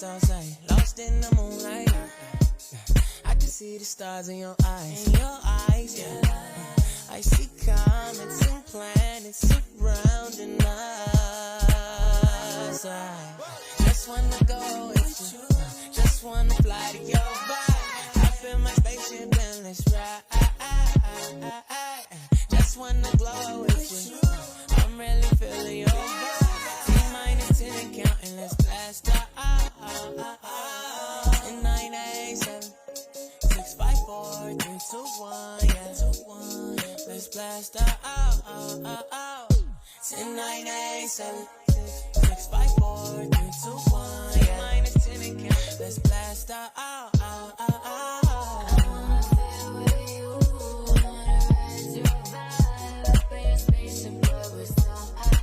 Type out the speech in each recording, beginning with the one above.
dance outside, lost in the moonlight. I can see the stars in your eyes. In your eyes, yeah. I see comets and planets surrounding us. I just wanna go with you. Just wanna fly to your vibe. Hop in my spaceship and let's ride. Just wanna glow with you. I'm really feeling your vibe. T-10 and counting, let's blast out. In 9, 8, 7, 6, 5, 4, 3, 2, 1, yeah. Let's blast out. 10, 9, 8, 7, 6, 5, 4, 3, 2, 1, yeah. T-10 and counting, let's blast out. I wanna feel with you, wanna raise your vibe, up in your space and but we're so high.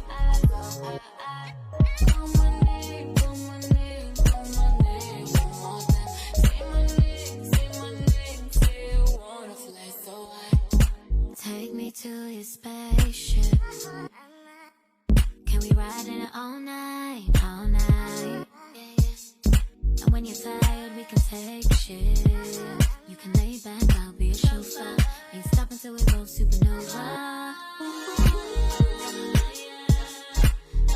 Call my name, call my name, call my name one more time. Say my name, say you wanna fly so high. Take me to your spaceship. Can we ride in it all night, all night? And when you're tired, we can take shit. You can lay back, I'll be a chauffeur. Ain't stopping till we go supernova.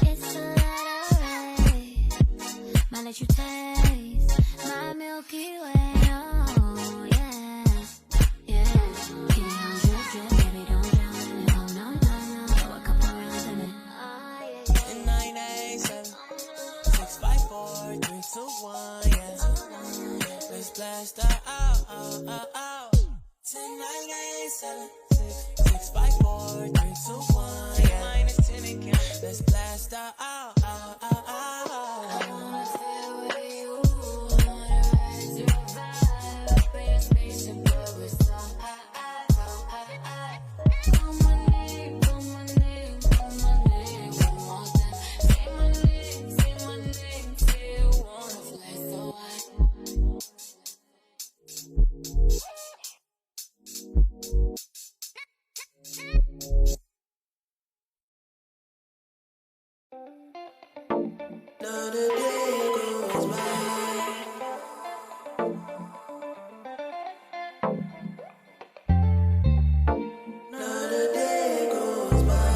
It's a lot alright. Might let you taste my Milky Way. Oh yeah, yeah. Can you hold your drip, baby? Don't drown in it. Oh no, no, no. Go a couple rounds in it. Oh yeah. In 9, 8, 7, 6, 5, 4, 3, 2, 1, yeah. Let's blast out. 10, 9, 8, 7, 6, 5, 4, 3, 2, 1, yeah. -10 and count. Let's blast out. I wanna feel with you, wanna raise your vibe, up in your space and but we're so high. Call my name, call my name, call my name one more time. Say my name, say you wanna fly so high. Another day goes by. Another day goes by.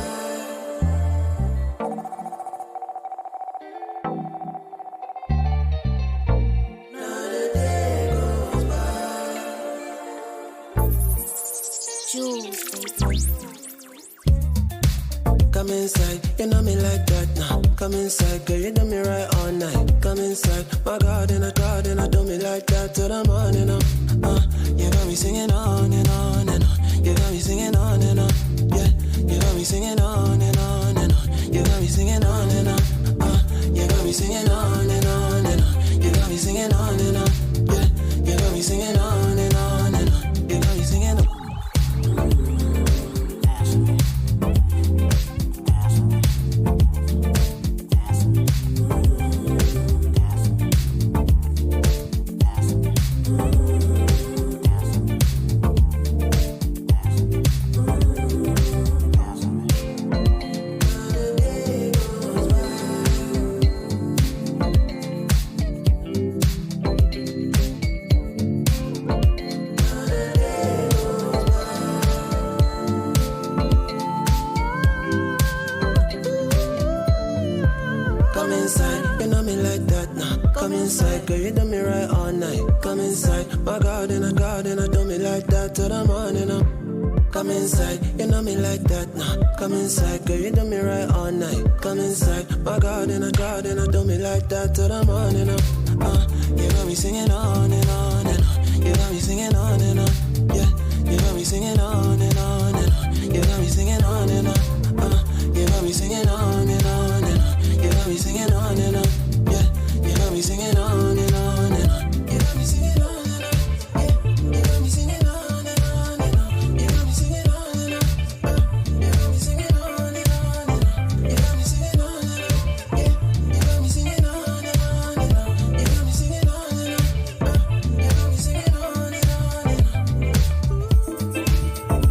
Another day goes by. Jules, Come inside, you know me like that now. Come inside, girl, you do me right all night. Come inside, my garden, I do me like that till the morning. You got me singing on and on and on. You got me singing on and on. Yeah, you got me singing on and on and on. You got me singing on and on. You got me singing on and on and on. You got me singing on and on. Yeah, you got me singing on and on and on. You got me singing on. Girl, you do me right all night. Come inside, my garden, I do me like that till the morning. Come inside, you know me like that now. Come inside, girl, you do me right all night. Come inside, my garden, I do me like that till the morning. You got me singing on and on and on. You got me singing on and on. Yeah, you got me singing on and on and on. You got me singing on and on. You got me singing on and on and on. You got me singing on and on. Yeah. You got me singing on and on and on. You got me singing on and on. Yeah. You got me singing on and on and on. You got me singing on and on. You got me singing on and on and on. You got me singing on and on. Yeah. You got me singing on and on and on. You got me singing on and on. You got me singing on and on and on.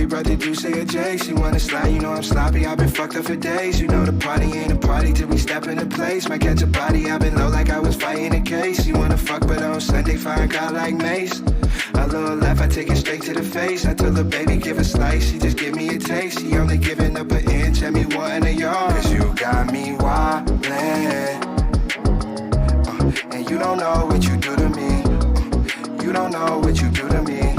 you brought the juice, say a J. She wanna slide, you know I'm sloppy. I've been fucked up for days. You know the party ain't a party till we step into place. Might catch a body, I've been low like I was fighting a case. You wanna fuck, but on Sunday, fire guy like Mace. A little left, I take it straight to the face. I told her, baby, give a slice. She just give me a taste. She only giving up an inch and me wanting a yard. Cause you got me wildin'. And you don't know what you do to me. You don't know what you do to me.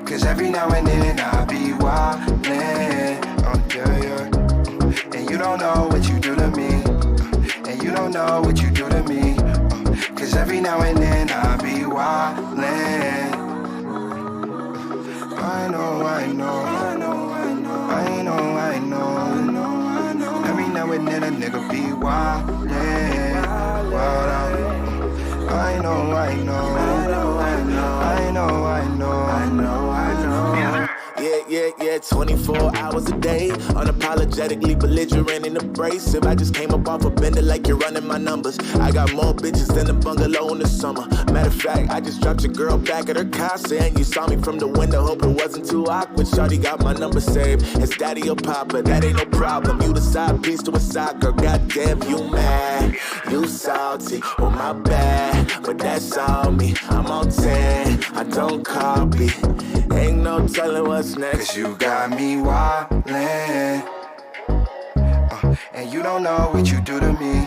Cause every now and then I be wildin'. Yeah. And you don't know what you do to me. And you don't know what you do to me. Cause every now and then I be wildin'. I know, I know, I know, I know, I know, I know, I know. Every now and then a nigga be wildin', wild out. I know, I know, I know, I know, I know, I know, I know, I know. Yeah, 24 hours a day, unapologetically belligerent and abrasive. I just came up off a bender like you're running my numbers. I got more bitches than a bungalow in the summer. Matter of fact, I just dropped your girl back at her casa and you saw me from the window. Hope it wasn't too awkward. Shawty got my number saved. It's daddy or papa, that ain't no problem. You the side piece to a side girl. Goddamn, you mad, you salty, well my bad, but that's all me. I'm on 10, I don't copy. Ain't no telling what's next. Cause you got me wildin'. And you don't know what you do to me.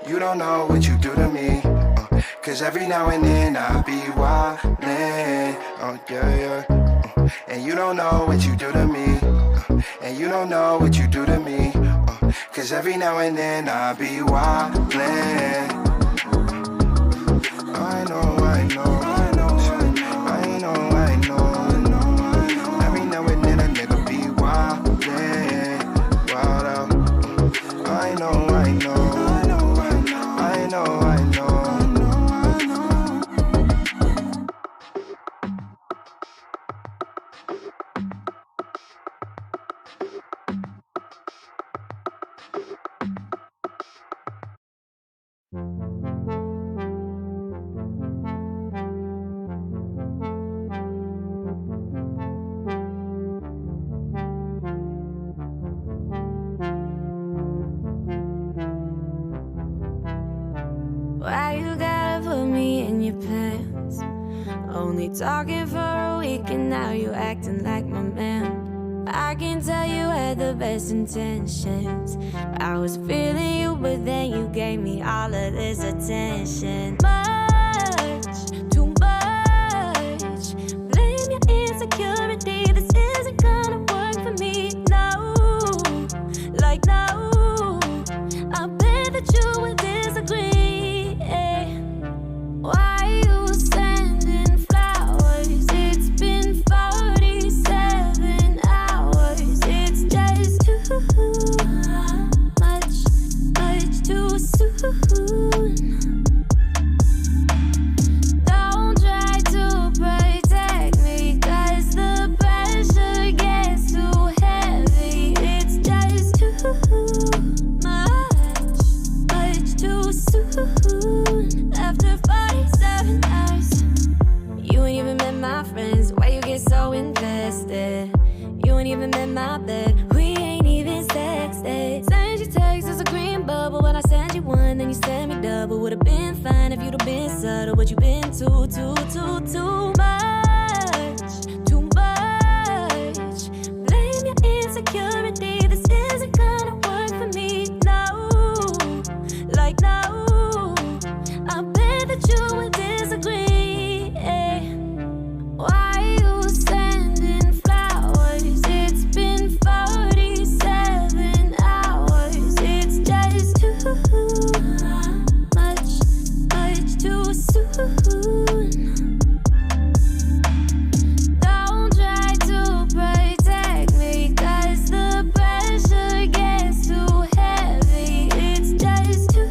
You don't know what you do to me. Cause every now and then I be wildin'. Yeah. And you don't know what you do to me. And you don't know what you do to me. Cause every now and then I be wildin'. I know, I know, I know, I know, I know. Every now and then a nigga be wildin', wild out. I know, I know, I know, I know, I know. Why you gotta put me in your pants? Only talking for a week and now you acting like my man. I can tell you had the best intentions. I was feeling you, but then you gave me all of this attention. Much, too much. Blame your insecurity. This isn't gonna work for me. No, like no. I bet that you will disagree. Why you sending flowers? It's been 47 hours. It's just too much too soon. Don't try to protect me, cause the pressure gets too heavy. It's just too much too soon. After 47 hours, you ain't even met my friends. Why you get so invested? You ain't even met my bed. We ain't even sexted. Send you texts as a green bubble. When I send you one, then you send me double. Would've been fine if you'd have been subtle, but you been too much. Too much. Blame your insecurity. This isn't gonna work for me. No, like no. I bet that you will disagree. Why you sending flowers? It's been 47 hours. It's just too much too soon. Don't try to protect me, cause the pressure gets too heavy. It's just too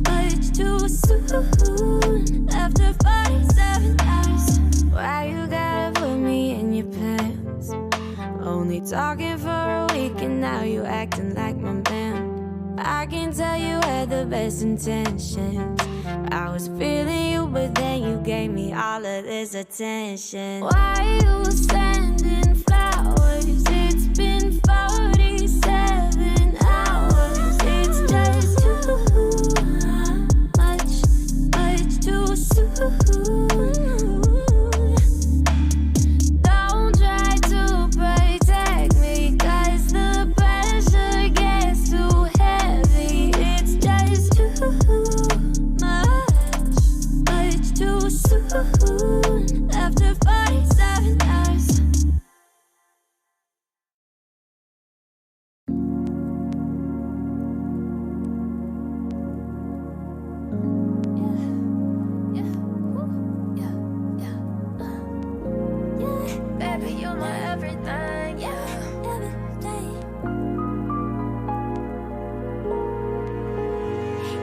much too soon. After 47 hours, why you gotta put me in your pants? Only talking for a week and now you acting like my man. I can tell you had the best intentions. I was feeling you, but then you gave me all of this attention. Why you sending flowers? It's been 47 hours. It's just too much too soon. Don't try to protect me, 'cause the pressure gets too heavy. It's just too much too soon. After 47 hours. Baby, you're my everything, everything.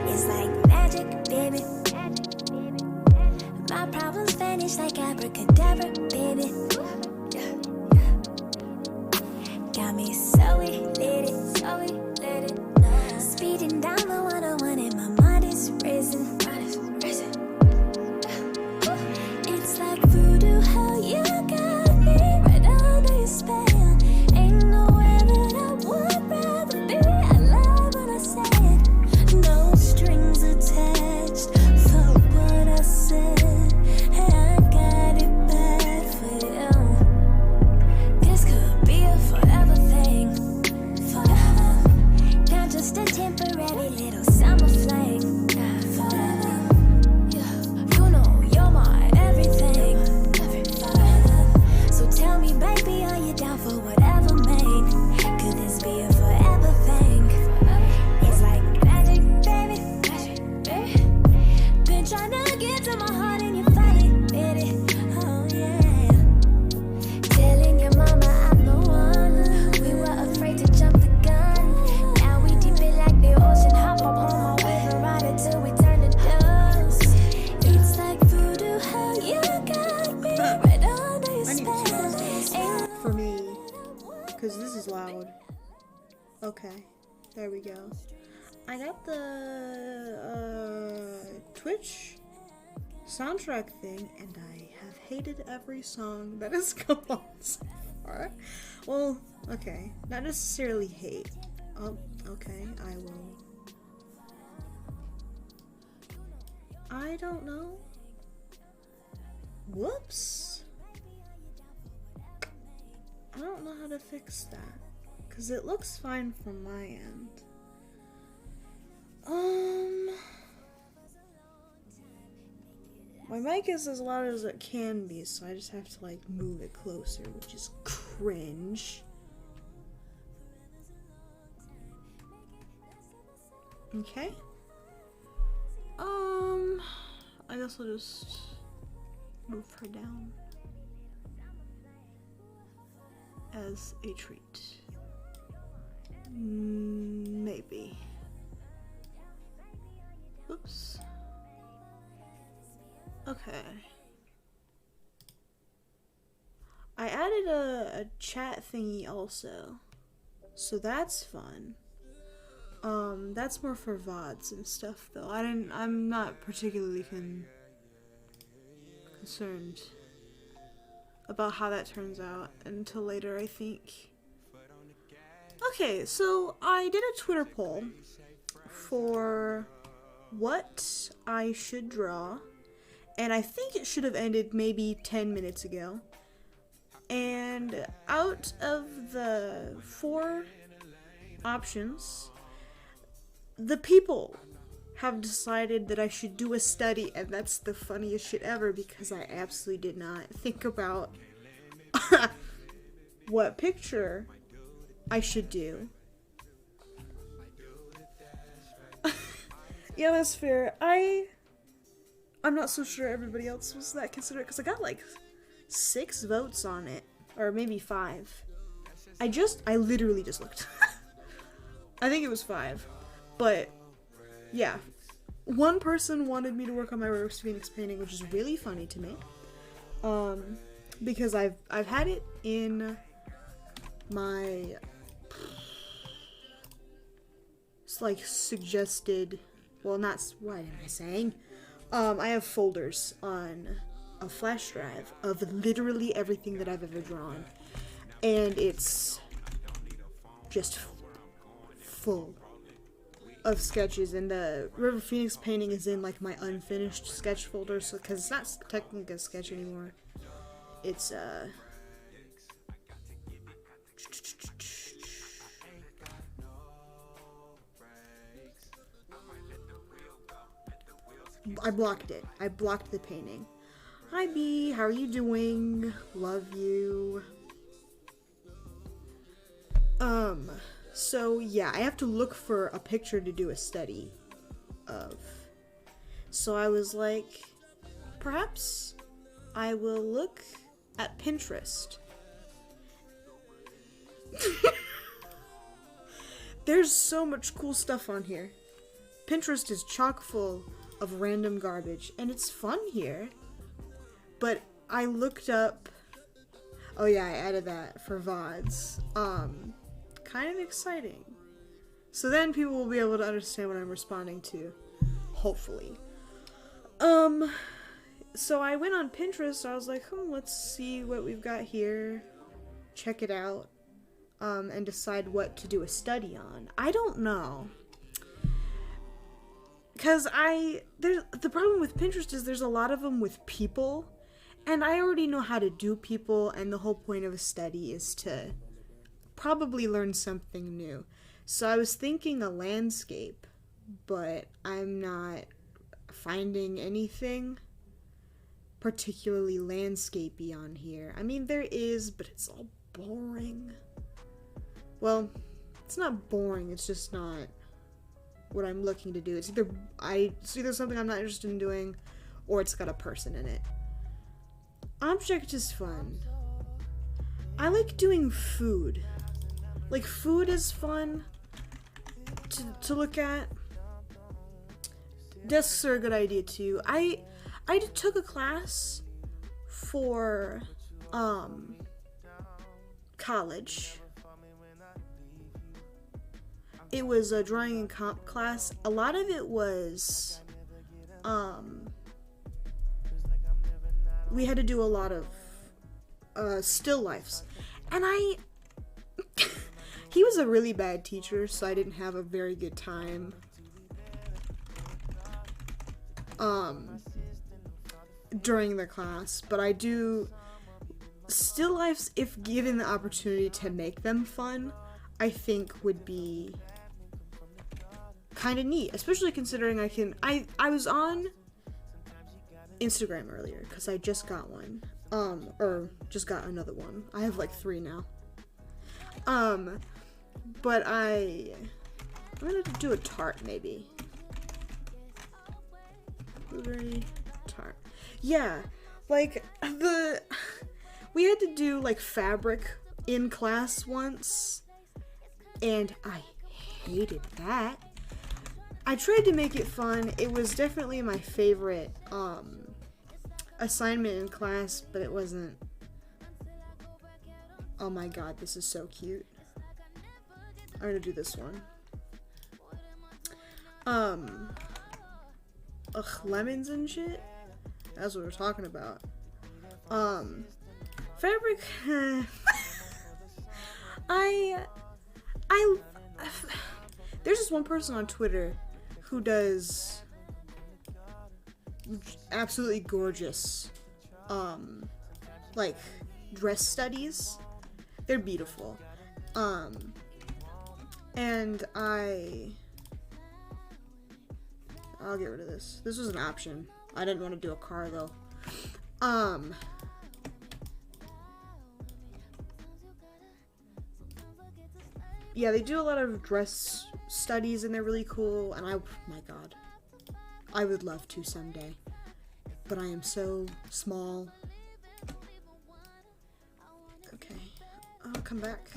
It's like magic, baby. My problems vanish like abracadabra, baby. Got me so elated, speeding down the 101 and my mind is racing. It's like voodoo, how you got me right under your spell. Ain't nowhere that I would rather be. I love when I say it. No strings attached for what I said. Hey, I got it bad for you. This could be a forever thing. Forever. Not just a temporary little summer fling. Forever. You know you're my everything. Forever. So tell me, baby, are you down for whatever, mate? Could this be a forever thing? It's like magic, baby. Been trying to get to my heart and you find it, baby. Oh yeah. Telling your mama I'm the one. We were afraid to jump the gun. Now we deep it like the ocean. Hop up on my wave and ride it till we turn to dust. It's like voodoo, how you got me right under your I need to spell. turn for me, because this is loud. Okay, there we go. I got the Twitch soundtrack thing, and I have hated every song that has come on so far. Well, okay, not necessarily hate. Oh, okay, I will. I don't know. Whoops. I don't know how to fix that, because it looks fine from my end. My mic is as loud as it can be, so I just have to like move it closer, which is cringe. Okay. I guess I'll just move her down as a treat. Maybe. Oops. Okay. I added a chat thingy also, so that's fun. That's more for VODs and stuff though. I'm not particularly concerned about how that turns out until later, I think. Okay, so I did a Twitter poll for what I should draw, and I think it should have ended maybe 10 minutes ago. And out of the 4 options, the people have decided that I should do a study, and that's the funniest shit ever because I absolutely did not think about what picture I should do. Yeah, that's fair. I'm not so sure everybody else was that considerate because I got like 6 votes on it, or maybe 5. I literally just looked. I think it was 5, but yeah, one person wanted me to work on my roast phoenix painting, which is really funny to me, because I've had it in my like suggested, well, not, what am I saying? I have folders on a flash drive of literally everything that I've ever drawn. And it's just full of sketches, and the River Phoenix painting is in like my unfinished sketch folder, so because it's not technically a sketch anymore. It's I blocked it. I blocked the painting. Hi B, how are you doing? Love you. So yeah, I have to look for a picture to do a study of. So I was like, perhaps I will look at Pinterest. There's so much cool stuff on here. Pinterest is chock full of random garbage, and it's fun here. But I looked up, oh yeah, I added that for VODs. Kind of exciting. So then people will be able to understand what I'm responding to, hopefully. So I went on Pinterest, I was like, let's see what we've got here, check it out, and decide what to do a study on. I don't know. Because the problem with Pinterest is there's a lot of them with people, and I already know how to do people, and the whole point of a study is to probably learn something new. So I was thinking a landscape, but I'm not finding anything particularly landscapey on here. I mean, there is, but it's all boring. Well, it's not boring, it's just not what I'm looking to do. It's either something I'm not interested in doing, or it's got a person in it. Object is fun. I like doing food. Like, food is fun to look at. Desks are a good idea too. I took a class for college. It was a drawing and comp class. A lot of it was we had to do a lot of still lifes, and he was a really bad teacher, so I didn't have a very good time during the class. But I do still lifes, if given the opportunity to make them fun, I think would be kind of neat, especially considering I was on Instagram earlier because I just got one, or just got another one. I have like 3 now. But I'm gonna do a tart maybe. Blueberry tart. Yeah, like we had to do like fabric in class once, and I hated that. I tried to make it fun. It was definitely my favorite assignment in class, but it wasn't. Oh my god, this is so cute. I'm gonna do this one. Lemons and shit? That's what we're talking about. Fabric. There's this one person on Twitter who does absolutely gorgeous, like, dress studies. They're beautiful. And I'll get rid of this. This was an option. I didn't want to do a car though. Yeah, they do a lot of dress studies and they're really cool, and my god, I would love to someday, but I am so small. Okay, I'll come back.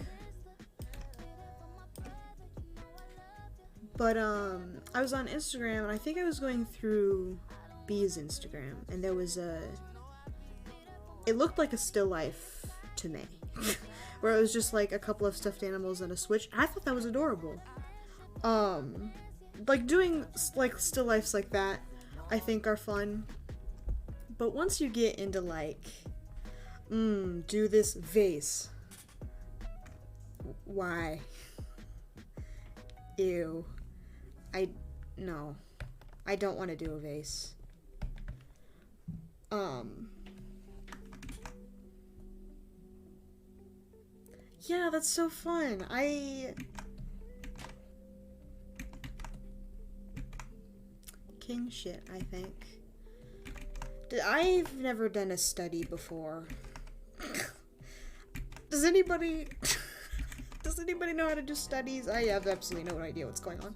But I was on Instagram, and I think I was going through B's Instagram, and there was it looked like a still life to me. Where it was just like a couple of stuffed animals and a switch. I thought that was adorable. Like doing like still lifes like that, I think are fun. But once you get into like, do this vase. Why? Ew. No. I don't want to do a vase. Yeah, that's so fun. King shit, I think. I've never done a study before. Does anybody know how to do studies? I have absolutely no idea what's going on.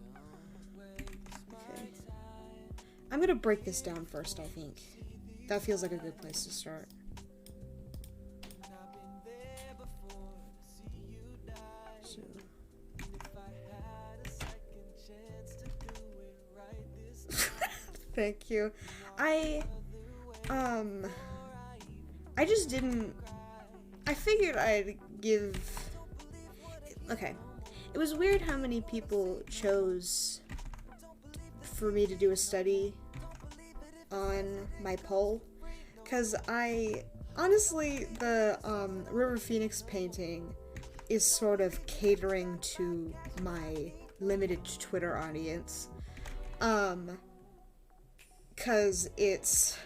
Okay. I'm gonna break this down first, I think. That feels like a good place to start. So. Thank you. I just didn't... I figured I'd give... Okay. It was weird how many people chose for me to do a study on my poll. Because honestly, the River Phoenix painting is sort of catering to my limited Twitter audience. Because it's...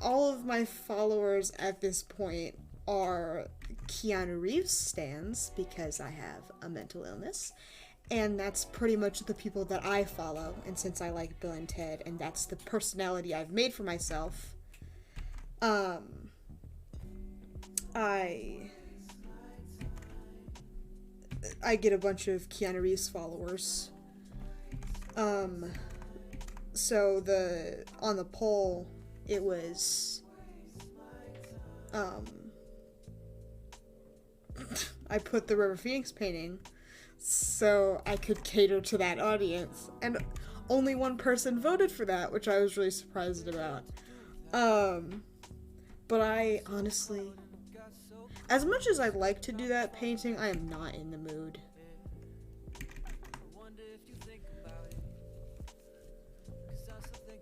all of my followers at this point are Keanu Reeves stans because I have a mental illness, and that's pretty much the people that I follow. And since I like Bill and Ted, and that's the personality I've made for myself, I get a bunch of Keanu Reeves followers. So on the poll, it was, I put the River Phoenix painting so I could cater to that audience, and only one person voted for that, which I was really surprised about. But I honestly, as much as I'd like to do that painting, I am not in the mood.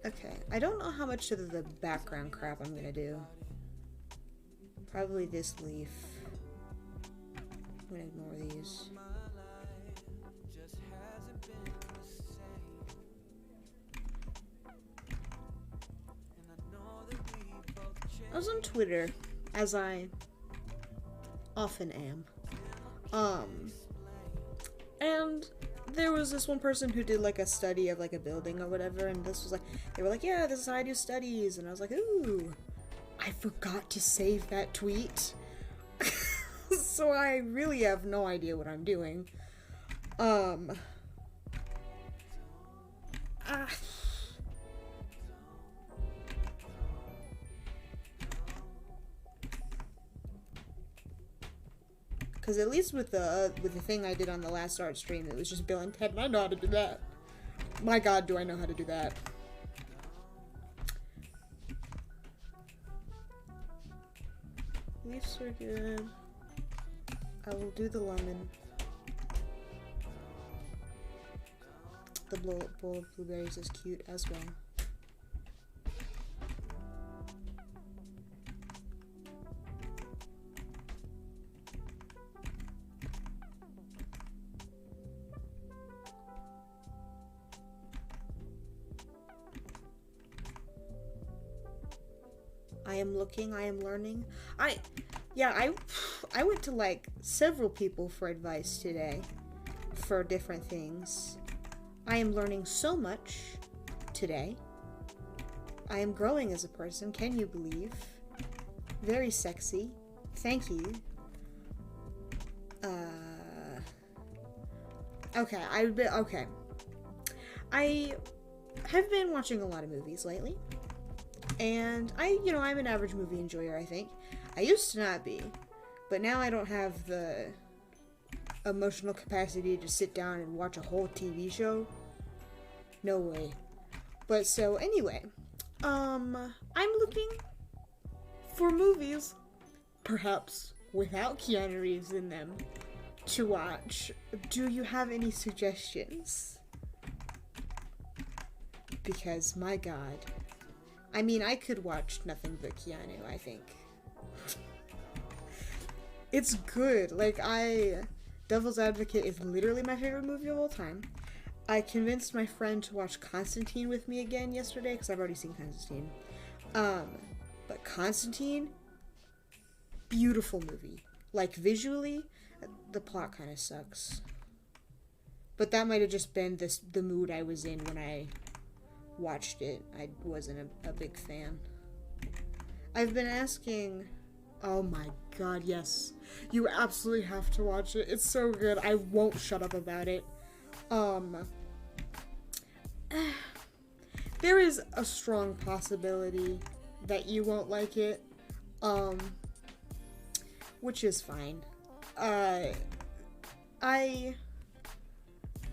Okay, I don't know how much of the background crap I'm gonna do. Probably this leaf. I'm gonna ignore these. I was on Twitter, as I often am. And there was this one person who did like a study of like a building or whatever, and this was like, they were like, yeah, this is how I do studies, and I was like, ooh, I forgot to save that tweet. So I really have no idea what I'm doing. Because at least with the thing I did on the last art stream, it was just Bill and Ted, and I know how to do that. My god, do I know how to do that. Leaves are good. I will do the lemon. The bowl of blueberries is cute as well. I am looking, I am learning. I went to like several people for advice today for different things. I am learning so much today. I am growing as a person, can you believe? Very sexy. Thank you. Okay. I have been watching a lot of movies lately. And I'm an average movie enjoyer, I think. I used to not be, but now I don't have the emotional capacity to sit down and watch a whole TV show. No way. But so anyway, I'm looking for movies, perhaps without Keanu Reeves in them, to watch. Do you have any suggestions? Because my god, I mean, I could watch nothing but Keanu, I think. It's good. Like, Devil's Advocate is literally my favorite movie of all time. I convinced my friend to watch Constantine with me again yesterday, because I've already seen Constantine. But Constantine, beautiful movie. Like, visually, the plot kind of sucks. But that might have just been the mood I was in when I watched it. I wasn't a big fan. I've been asking... Oh my god, yes. You absolutely have to watch it. It's so good. I won't shut up about it. There is a strong possibility that you won't like it. Which is fine.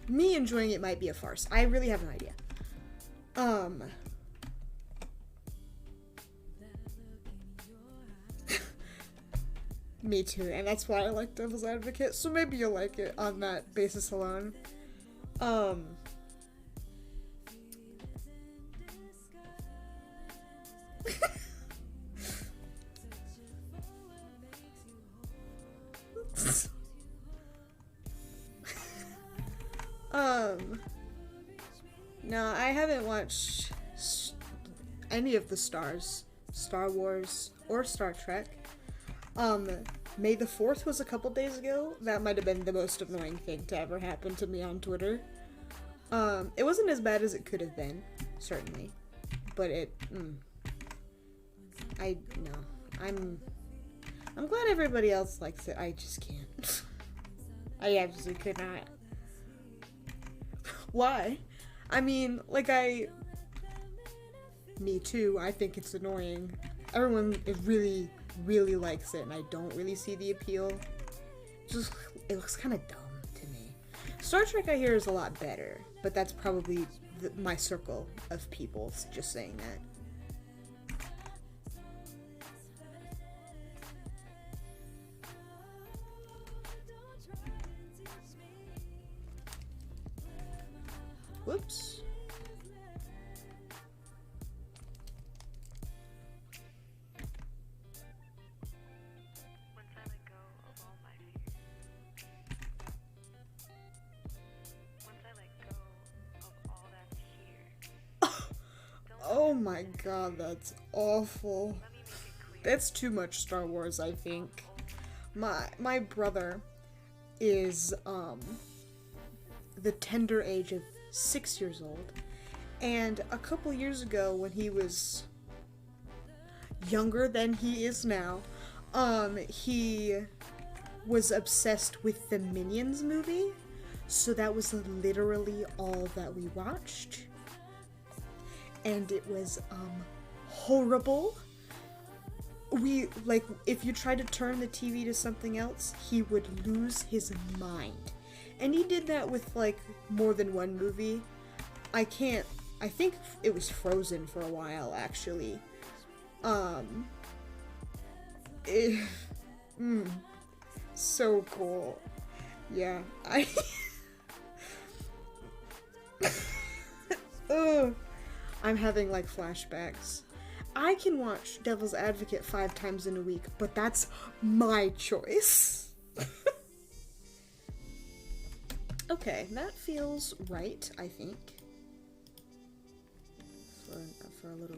Me enjoying it might be a farce. I really have no idea. Me too, and that's why I like Devil's Advocate, so maybe you'll like it on that basis alone. No, I haven't watched any of the Star Wars or Star Trek. May the 4th was a couple days ago. That might have been the most annoying thing to ever happen to me on Twitter. It wasn't as bad as it could have been, certainly. But I'm glad everybody else likes it. I just can't. I absolutely could not. Why? I mean, me too, I think it's annoying. Everyone really likes it, and I don't really see the appeal. It looks kind of dumb to me. Star Trek, I hear, is a lot better, but that's probably my circle of people just saying that. Whoops. Oh my god, that's awful. That's too much Star Wars, I think. My brother is the tender age of 6 years old, and a couple years ago when he was younger than he is now, he was obsessed with the Minions movie, so that was literally all that we watched. And it was horrible. If you tried to turn the TV to something else, he would lose his mind. And he did that with more than one movie. I think it was Frozen for a while, actually. So cool. Yeah, I'm having flashbacks. I can watch Devil's Advocate 5 times in a week, but that's my choice. Okay, that feels right, I think. For a little,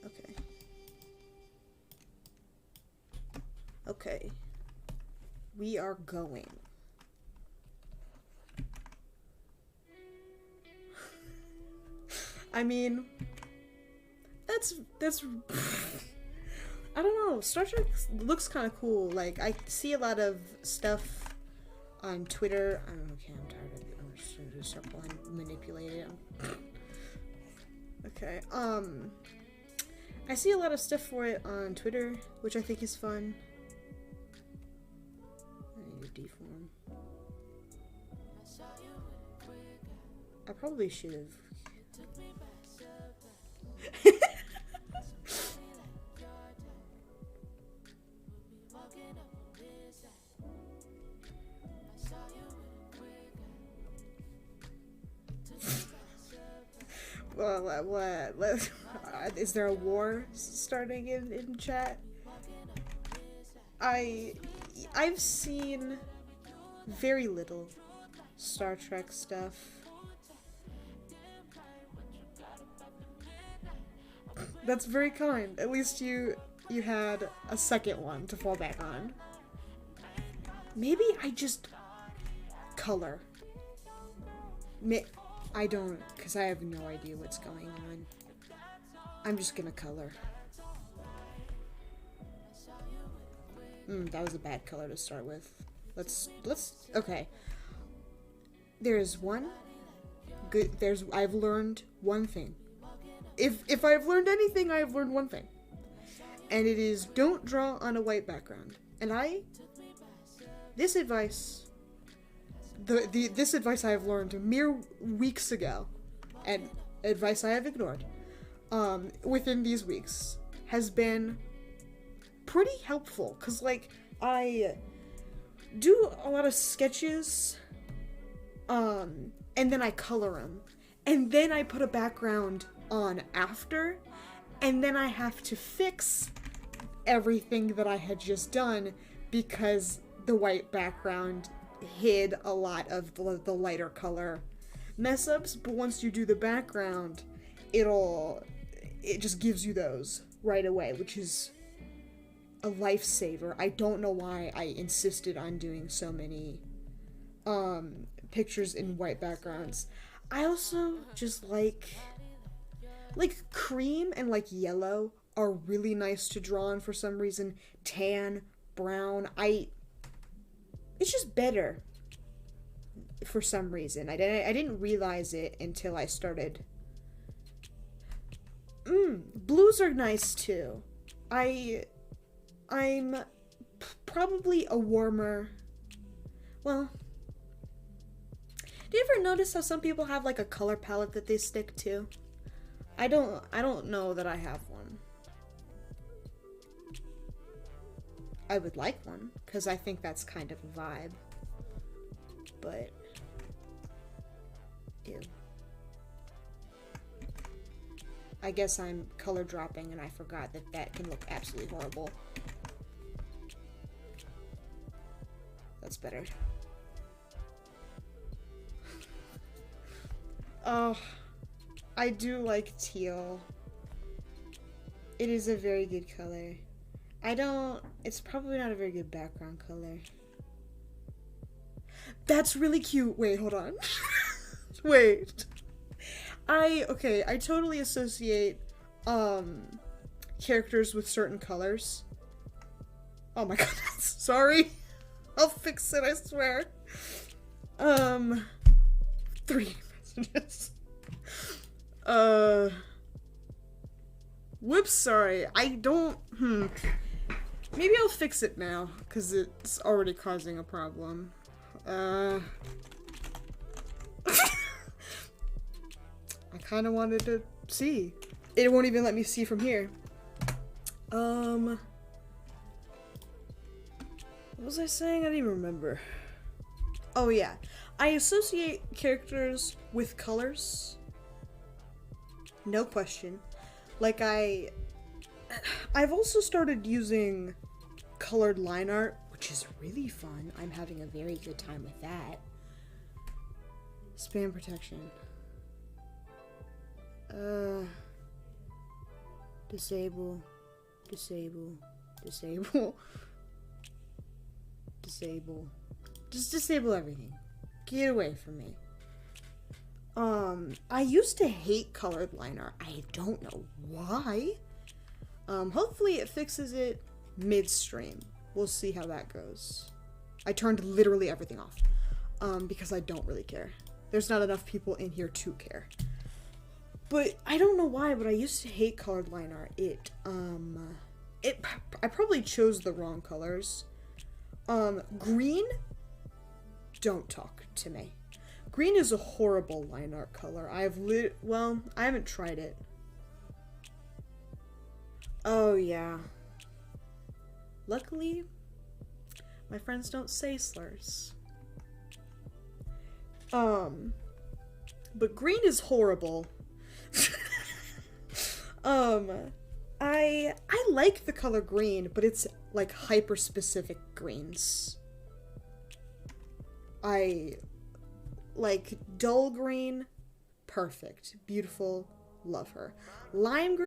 okay. Okay. We are going. I mean, that's I don't know, Star Trek looks kind of cool. I see a lot of stuff on Twitter. I don't know, okay, I'm tired of it. I'm just gonna do a circle and manipulate it. Okay, I see a lot of stuff for it on Twitter, which I think is fun. I need a deform. I probably should have. Is there a war starting in chat? I've seen very little Star Trek stuff. That's very kind. At least you had a second one to fall back on. Maybe I just color. I don't, because I have no idea what's going on. I'm just gonna color. That was a bad color to start with. Okay. There's one good, I've learned one thing. If I've learned anything, I've learned one thing. And it is, don't draw on a white background. And this advice I have learned mere weeks ago, and advice I have ignored, within these weeks, has been pretty helpful. Cause like, I do a lot of sketches, and then I color them. And then I put a background on after, and then I have to fix everything that I had just done because the white background hid a lot of the lighter color mess ups. But once you do the background, it just gives you those right away, which is a lifesaver. I don't know why I insisted on doing so many pictures in white backgrounds. I also just like cream and like yellow are really nice to draw on for some reason. Tan, brown, it's just better for some reason. I didn't realize it until I started. Blues are nice too. I'm probably a warmer. Well, do you ever notice how some people have like a color palette that they stick to? I don't know that I have one. I would like one, because I think that's kind of a vibe. But ew. I guess I'm color dropping and I forgot that can look absolutely horrible. That's better. Oh, I do like teal. It is a very good color. It's probably not a very good background color. That's really cute. Wait, hold on. Wait. I totally associate, characters with certain colors. Oh my god, sorry. I'll fix it, I swear. 3 messages. Whoops, sorry. Maybe I'll fix it now, because it's already causing a problem. I kind of wanted to see. It won't even let me see from here. What was I saying? I don't even remember. Oh yeah. I associate characters with colors. No question. Like I've also started using colored line art, which is really fun. I'm having a very good time with that. Spam protection. Disable. Disable. Disable. Disable. Just disable everything. Get away from me. I used to hate colored line art. I don't know why. Hopefully it fixes it midstream. We'll see how that goes. I turned literally everything off. Because I don't really care. There's not enough people in here to care. But I don't know why, but I used to hate colored line art. I probably chose the wrong colors. Green? Don't talk to me. Green is a horrible line art color. I haven't tried it. Oh, yeah. Luckily, my friends don't say slurs. But green is horrible. I like the color green, but it's like hyper specific greens. I like dull green, perfect, beautiful, love her. Lime green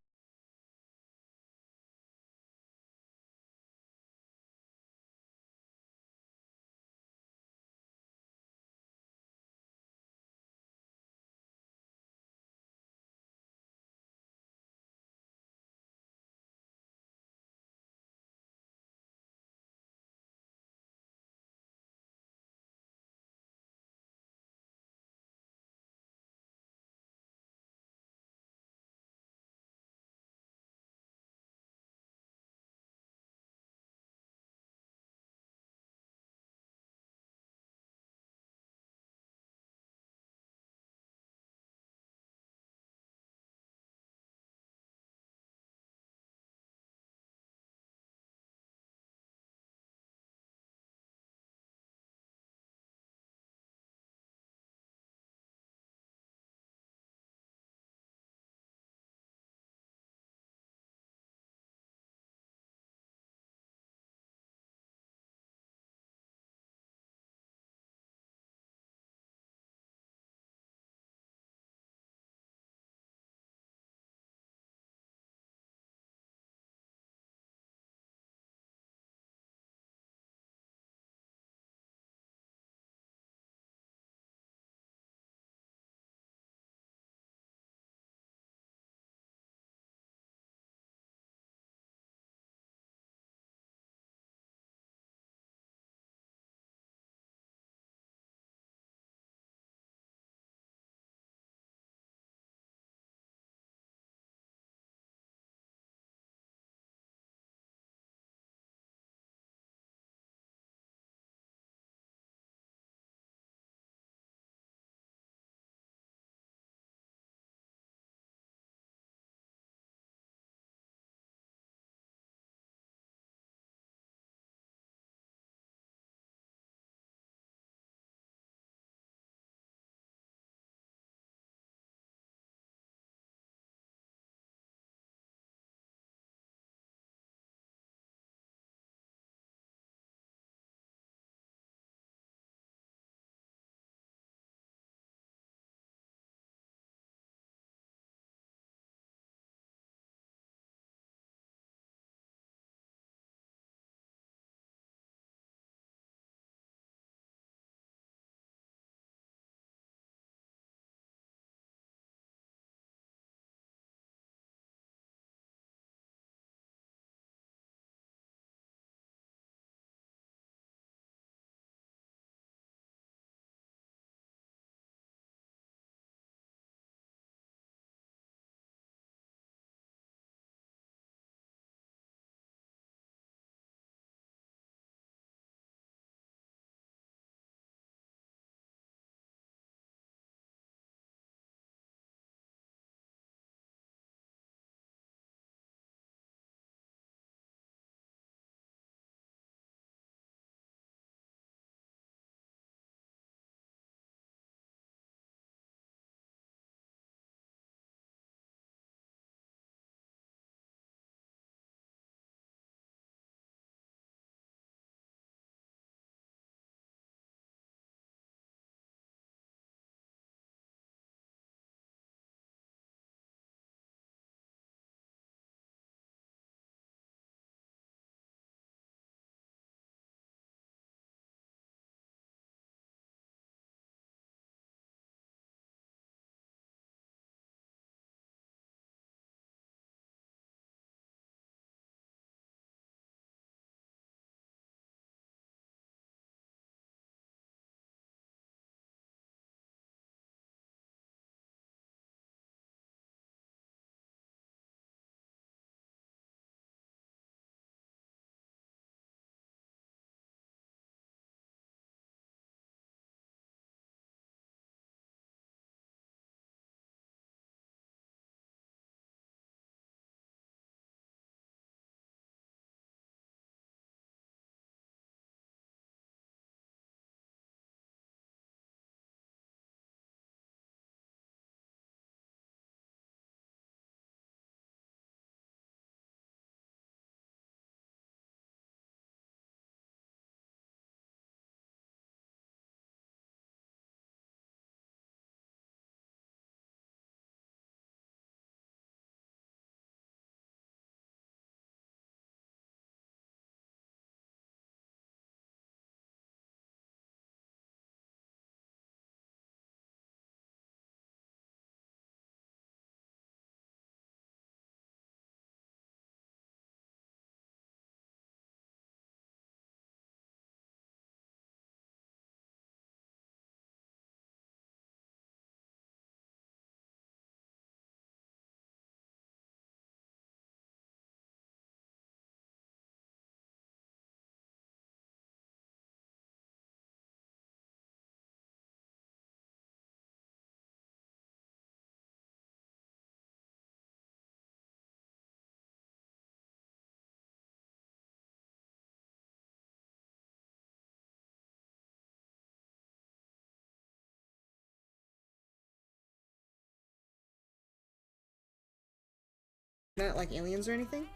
not like aliens or anything.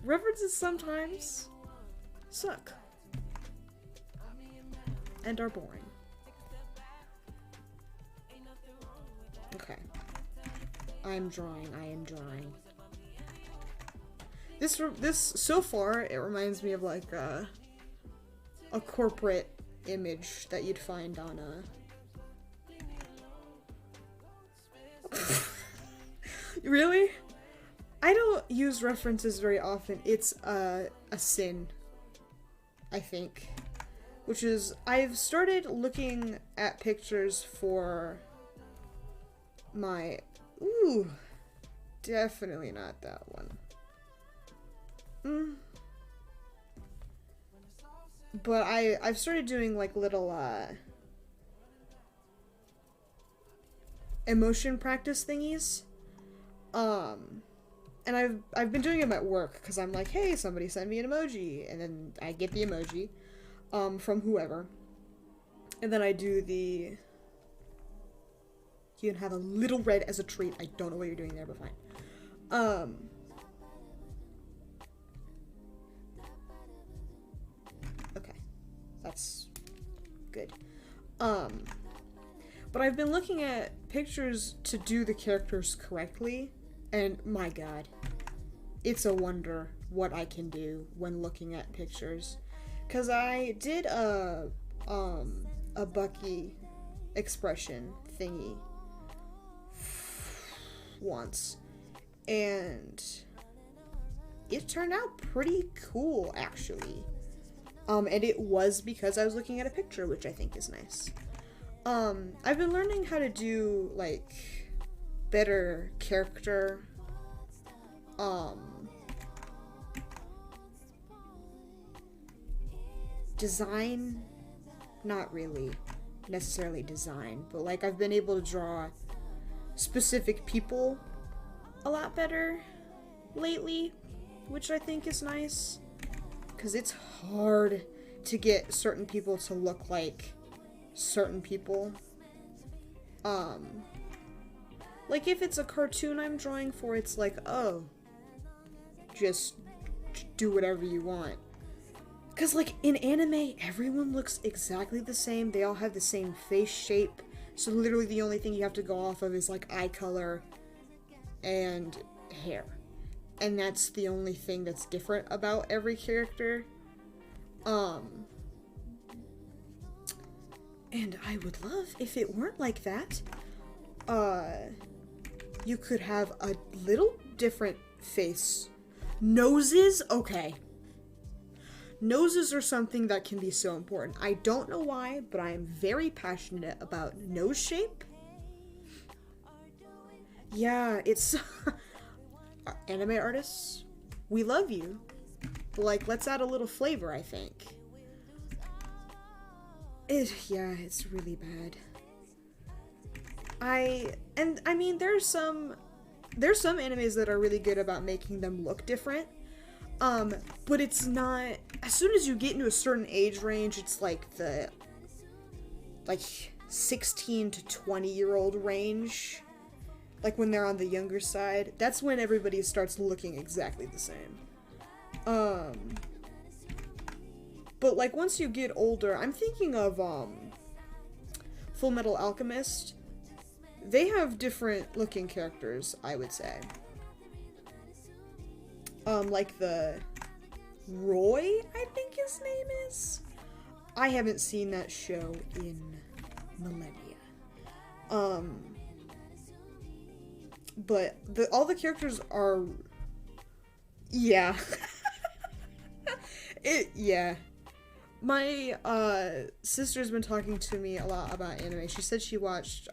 References sometimes suck and are boring. Okay. I am drawing. This so far, it reminds me of like a corporate image that you'd find on a... Really? I don't use references very often. It's a sin, I think. Which is, I've started looking at pictures for my... Ooh, definitely not that one. But I've started doing like little emotion practice thingies. And I've been doing them at work because I'm like, hey, somebody send me an emoji, and then I get the emoji from whoever, and then I do the... You can have a little red as a treat. I don't know what you're doing there, but fine. Okay, that's good. But I've been looking at pictures to do the characters correctly. And my god, it's a wonder what I can do when looking at pictures. 'Cause I did a Bucky expression thingy once, and it turned out pretty cool, actually. And it was because I was looking at a picture, which I think is nice. I've been learning how to do, like, better character design. Not really necessarily design, but like I've been able to draw specific people a lot better lately, which I think is nice, because it's hard to get certain people to look like certain people. Like, if it's a cartoon I'm drawing for, it's like, oh, just do whatever you want. Because, like, in anime, everyone looks exactly the same. They all have the same face shape. So literally the only thing you have to go off of is, like, eye color and hair. And that's the only thing that's different about every character. And I would love if it weren't like that. You could have a little different face. Noses? Okay. Noses are something that can be so important. I don't know why, but I am very passionate about nose shape. Yeah, it's... Anime artists, we love you. But, like, let's add a little flavor, I think. Yeah, it's really bad. I mean, there's some animes that are really good about making them look different. But it's not, as soon as you get into a certain age range, it's like the, like, 16 to 20-year-old range. Like, when they're on the younger side, that's when everybody starts looking exactly the same. But, like, once you get older, I'm thinking of, Full Metal Alchemist. They have different looking characters, I would say. Like the Roy, I think his name is. I haven't seen that show in millennia. But all the characters are, yeah. Yeah. My sister's been talking to me a lot about anime. She said she watched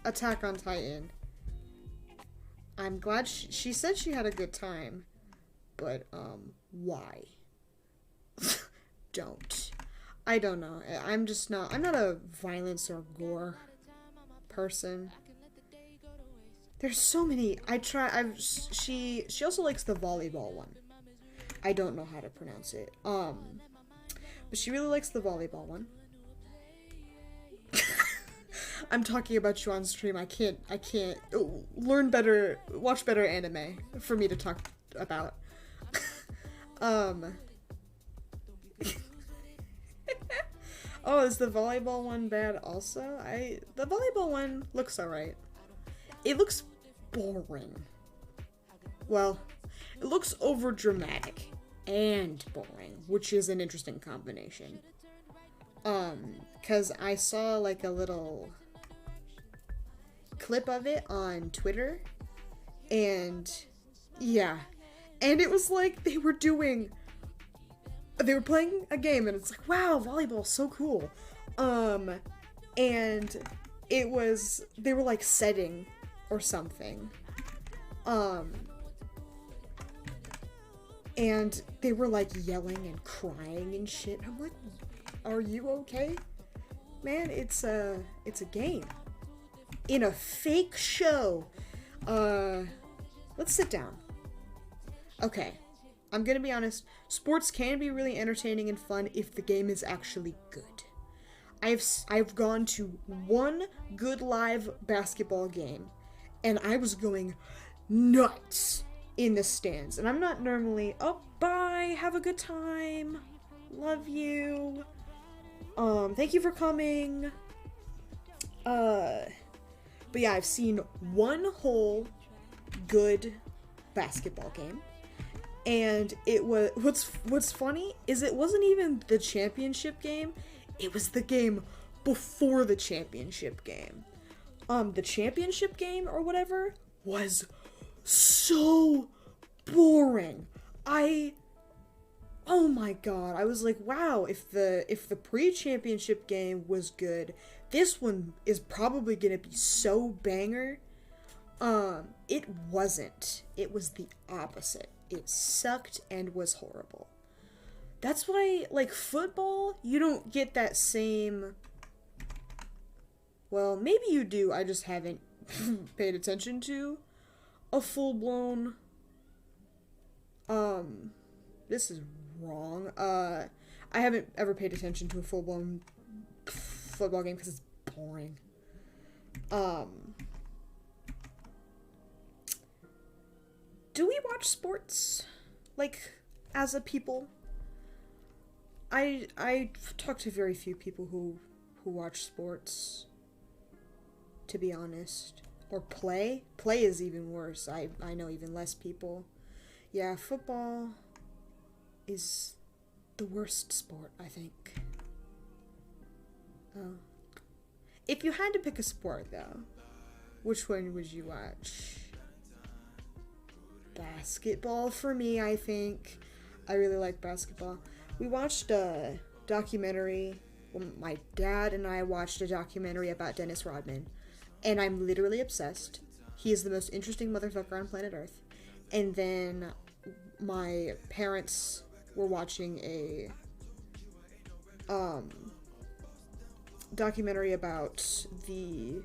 Attack on Titan. I'm glad she said she had a good time, but why? Don't. I don't know. I'm not a violence or gore person. There's so many. She also likes the volleyball one. I don't know how to pronounce it. But she really likes the volleyball one. I'm talking about you on stream. I can't learn better, watch better anime for me to talk about. Oh, is the volleyball one bad also? The volleyball one looks alright. It looks boring. Well, it looks over dramatic and boring, which is an interesting combination. Cause I saw like a little clip of it on Twitter, and yeah, and it was like they were playing a game, and it's like, wow, volleyball, so cool. And they were like setting or something. And they were like yelling and crying and shit. I'm like, are you okay? Man, it's a game. In a fake show. Let's sit down. Okay. I'm gonna be honest, sports can be really entertaining and fun if the game is actually good. I've gone to one good live basketball game, and I was going nuts in the stands. And I'm not normally, oh, bye, have a good time, love you, thank you for coming. But yeah, I've seen one whole good basketball game. And it was, what's funny is it wasn't even the championship game, it was the game before the championship game. The championship game or whatever was so boring. Oh my god, I was like, wow, if the pre-championship game was good, this one is probably gonna be so banger. It wasn't. It was the opposite. It sucked and was horrible. That's why, like, football, you don't get that same... Well, maybe you do, I just haven't paid attention to a full-blown... This is wrong. I haven't ever paid attention to a full-blown football game because it's boring. Do we watch sports, like, as a people? I talk to very few people who watch sports, to be honest. Or play. Play is even worse. I know even less people. Yeah, football is the worst sport, I think. Oh. If you had to pick a sport, though, which one would you watch? Basketball for me, I think. I really like basketball. We watched a documentary. Well, my dad and I watched a documentary about Dennis Rodman, and I'm literally obsessed. He is the most interesting motherfucker on planet Earth. And then my parents were watching a documentary about the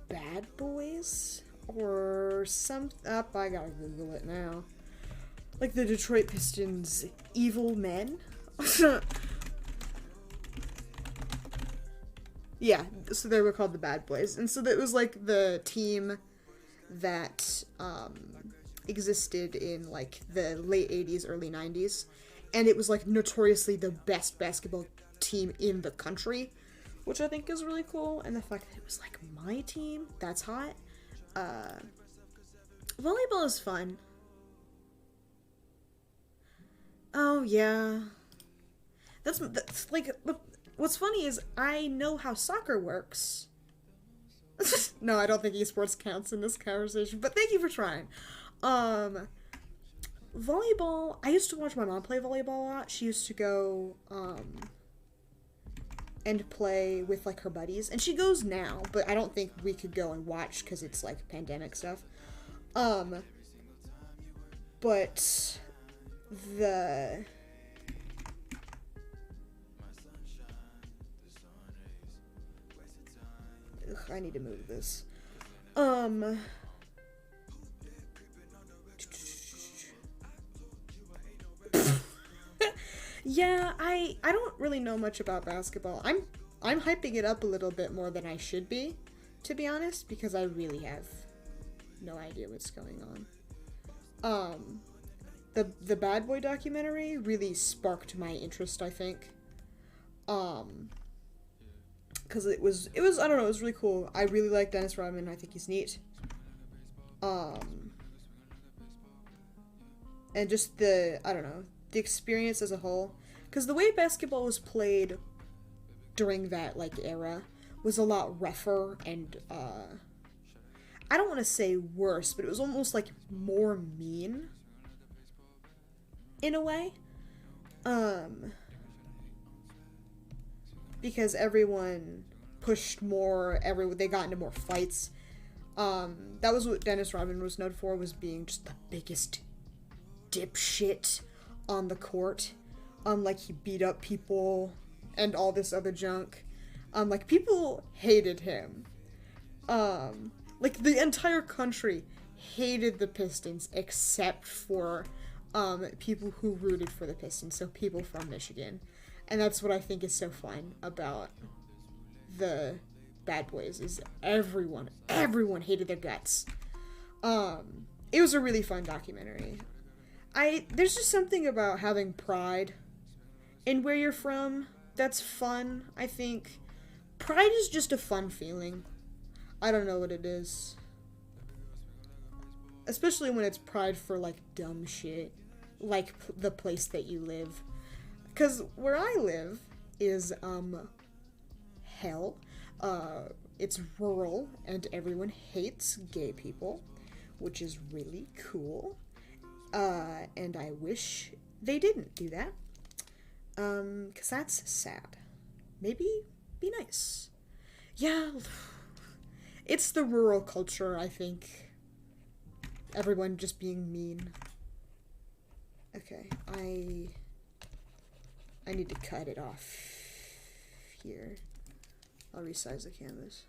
Bad Boys or some I gotta Google it now. Like the Detroit Pistons evil men. Yeah, so they were called the Bad Boys. And so that was like the team that existed in like the late 80s, early 90s. And it was like notoriously the best basketball team in the country, which I think is really cool. And the fact that it was like my team, that's hot. Volleyball is fun. Oh yeah. That's like, what's funny is I know how soccer works. No, I don't think esports counts in this conversation, but thank you for trying. Volleyball, I used to watch my mom play volleyball a lot. She used to go, and play with, like, her buddies. And she goes now, but I don't think we could go and watch because it's, like, pandemic stuff. But the... Ugh, I need to move this. Um, yeah, I don't really know much about basketball. I'm hyping it up a little bit more than I should be, to be honest, because I really have no idea what's going on. The Bad Boy documentary really sparked my interest, I think. Because it was I don't know, it was really cool. I really like Dennis Rodman. I think he's neat. And just the the experience as a whole, because the way basketball was played during that like era was a lot rougher and I don't want to say worse, but it was almost like more mean in a way. Because everyone pushed more, they got into more fights. That was what Dennis Rodman was known for, was being just the biggest dipshit on the court. Like he beat up people and all this other junk. Like people hated him. Like the entire country hated the Pistons except for people who rooted for the Pistons, so people from Michigan. And that's what I think is so fun about the Bad Boys, is everyone hated their guts. It was a really fun documentary. There's just something about having pride in where you're from that's fun, I think. Pride is just a fun feeling. I don't know what it is. Especially when it's pride for, like, dumb shit. Like the place that you live. Because where I live is, hell. It's rural, and everyone hates gay people, which is really cool. And I wish they didn't do that. 'Cause that's sad. Maybe be nice. Yeah, it's the rural culture, I think. Everyone just being mean. Okay, I need to cut it off here. I'll resize the canvas.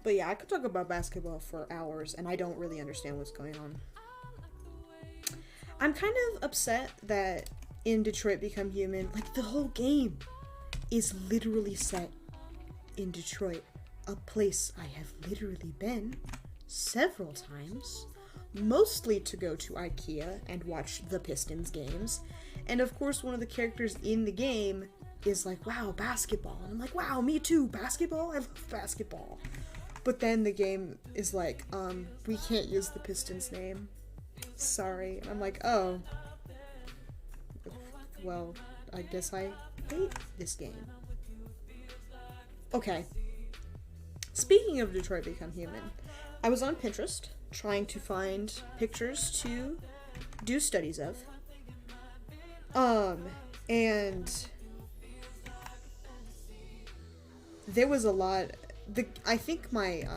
But yeah, I could talk about basketball for hours, and I don't really understand what's going on. I'm kind of upset that in Detroit Become Human, like, the whole game is literally set in Detroit, a place I have literally been several times, mostly to go to IKEA and watch the Pistons games. And of course, one of the characters in the game is like, wow, basketball. And I'm like, wow, me too, basketball? I love basketball. But then the game is like, we can't use the Pistons name. Sorry. And I'm like, oh. Well, I guess I hate this game. Okay. Speaking of Detroit Become Human, I was on Pinterest trying to find pictures to do studies of. And there was a lot. I think my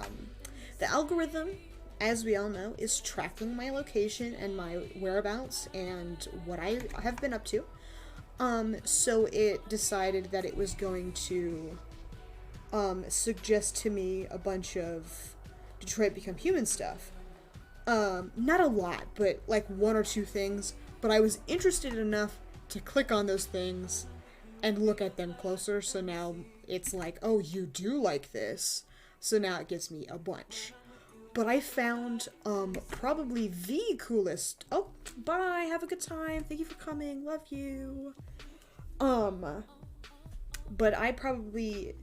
the algorithm, as we all know, is tracking my location and my whereabouts and what I have been up to. So it decided that it was going to suggest to me a bunch of Detroit Become Human stuff. Not a lot, but like one or two things. But I was interested enough to click on those things and look at them closer, so now it's like, oh, you do like this. So now it gives me a bunch. But I found probably the coolest. Oh, bye, have a good time. Thank you for coming. Love you. But I probably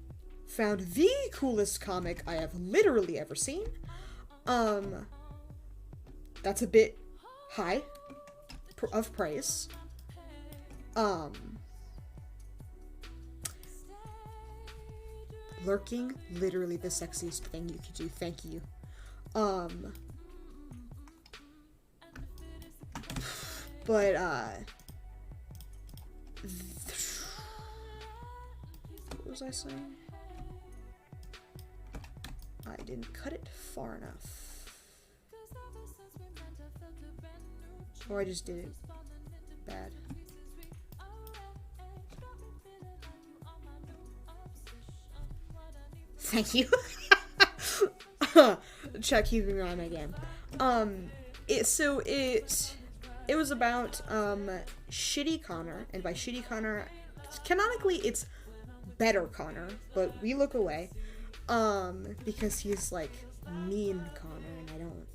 found the coolest comic I have literally ever seen. That's a bit high of praise. Lurking, literally the sexiest thing you could do. Thank you. What was I saying? I didn't cut it far enough. Or I just did it bad. Thank you. Check keeping on again. It was about shitty Connor, and by shitty Connor, canonically it's better Connor, but we look away because he's like mean Connor, and I don't.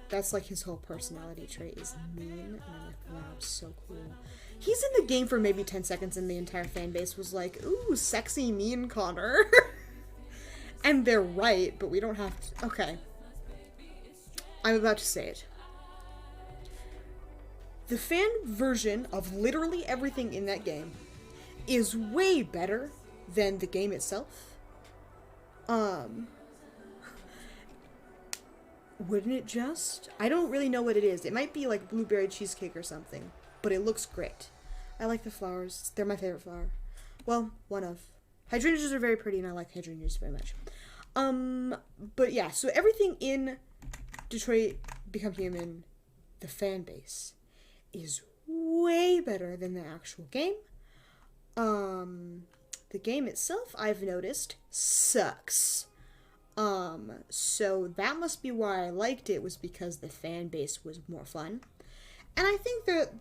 That's like his whole personality trait is mean, and I'm like, wow, so cool. He's in the game for maybe 10 seconds, and the entire fan base was like, ooh, sexy mean Connor. And they're right, but we don't have to. Okay. I'm about to say it. The fan version of literally everything in that game is way better than the game itself. Wouldn't it just? I don't really know what it is. It might be like blueberry cheesecake or something, but it looks great. I like the flowers. They're my favorite flower. Well, one of. Hydrangeas are very pretty, and I like hydrangeas very much. But yeah, so everything in Detroit Become Human, the fan base, is way better than the actual game. The game itself, I've noticed, sucks. So that must be why I liked it, was because the fan base was more fun. And I think that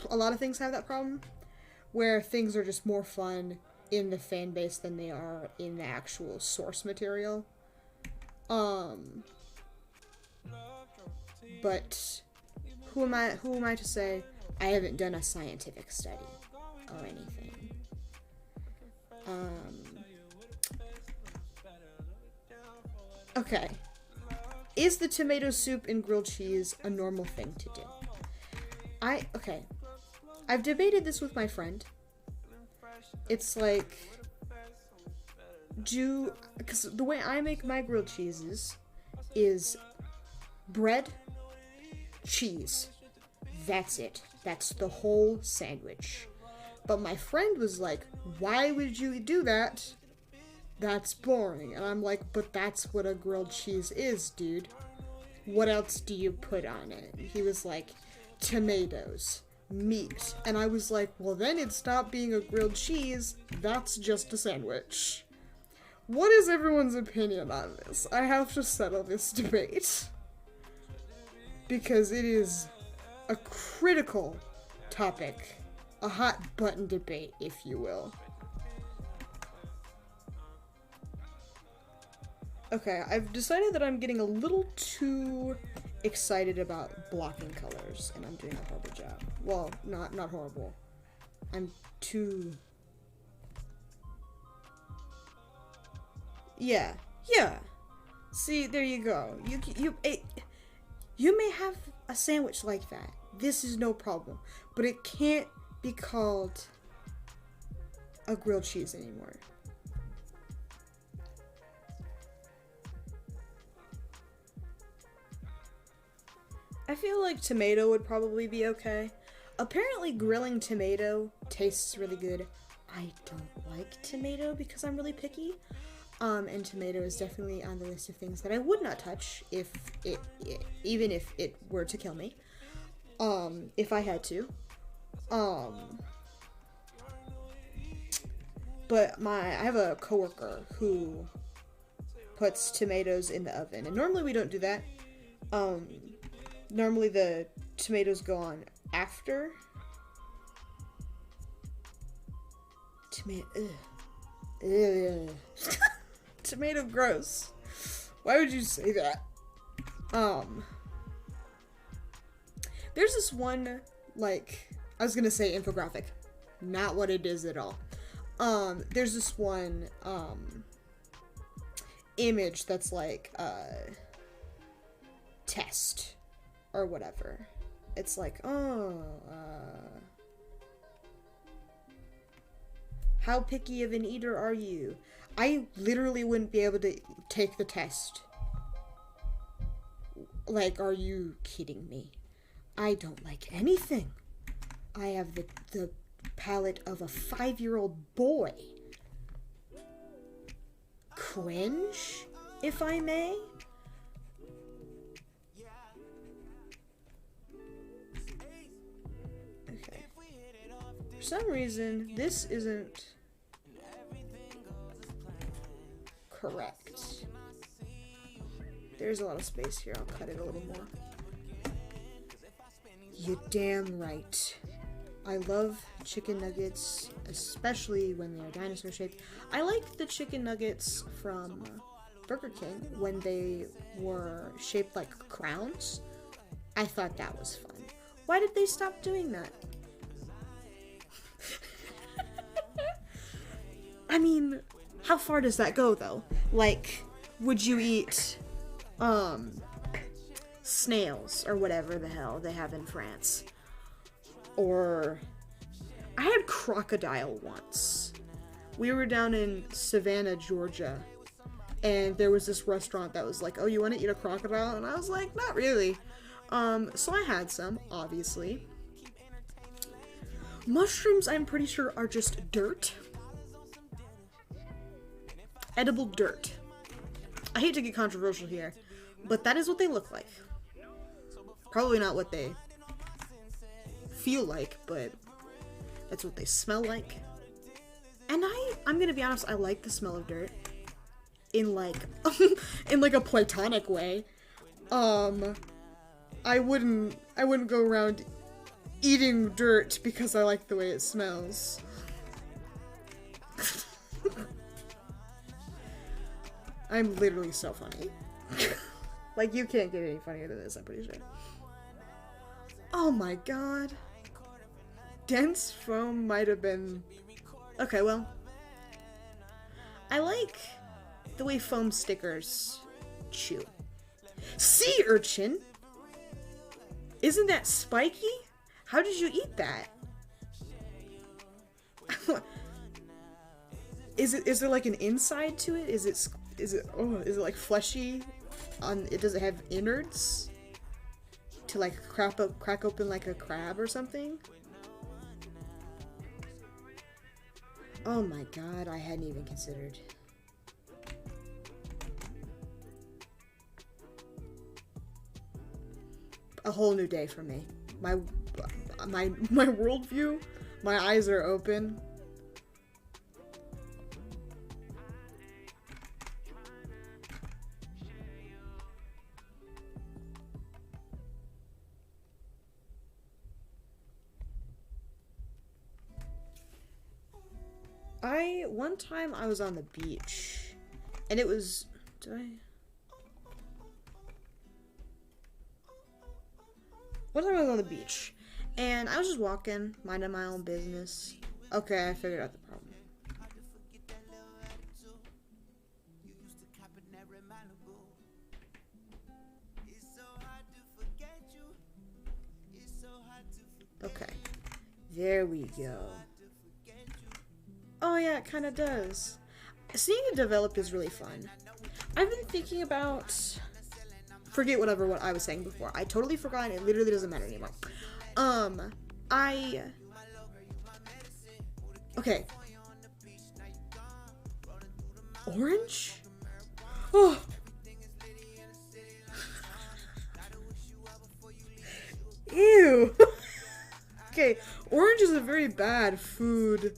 a lot of things have that problem, where things are just more fun in the fan base than they are in the actual source material. But who am I to say? I haven't done a scientific study or anything. Okay. Is the tomato soup and grilled cheese a normal thing to do? Okay. I've debated this with my friend. It's like, because the way I make my grilled cheeses is bread, cheese. That's it. That's the whole sandwich. But my friend was like, why would you do that? That's boring. And I'm like, but that's what a grilled cheese is, dude. What else do you put on it? He was like, tomatoes, meat. And I was like, well, then it stopped being a grilled cheese. That's just a sandwich. What is everyone's opinion on this? I have to settle this debate. Because it is a critical topic. A hot button debate, if you will. Okay, I've decided that I'm getting a little too excited about blocking colors, and I'm doing a horrible job. Well, not horrible. I'm too... Yeah. See, there you go. You may have a sandwich like that. This is no problem. But it can't be called a grilled cheese anymore. I feel like tomato would probably be okay. Apparently grilling tomato tastes really good. I don't like tomato because I'm really picky. And tomato is definitely on the list of things that I would not touch even if it were to kill me. If I had to. But I have a coworker who puts tomatoes in the oven, and normally we don't do that. Normally the tomatoes go on after. Tomato gross. Why would you say that? There's this one, like, I was gonna say infographic. Not what it is at all. There's this one, image that's like, test. Or whatever. It's like, how picky of an eater are you? I literally wouldn't be able to take the test. Like, are you kidding me? I don't like anything. I have the palate of a 5-year-old boy. Cringe, if I may. Okay. For some reason, this isn't correct. There's a lot of space here. I'll cut it a little more. You're damn right. I love chicken nuggets, especially when they're dinosaur shaped. I like the chicken nuggets from Burger King when they were shaped like crowns. I thought that was fun. Why did they stop doing that? I mean, how far does that go though? Like, would you eat snails or whatever the hell they have in France? Or I had crocodile once. We were down in Savannah, Georgia, and there was this restaurant that was like, "Oh, you want to eat a crocodile?" And I was like, "Not really." So I had some, obviously. Mushrooms, I'm pretty sure, are just dirt. Edible dirt. I hate to get controversial here, but that is what they look like. Probably not what they feel like, but that's what they smell like. And I'm gonna be honest, I like the smell of dirt. In like in like a platonic way. I wouldn't go around eating dirt because I like the way it smells. I'm literally so funny. Like, you can't get any funnier than this, I'm pretty sure. Oh my god. Dense foam might have been... Okay, well. I like the way foam stickers chew. Sea urchin? Isn't that spiky? How did you eat that? Is there like an inside to it? Is it like fleshy? Does it have innards? To like crack open like a crab or something? Oh my god, I hadn't even considered. A whole new day for me. My worldview, my eyes are open. One time I was on the beach, and it was, one time I was on the beach, and I was just walking, minding my own business. Okay, I figured out the problem. Okay, there we go. Oh yeah, it kind of does. Seeing it develop is really fun. I've been thinking about... Forget what I was saying before. I totally forgot, it literally doesn't matter anymore. Okay. Orange? Oh! Ew! Okay, orange is a very bad food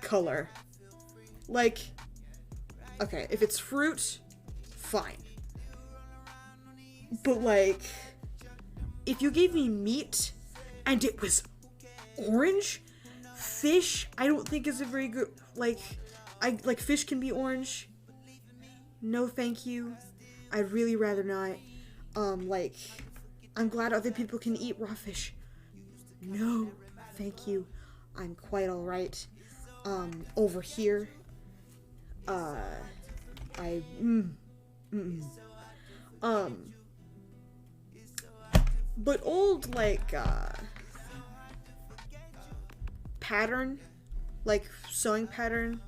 color. Like, okay, if it's fruit, fine. But like, if you gave me meat and it was orange, fish, I don't think is a very good, like fish can be orange. No thank you. I'd really rather not. Like, I'm glad other people can eat raw fish. No, thank you. I'm quite alright. Over here, but old, like, pattern, like, sewing pattern,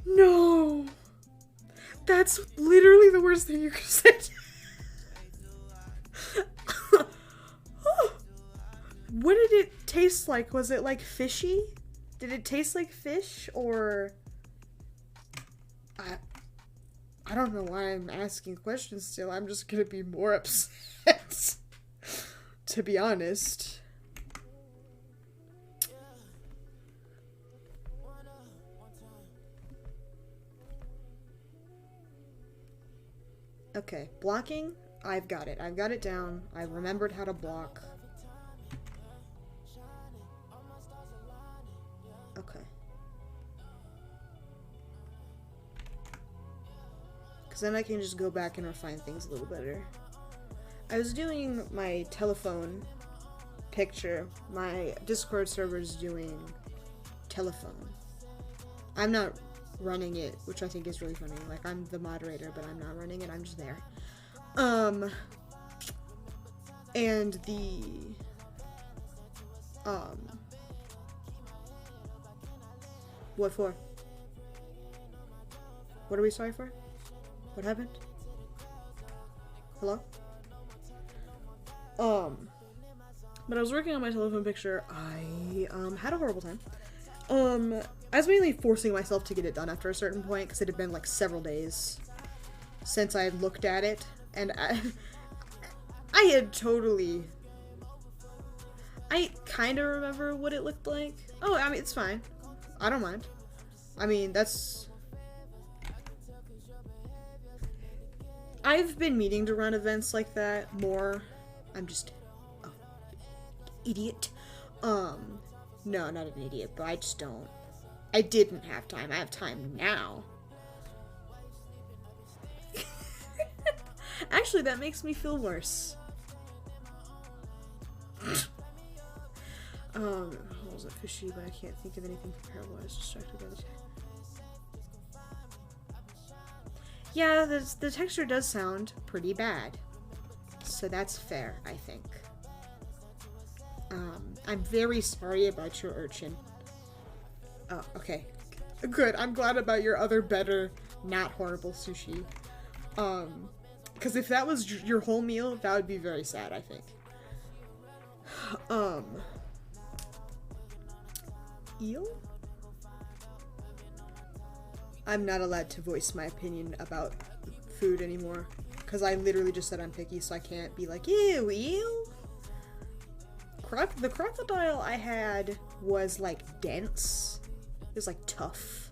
no, that's literally the worst thing you could have said. What did it taste like? Was it like fishy? Did it taste like fish or... I don't know why I'm asking questions still. I'm just gonna be more upset. To be honest. Okay, blocking. I've got it. I've got it down. I remembered how to block. Okay. Because then I can just go back and refine things a little better. I was doing my telephone picture. My Discord server is doing telephone. I'm not running it, which I think is really funny. Like, I'm the moderator, but I'm not running it. I'm just there. And the, what for? What are we sorry for? What happened? Hello? But I was working on my telephone picture. I, had a horrible time. I was mainly forcing myself to get it done after a certain point, because it had been, like, several days since I had looked at it, and I had totally... I kind of remember what it looked like. Oh, I mean, it's fine. I don't mind. I mean, that's... I've been meaning to run events like that more. I'm just... Oh, idiot. No, not an idiot, but I just don't. I didn't have time. I have time now. Actually, that makes me feel worse. What was it? Fishy, but I can't think of anything comparable. I was distracted by the Yeah, the texture does sound pretty bad. So that's fair, I think. I'm very sorry about your urchin. Oh, okay. Good. I'm glad about your other better, not horrible sushi. Because if that was your whole meal, that would be very sad, I think. Eel? I'm not allowed to voice my opinion about food anymore. Because I literally just said I'm picky, so I can't be like, ew, eel? The crocodile I had was, like, dense. It was, like, tough.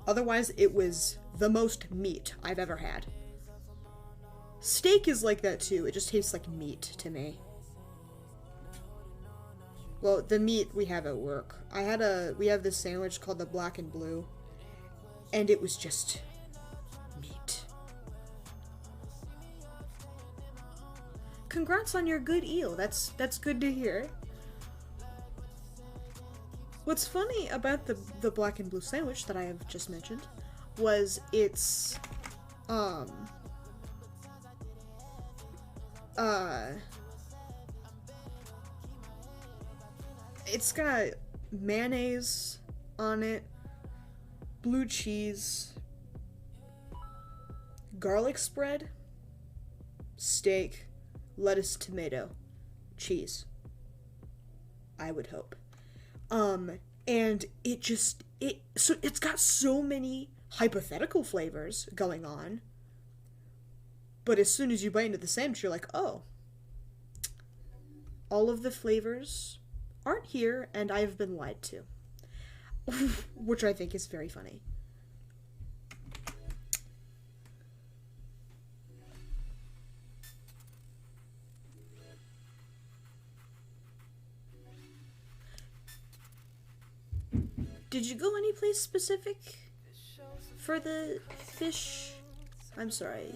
Otherwise, it was the most meat I've ever had. Steak is like that, too. It just tastes like meat to me. Well, the meat we have at work. We have this sandwich called the black and blue. And it was just meat. Congrats on your good eel. That's good to hear. What's funny about the black and blue sandwich that I have just mentioned was it's it's got mayonnaise on it, blue cheese, garlic spread, steak, lettuce, tomato, cheese. I would hope. And it's got so many hypothetical flavors going on. But as soon as you bite into the sandwich, you're like, oh, all of the flavors aren't here, and I've been lied to. Which I think is very funny. Did you go any place specific for the fish? I'm sorry.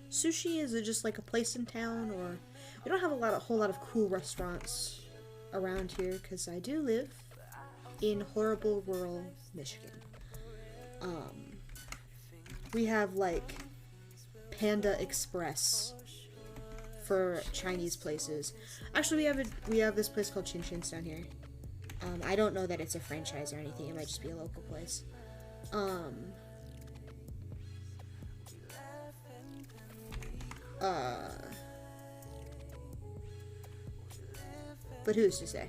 Sushi, is it just like a place in town, or we don't have a whole lot of cool restaurants around here, because I do live in horrible rural Michigan. We have like Panda Express for Chinese places. Actually, we have this place called Chin Chin's down here. I don't know that it's a franchise or anything. It might just be a local place. but who's to say?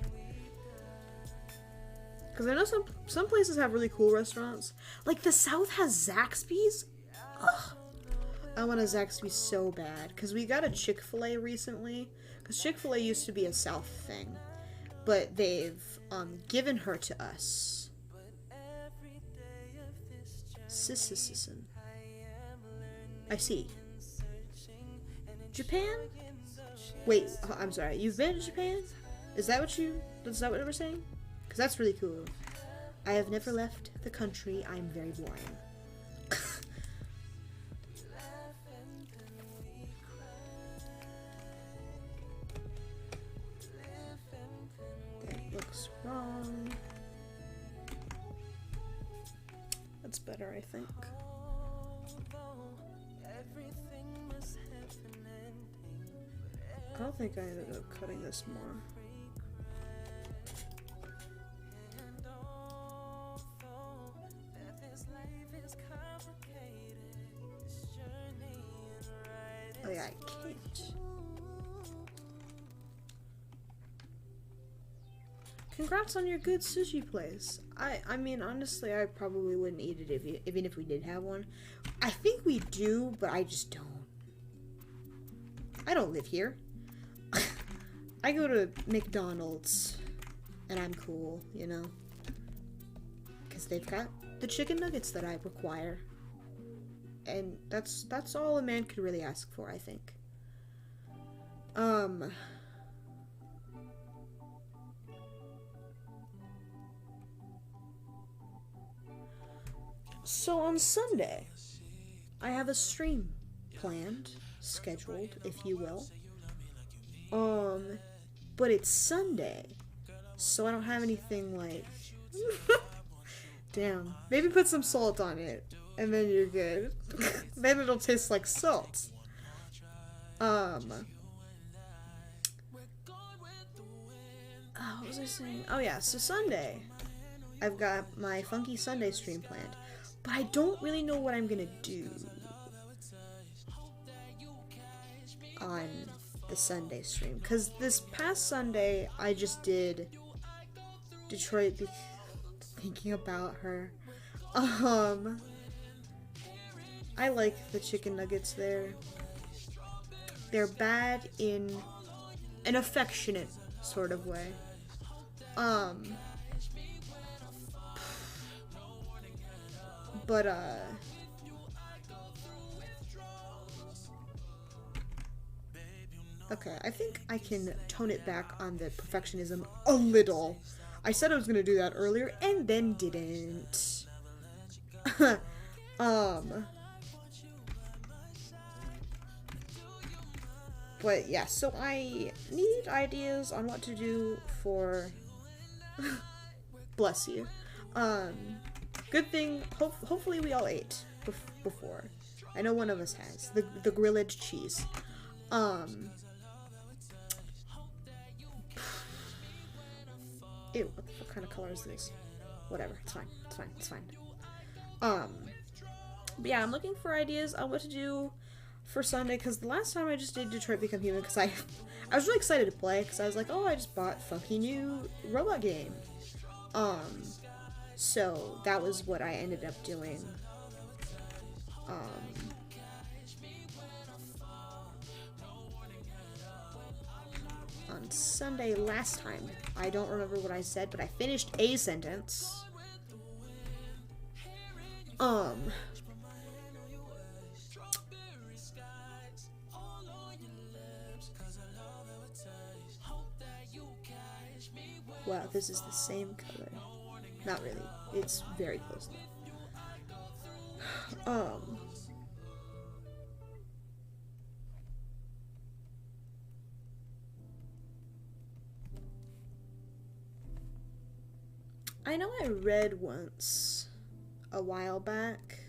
Because I know some places have really cool restaurants. Like, the South has Zaxby's. Ugh. I want a Zaxby's so bad. Because we got a Chick-fil-A recently. Because Chick-fil-A used to be a South thing. But they've given her to us. Sissin. I see. Japan? Wait, I'm sorry. You've been to Japan? Is that what we're saying? Because that's really cool. I have never left the country. I'm very boring. That looks wrong. That's better, I think. I don't think I ended up cutting this more. Oh yeah, I can't. Congrats on your good sushi place. I mean, honestly, I probably wouldn't eat it even if we did have one. I think we do, but I just don't. I don't live here. I go to McDonald's, and I'm cool, you know? Because they've got the chicken nuggets that I require. And that's all a man could really ask for, I think. So on Sunday, I have a stream planned, scheduled, if you will. But it's Sunday, so I don't have anything like... Damn. Maybe put some salt on it, and then you're good. Then it'll taste like salt. What was I saying? Oh yeah, so Sunday, I've got my Funky Sunday stream planned, but I don't really know what I'm gonna do on the Sunday stream, because this past Sunday I just did Detroit thinking about her. I like the chicken nuggets there. They're bad in an affectionate sort of way. But okay, I think I can tone it back on the perfectionism a little. I said I was gonna do that earlier and then didn't. But yeah, so I need ideas on what to do for bless you. Good thing, hopefully we all ate before. I know one of us has. The grilled cheese. Ew, what kind of color is this? Whatever, it's fine. But yeah, I'm looking for ideas on what to do for Sunday, because the last time I just did Detroit Become Human, because I was really excited to play, because I was like, oh, I just bought funky new robot game. So that was what I ended up doing. On Sunday last time, I don't remember what I said, but I finished a sentence. Wow, this is the same color. Not really. It's very close now. I know I read once, a while back,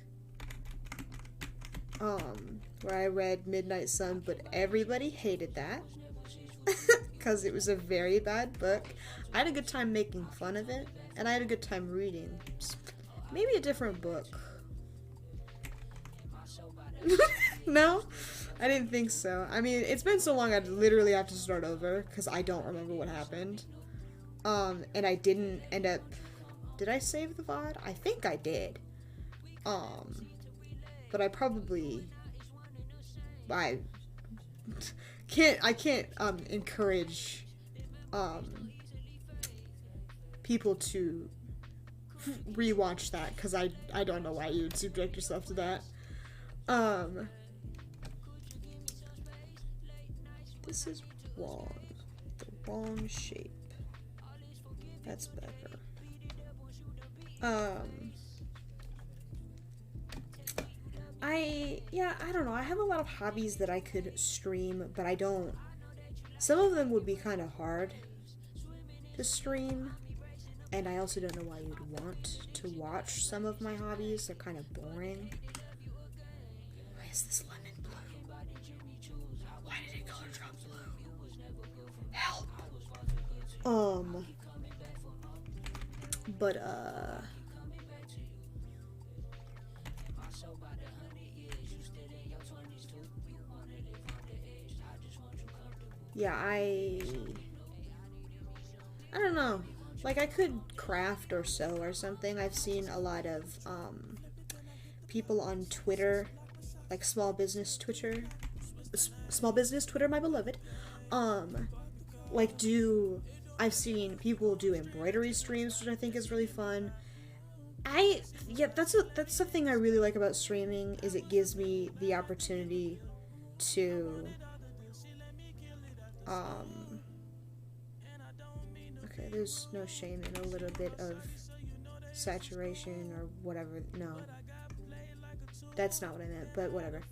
where I read Midnight Sun, but everybody hated that, because it was a very bad book. I had a good time making fun of it, and I had a good time reading. Maybe a different book. No? I didn't think so. I mean, it's been so long I'd literally have to start over because I don't remember what happened. And I didn't end up... Did I save the VOD? I think I did. But I probably... I can't encourage people to rewatch that because I don't know why you would subject yourself to that. This is wrong. The wrong shape. That's better. I don't know. I have a lot of hobbies that I could stream, but I don't. Some of them would be kind of hard to stream, and I also don't know why you'd want to watch some of my hobbies. They're kind of boring. Why is this lemon blue? Why did it color drop blue? Help. But yeah, I don't know. Like, I could craft or sew or something. I've seen a lot of people on Twitter, like small business Twitter, my beloved, I've seen people do embroidery streams, which I think is really fun. That's something I really like about streaming, is it gives me the opportunity to okay, there's no shame in a little bit of saturation or whatever. No, that's not what I meant, but whatever.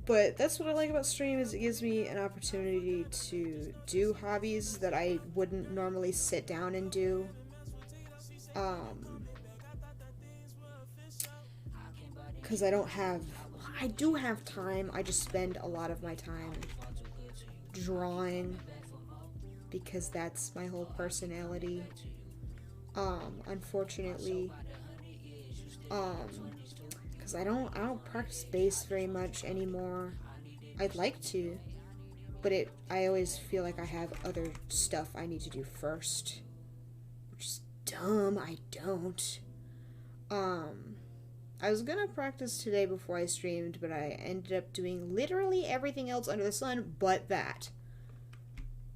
But that's what I like about stream, is it gives me an opportunity to do hobbies that I wouldn't normally sit down and do. Because I do have time, I just spend a lot of my time drawing, because that's my whole personality. Unfortunately, because I don't practice bass very much anymore. I'd like to, but I always feel like I have other stuff I need to do first, which is dumb. I don't. I was gonna practice today before I streamed, but I ended up doing literally everything else under the sun but that.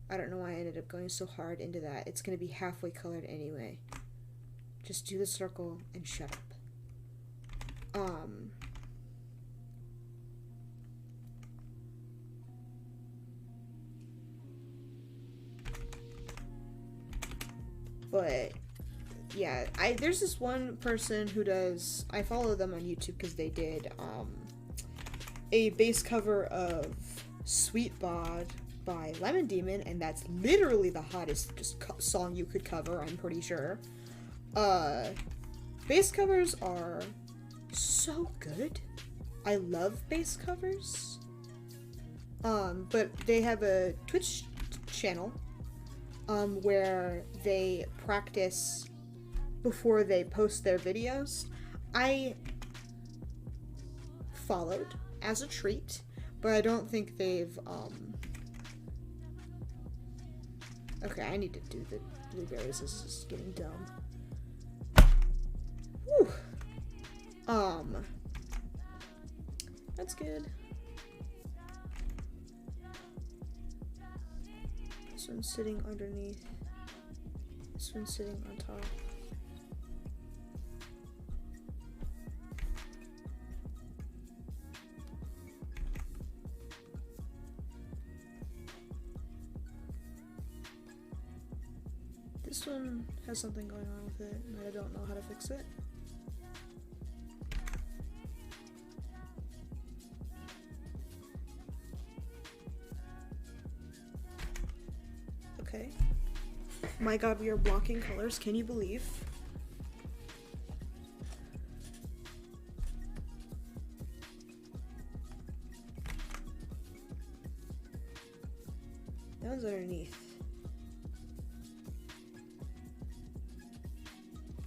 I don't know why I ended up going so hard into that. It's gonna be halfway colored anyway. Just do the circle and shut up. But yeah, there's this one person who does, I follow them on YouTube because they did a bass cover of Sweet Bod by Lemon Demon, and that's literally the hottest song you could cover, I'm pretty sure. Bass covers are so good. I love bass covers. But they have a Twitch channel where they practice before they post their videos. I followed as a treat, but I don't think they've okay, I need to do the blueberries. This is getting dumb. Whew. That's good. This one's sitting underneath. This one's sitting on top. This one has something going on with it, and I don't know how to fix it. Okay. My god, we are blocking colors. Can you believe? That one's underneath.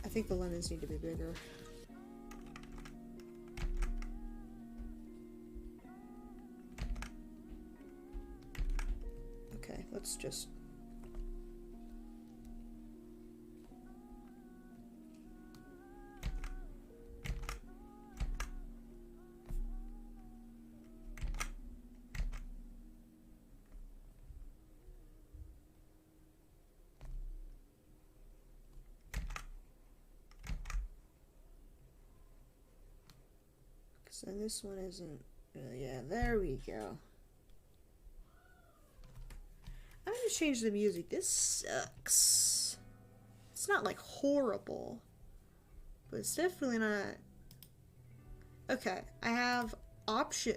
I think the lemons need to be bigger. let's just... So this one isn't... yeah, there we go. I'm gonna change the music. This sucks. It's not like horrible, but it's definitely not. Okay, I have option.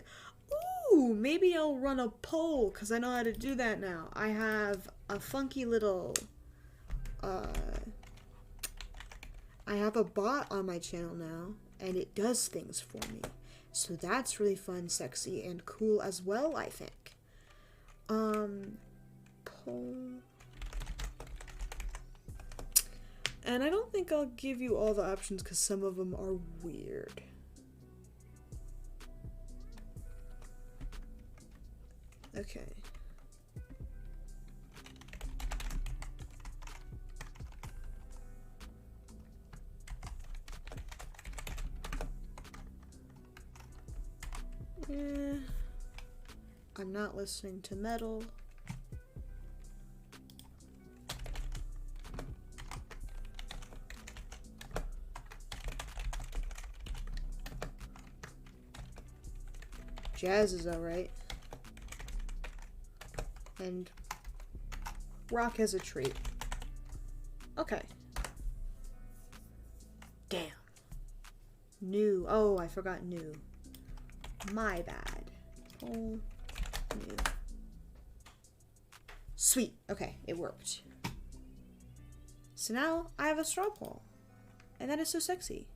Ooh, maybe I'll run a poll because I know how to do that now. I have a funky little I have a bot on my channel now, and it does things for me. So that's really fun, sexy, and cool as well, I think. Poll. And I don't think I'll give you all the options because some of them are weird. Okay. I'm not listening to metal. Jazz is alright. And rock is a treat. Okay. Damn. New. Oh, I forgot new. My bad. Oh, new. Sweet. Okay, it worked. So now I have a straw poll. And that is so sexy.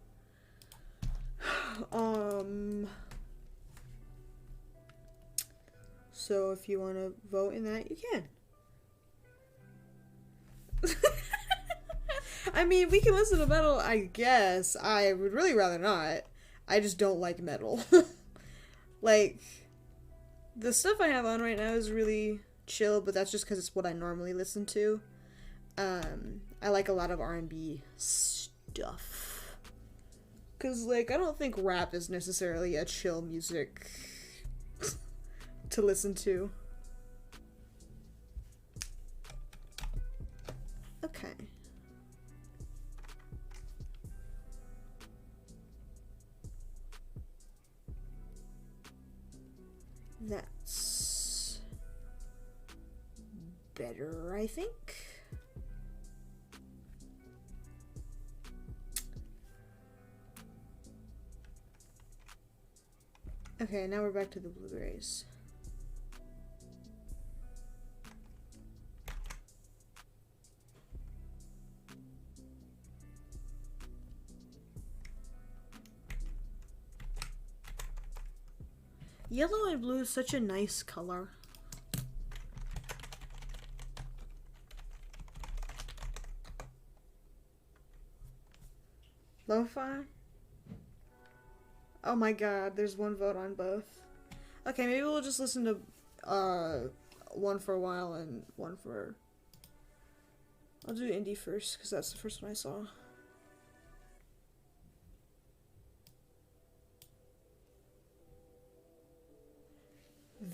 So if you want to vote in that, you can. I mean, we can listen to metal, I guess. I would really rather not. I just don't like metal. Like, the stuff I have on right now is really chill, but that's just because it's what I normally listen to. I like a lot of R&B stuff. Because, like, I don't think rap is necessarily a chill music to listen to. Okay. That's better, I think. Okay, now we're back to the blueberries. Yellow and blue is such a nice color. Lo-fi? Oh my god, there's one vote on both. Okay, maybe we'll just listen to one for a while and one for... I'll do indie first, because that's the first one I saw.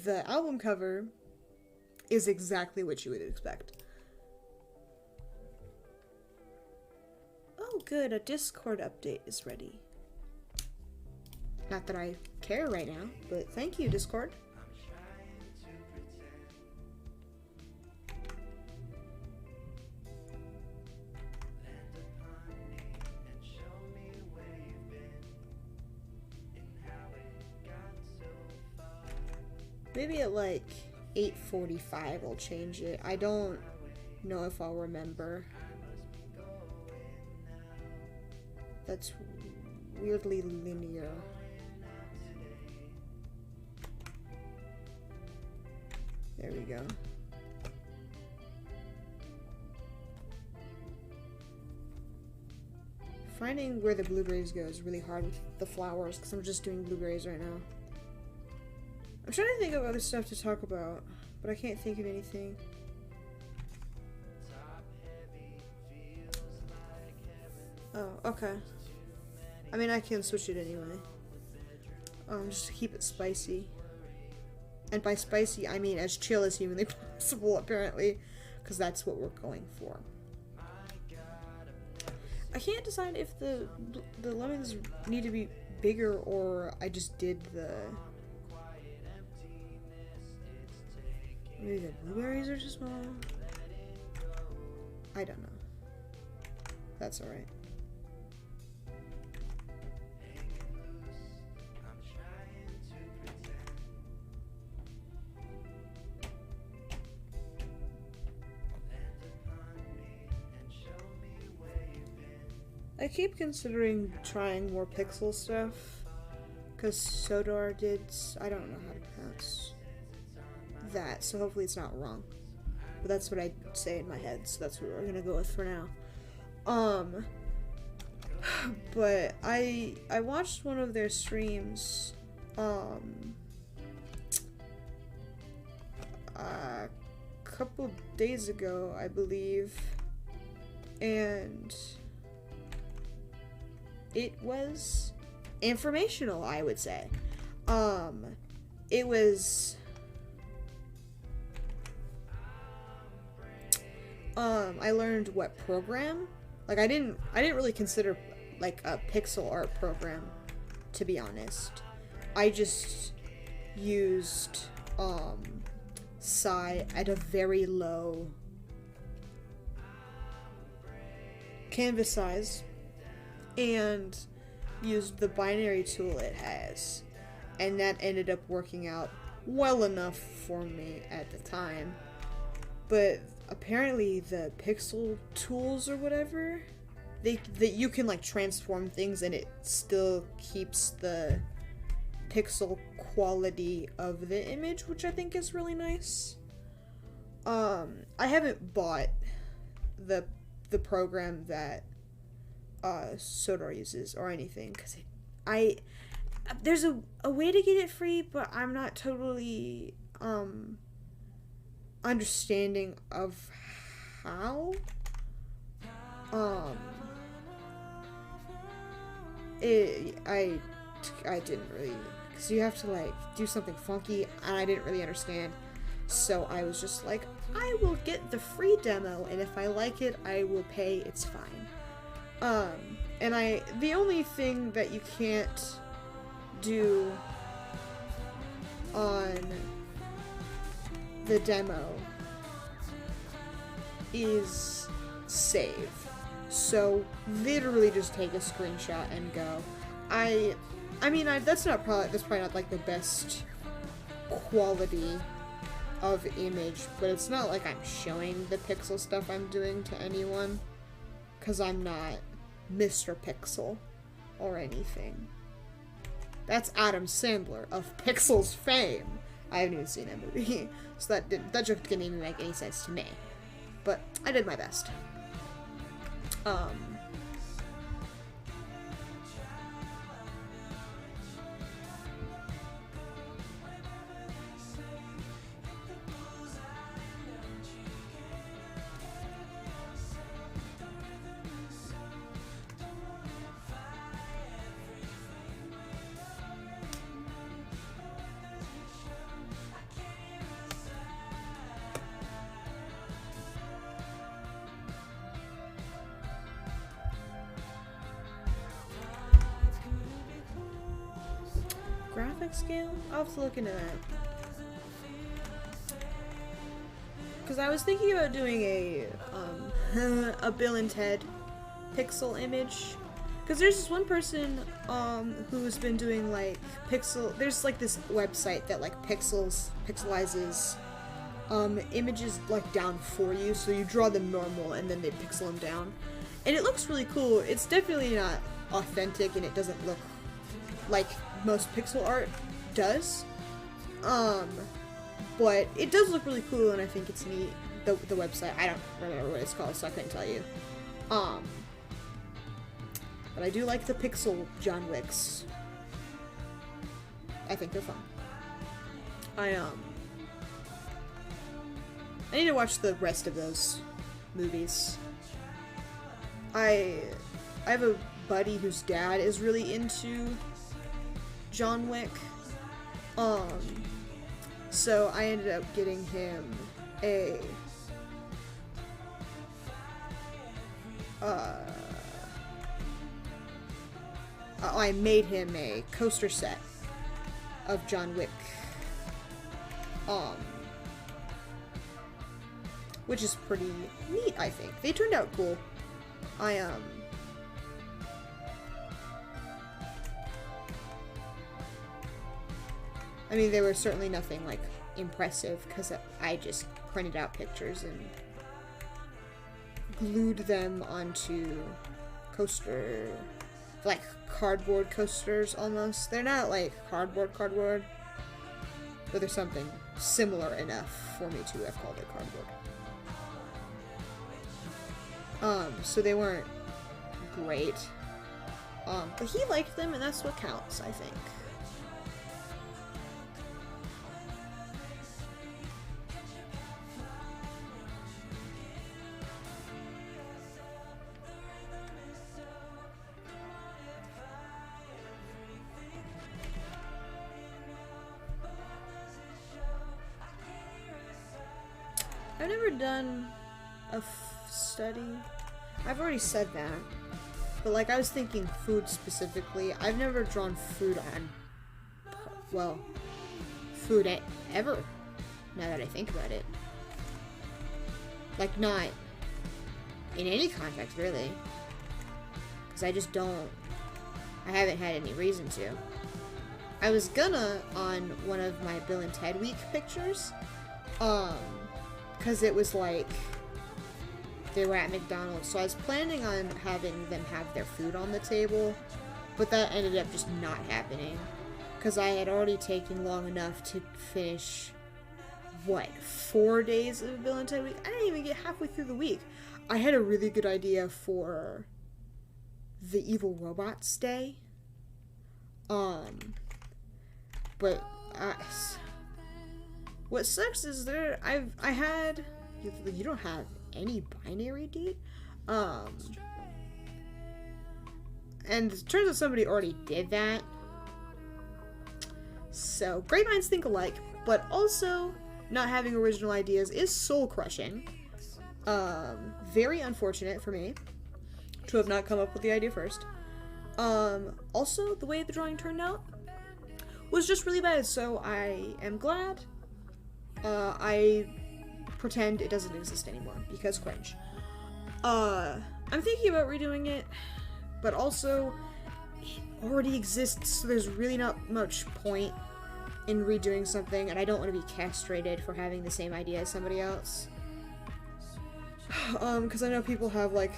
The album cover is exactly what you would expect. Oh good, a Discord update is ready. Not that I care right now, but thank you, Discord. Maybe at like 8:45 I'll change it. I don't know if I'll remember. That's weirdly linear. There we go. Finding where the blueberries go is really hard with the flowers because I'm just doing blueberries right now. I'm trying to think of other stuff to talk about, but I can't think of anything. Oh, okay. I mean, I can switch it anyway. Just to keep it spicy. And by spicy, I mean as chill as humanly possible, apparently. Because that's what we're going for. I can't decide if the lemons need to be bigger or I just did the... Maybe the blueberries are too small? I don't know. That's alright. I keep considering trying more pixel stuff, because Sodar did, I don't know how to pronounce that, so hopefully it's not wrong. But that's what I say in my head, so that's what we're gonna go with for now. But I watched one of their streams, a couple days ago, I believe, and it was informational, I would say. It was I learned what program. Like I didn't really consider like a pixel art program, to be honest. I just used Psy at a very low canvas size and used the binary tool it has, and that ended up working out well enough for me at the time. But apparently the pixel tools or whatever, that you can like transform things and it still keeps the pixel quality of the image, which I think is really nice. I haven't bought the program that Sodar uses or anything, because there's a way to get it free, but I'm not totally understanding of how. I didn't really, because you have to like do something funky, and I didn't really understand. So I was just like, I will get the free demo, and if I like it, I will pay. It's fine. And the only thing that you can't do on the demo is save. So literally just take a screenshot and go. I mean, that's probably not like the best quality of image, but it's not like I'm showing the pixel stuff I'm doing to anyone, because I'm not Mr. Pixel or anything. That's Adam Sandler of Pixels fame. I haven't even seen that movie, so that joke didn't even make any sense to me. But I did my best. Graphic scale? I'll have to look into that. Because I was thinking about doing a Bill and Ted pixel image. Because there's this one person who's been doing like there's like this website that like pixelizes images like down for you. So you draw them normal and then they pixel them down. And it looks really cool. It's definitely not authentic and it doesn't look like most pixel art does, but it does look really cool, and I think it's neat. The website, I don't remember what it's called, so I couldn't tell you. But I do like the pixel John Wicks. I think they're fun. I need to watch the rest of those movies. I have a buddy whose dad is really into John Wick. So I ended up getting him a I made him a coaster set of John Wick, which is pretty neat, I think. They turned out cool. I mean, they were certainly nothing, like, impressive, because I just printed out pictures and glued them onto coaster, like, cardboard coasters, almost. They're not, like, cardboard, but they're something similar enough for me to have called it cardboard. So they weren't great. But he liked them, and that's what counts, I think. I've never done a study. I've already said that. But, like, I was thinking food specifically. I've never drawn food on, well, food ever, now that I think about it. Like, not in any context, really. Because I just don't, I haven't had any reason to. I was gonna on one of my Bill and Ted Week pictures, because it was like, they were at McDonald's, so I was planning on having them have their food on the table, but that ended up just not happening, because I had already taken long enough to finish, 4 days of Bill and Ted Week? I didn't even get halfway through the week. I had a really good idea for the Evil Robots Day, but what sucks is I had, you don't have any binary, dude. And it turns out somebody already did that. So, great minds think alike, but also not having original ideas is soul crushing. Very unfortunate for me to have not come up with the idea first. Also, the way the drawing turned out was just really bad, so I am glad. I pretend it doesn't exist anymore, because cringe. I'm thinking about redoing it, but also, it already exists, so there's really not much point in redoing something, and I don't want to be castrated for having the same idea as somebody else. Because I know people have, like,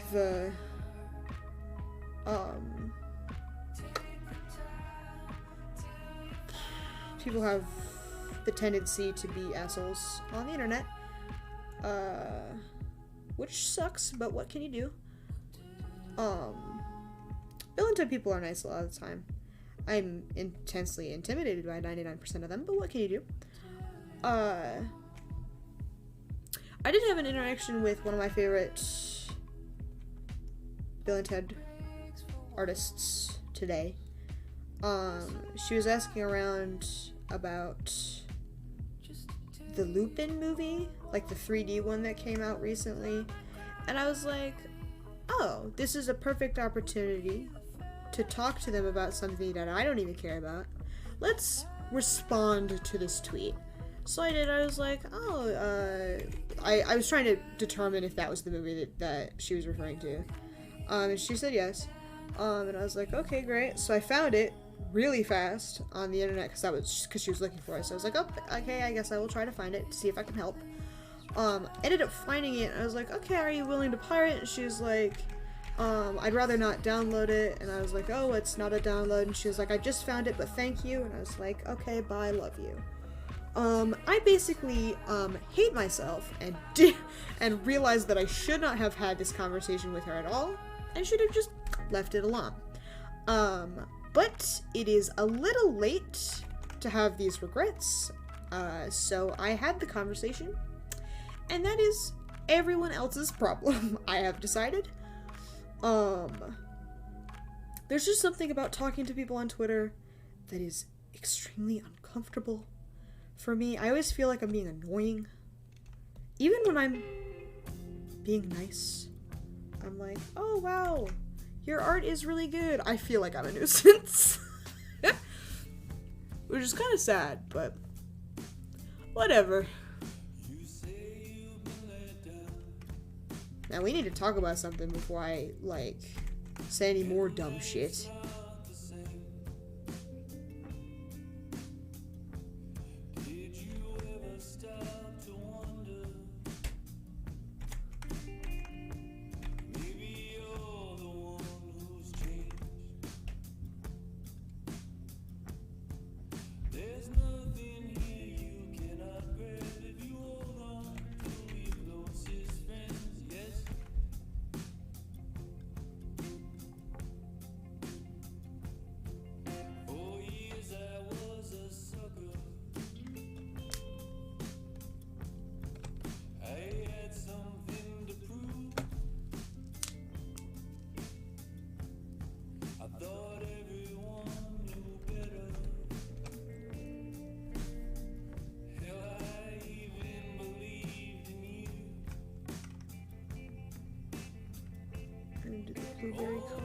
people have the tendency to be assholes on the internet. Which sucks, but what can you do? Bill and Ted people are nice a lot of the time. I'm intensely intimidated by 99% of them, but what can you do? I did have an interaction with one of my favorite Bill and Ted artists today. She was asking around about the Lupin movie, like the 3D one that came out recently, and I was like, oh, this is a perfect opportunity to talk to them about something that I don't even care about. Let's respond to this tweet. So I did. I was like, oh, I was trying to determine if that was the movie that she was referring to, and she said yes, and I was like, okay, great. So I found it really fast on the internet because she was looking for it. So I was like, oh, okay, I guess I will try to find it to see if I can help. Ended up finding it, and I was like, okay, are you willing to pirate? And she was like, I'd rather not download it. And I was like, oh, it's not a download. And she was like, I just found it, but thank you. And I was like, okay, bye, love you. I basically hate myself and realized that I should not have had this conversation with her at all. I should have just left it alone. But it is a little late to have these regrets, so I had the conversation, and that is everyone else's problem, I have decided. There's just something about talking to people on Twitter that is extremely uncomfortable. For me, I always feel like I'm being annoying. Even when I'm being nice, I'm like, oh wow, your art is really good. I feel like I'm a nuisance. Which is kind of sad, but whatever. Now we need to talk about something before I, like, say any more dumb shit. Blueberry color.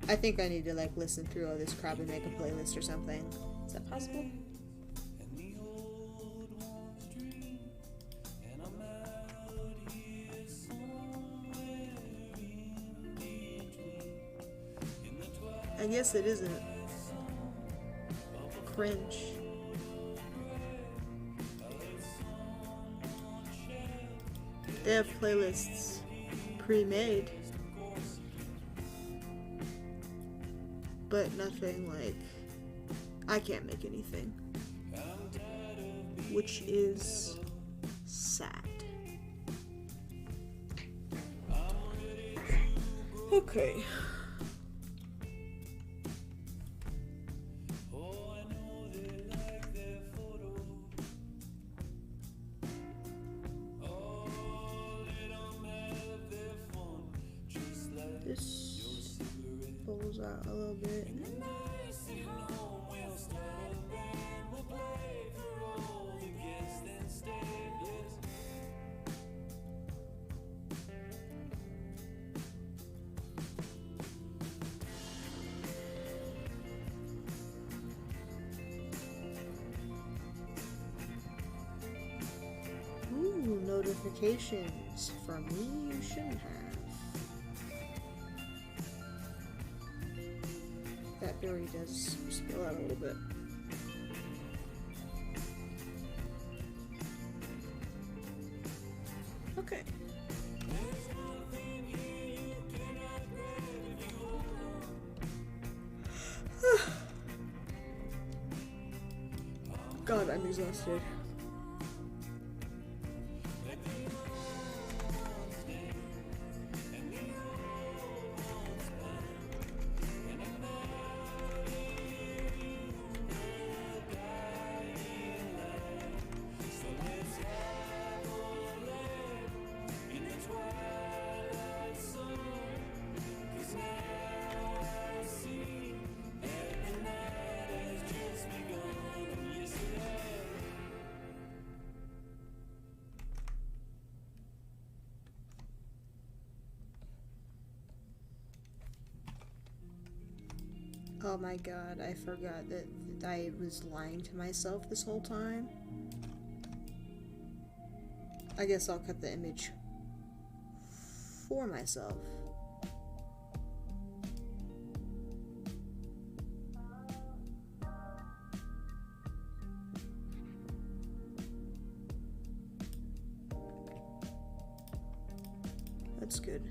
I think I need to, like, listen through all this crap and make a playlist or something. Is that possible? I guess it isn't. Cringe. They have playlists pre-made, but nothing like, I can't make anything, which is sad. Okay. This bubbles out a little bit. Ooh, notifications from me you shouldn't have. That berry does spill out a little bit. Okay. God, I'm exhausted. Oh my god, I forgot that I was lying to myself this whole time. I guess I'll cut the image for myself. That's good.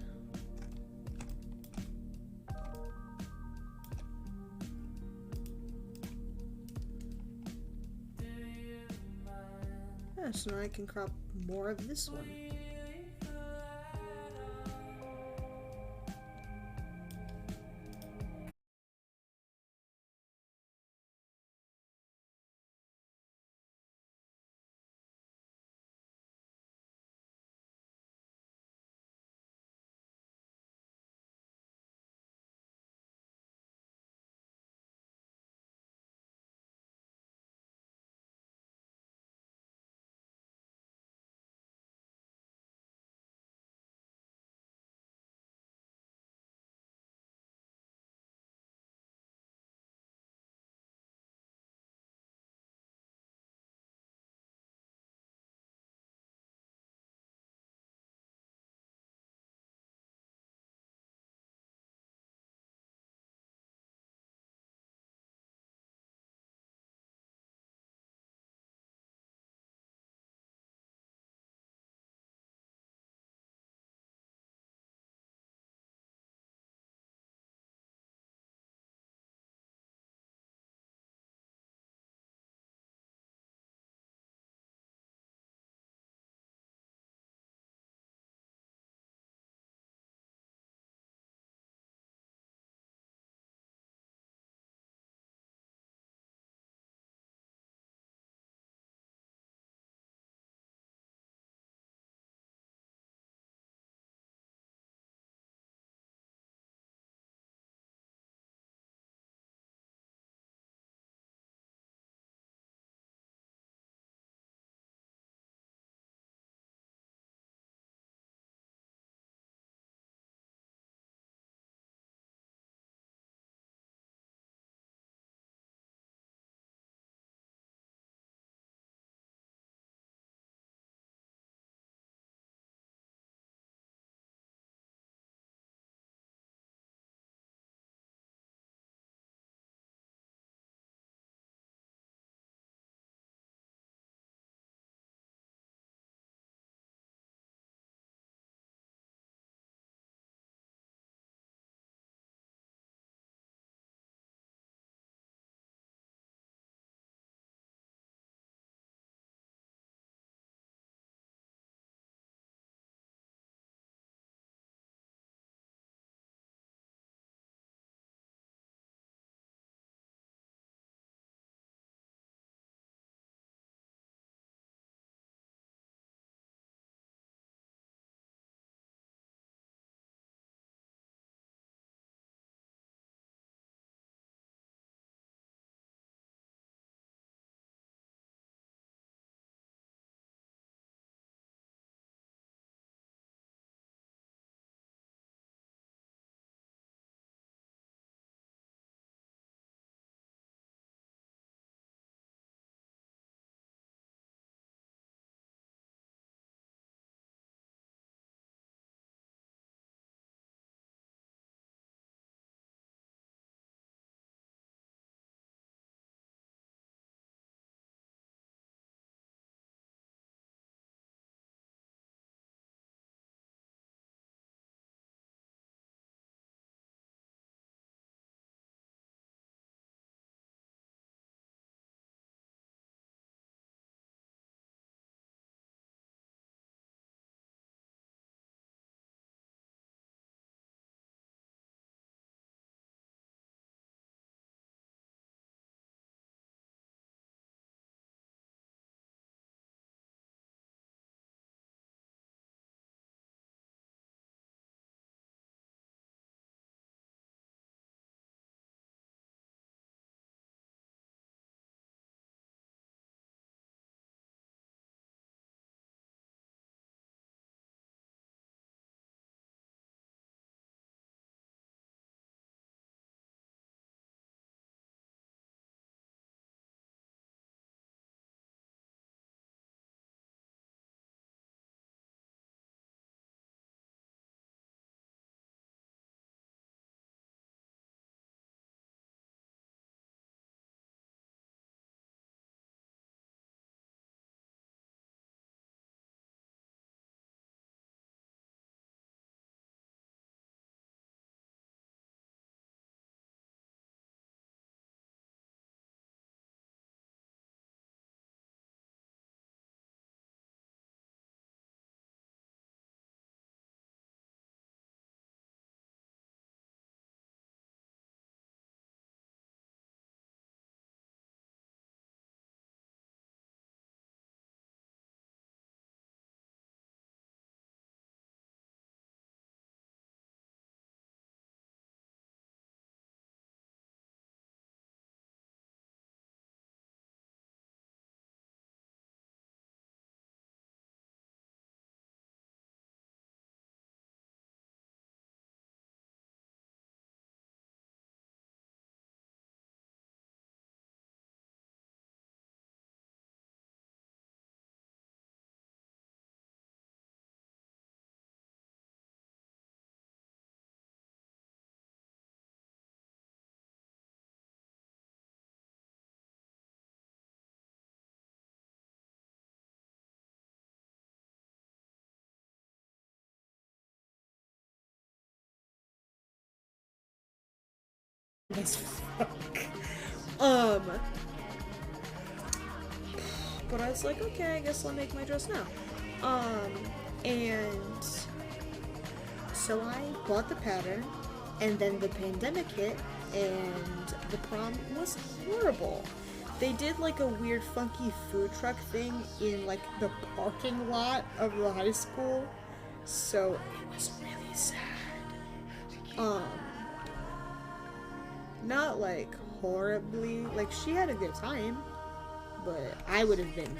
Yeah, so now I can crop more of this one. as fuck. But I was like, okay, I guess I'll make my dress now. And so I bought the pattern, and then the pandemic hit, and the prom was horrible. They did like a weird funky food truck thing in like the parking lot of the high school, so it was really sad. Not like horribly, like she had a good time, but I would have been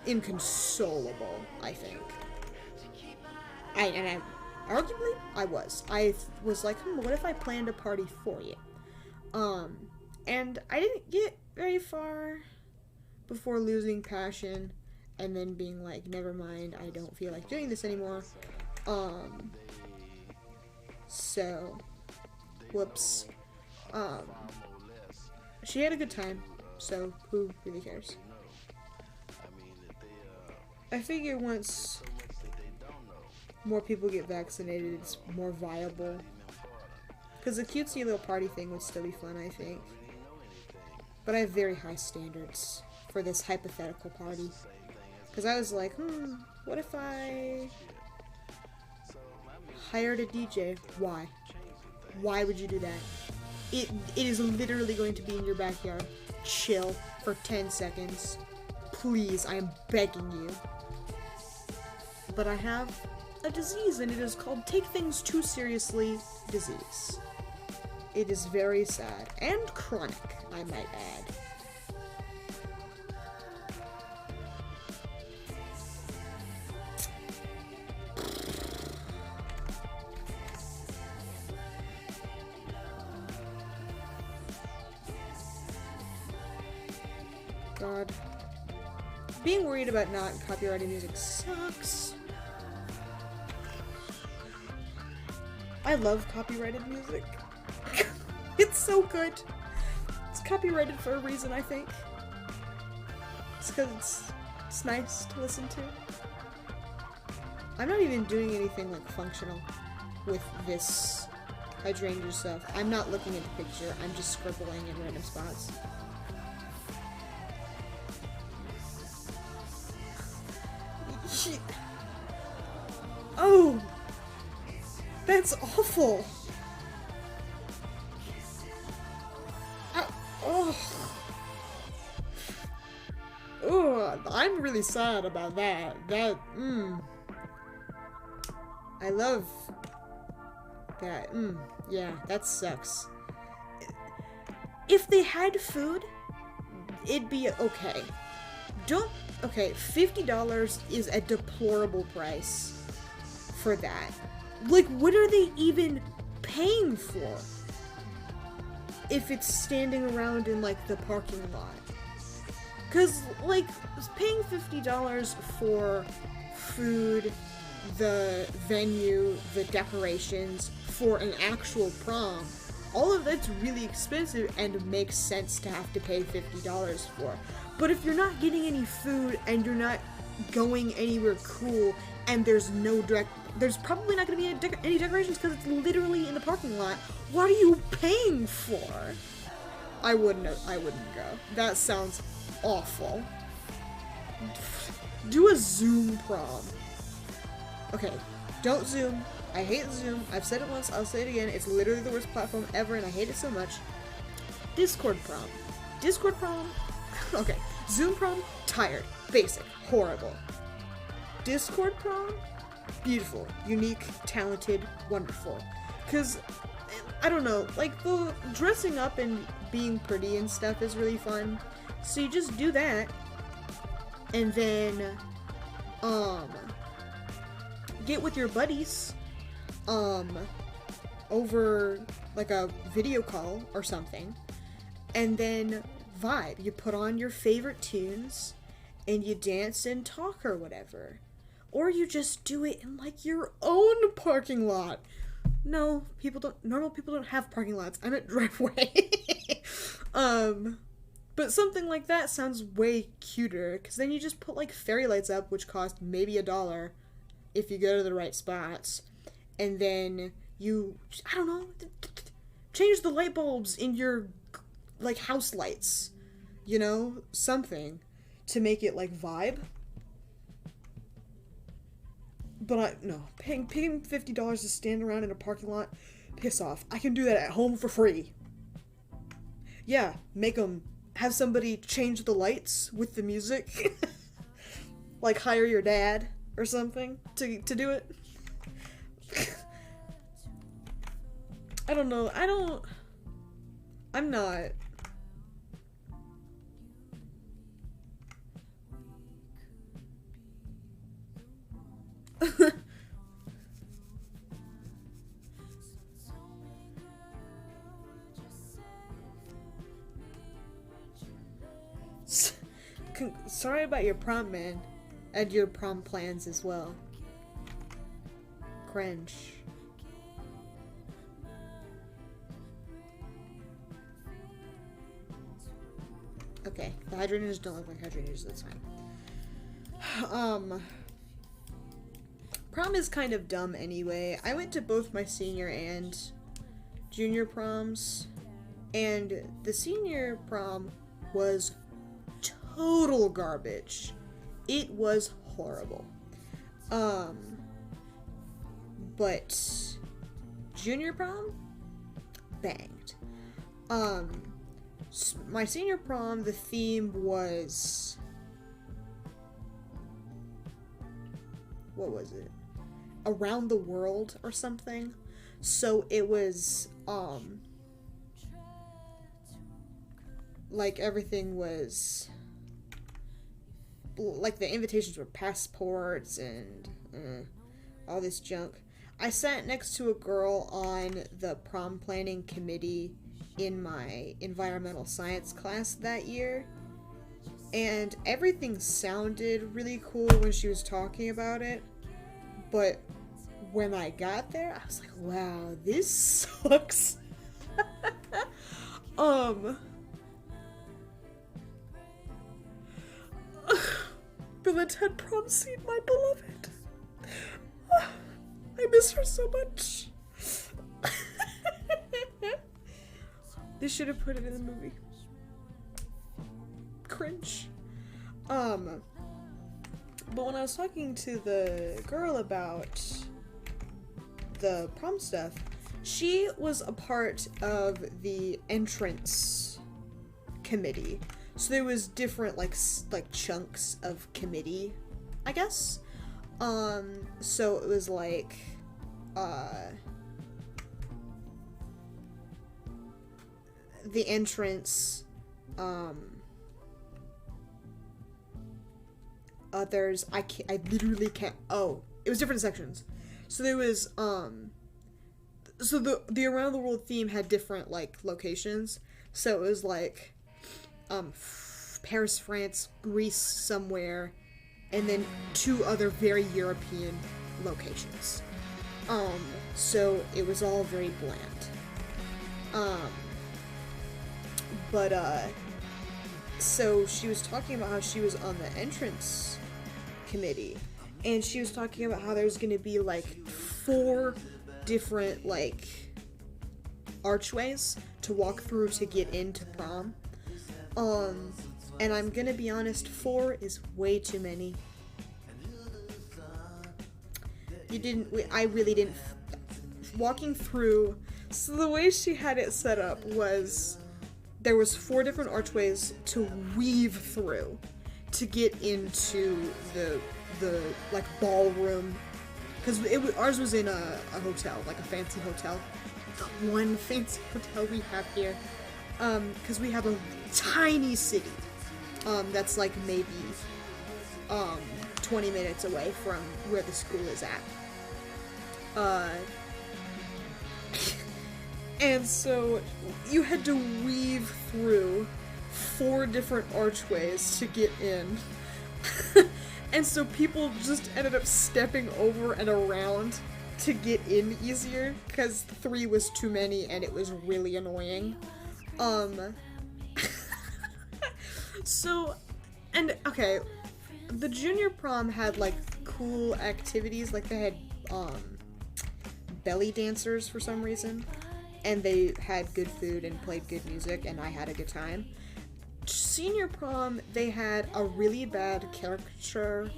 inconsolable, I think. Arguably, I was like, what if I planned a party for you? And I didn't get very far before losing passion and then being like, never mind, I don't feel like doing this anymore. So, whoops. She had a good time, so who really cares? I figure once more people get vaccinated, it's more viable. Because the cutesy little party thing would still be fun, I think. But I have very high standards for this hypothetical party. Because I was like, what if I hired a DJ? Why? Why would you do that? It is literally going to be in your backyard. Chill for 10 seconds. Please, I am begging you. But I have a disease, and it is called Take Things Too Seriously disease. It is very sad. And chronic, I might add. God. Being worried about not copyrighting music sucks. I love copyrighted music. It's so good. It's copyrighted for a reason, I think. It's because it's nice to listen to. I'm not even doing anything like functional with this hydrangea stuff. I'm not looking at the picture. I'm just scribbling in random spots. Oh! That's awful! Oh, I'm really sad about that. I love that. Yeah, that sucks. If they had food, it'd be okay. Okay, $50 is a deplorable price for that. Like, what are they even paying for? If it's standing around in, like, the parking lot. Because, like, paying $50 for food, the venue, the decorations, for an actual prom, all of that's really expensive and makes sense to have to pay $50 for. But if you're not getting any food and you're not going anywhere cool and there's probably not going to be any decorations because it's literally in the parking lot, what are you paying for? I wouldn't go. That sounds awful. Do a Zoom prom. Okay, don't Zoom. I hate Zoom. I've said it once, I'll say it again. It's literally the worst platform ever and I hate it so much. Discord prom. Discord prom? Okay. Zoom prom? Tired. Basic. Horrible. Discord prom? Beautiful. Unique. Talented. Wonderful. Because, I don't know, like, the dressing up and being pretty and stuff is really fun. So you just do that. And then, get with your buddies, over, like, a video call or something. And then vibe. You put on your favorite tunes and you dance and talk or whatever. Or you just do it in like your own parking lot. No, normal people don't have parking lots. I'm at driveway. But something like that sounds way cuter because then you just put like fairy lights up, which cost maybe $1 if you go to the right spots. And then I don't know, change the light bulbs in your, like, house lights, you know, something to make it, like, vibe. But paying $50 to stand around in a parking lot, piss off. I can do that at home for free. Yeah, have somebody change the lights with the music. Like, hire your dad or something to do it. I don't know. I'm not. Sorry about your prom, man. And your prom plans as well. Cringe. Okay, the hydrangeas don't look like hydrangeas, that's fine. Prom is kind of dumb anyway. I went to both my senior and junior proms, and the senior prom was total garbage. It was horrible. But junior prom banged. My senior prom, the theme was, what was it? Around the world or something. So it was like everything was, like the invitations were passports and all this junk. I sat next to a girl on the prom planning committee in my environmental science class that year, and everything sounded really cool when she was talking about it, but when I got there, I was like, wow, this sucks. Billette had prom scene, my beloved. I miss her so much. They should have put it in the movie. Cringe. But when I was talking to the girl about the prom stuff, she was a part of the entrance committee. So there was different like chunks of committee, I guess. So it was like the entrance, others, I literally can't, it was different sections. So there was, so the Around the World theme had different, like, locations. So it was like, Paris, France, Greece somewhere, and then 2 other very European locations. So it was all very bland. So she was talking about how she was on the entrance committee, and she was talking about how there was going to be, like, 4 different, like, archways to walk through to get into prom. And I'm gonna be honest, 4 is way too many. I really didn't, walking through, so the way she had it set up was, there was 4 different archways to weave through to get into the like, ballroom, because ours was in a hotel, like a fancy hotel, the one fancy hotel we have here, because we have a tiny city, that's like maybe 20 minutes away from where the school is at. And so you had to weave through 4 different archways to get in. And so people just ended up stepping over and around to get in easier, because 3 was too many and it was really annoying. So, and, okay, the junior prom had, like, cool activities, like, they had, belly dancers for some reason, and they had good food and played good music, and I had a good time. Senior prom, they had a really bad caricature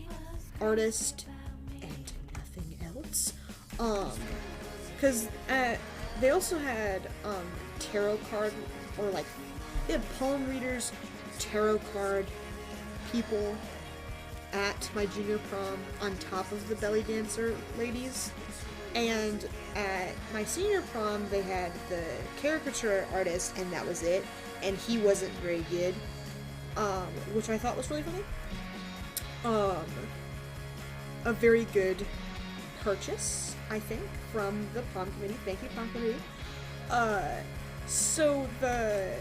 artist and nothing else. Because they also had tarot card, or like, they had palm readers, tarot card people at my junior prom on top of the belly dancer ladies. And at my senior prom, they had the caricature artist, and that was it. And he wasn't very good, which I thought was really funny. A very good purchase, I think, from the prom committee. Thank you, prom committee. So the,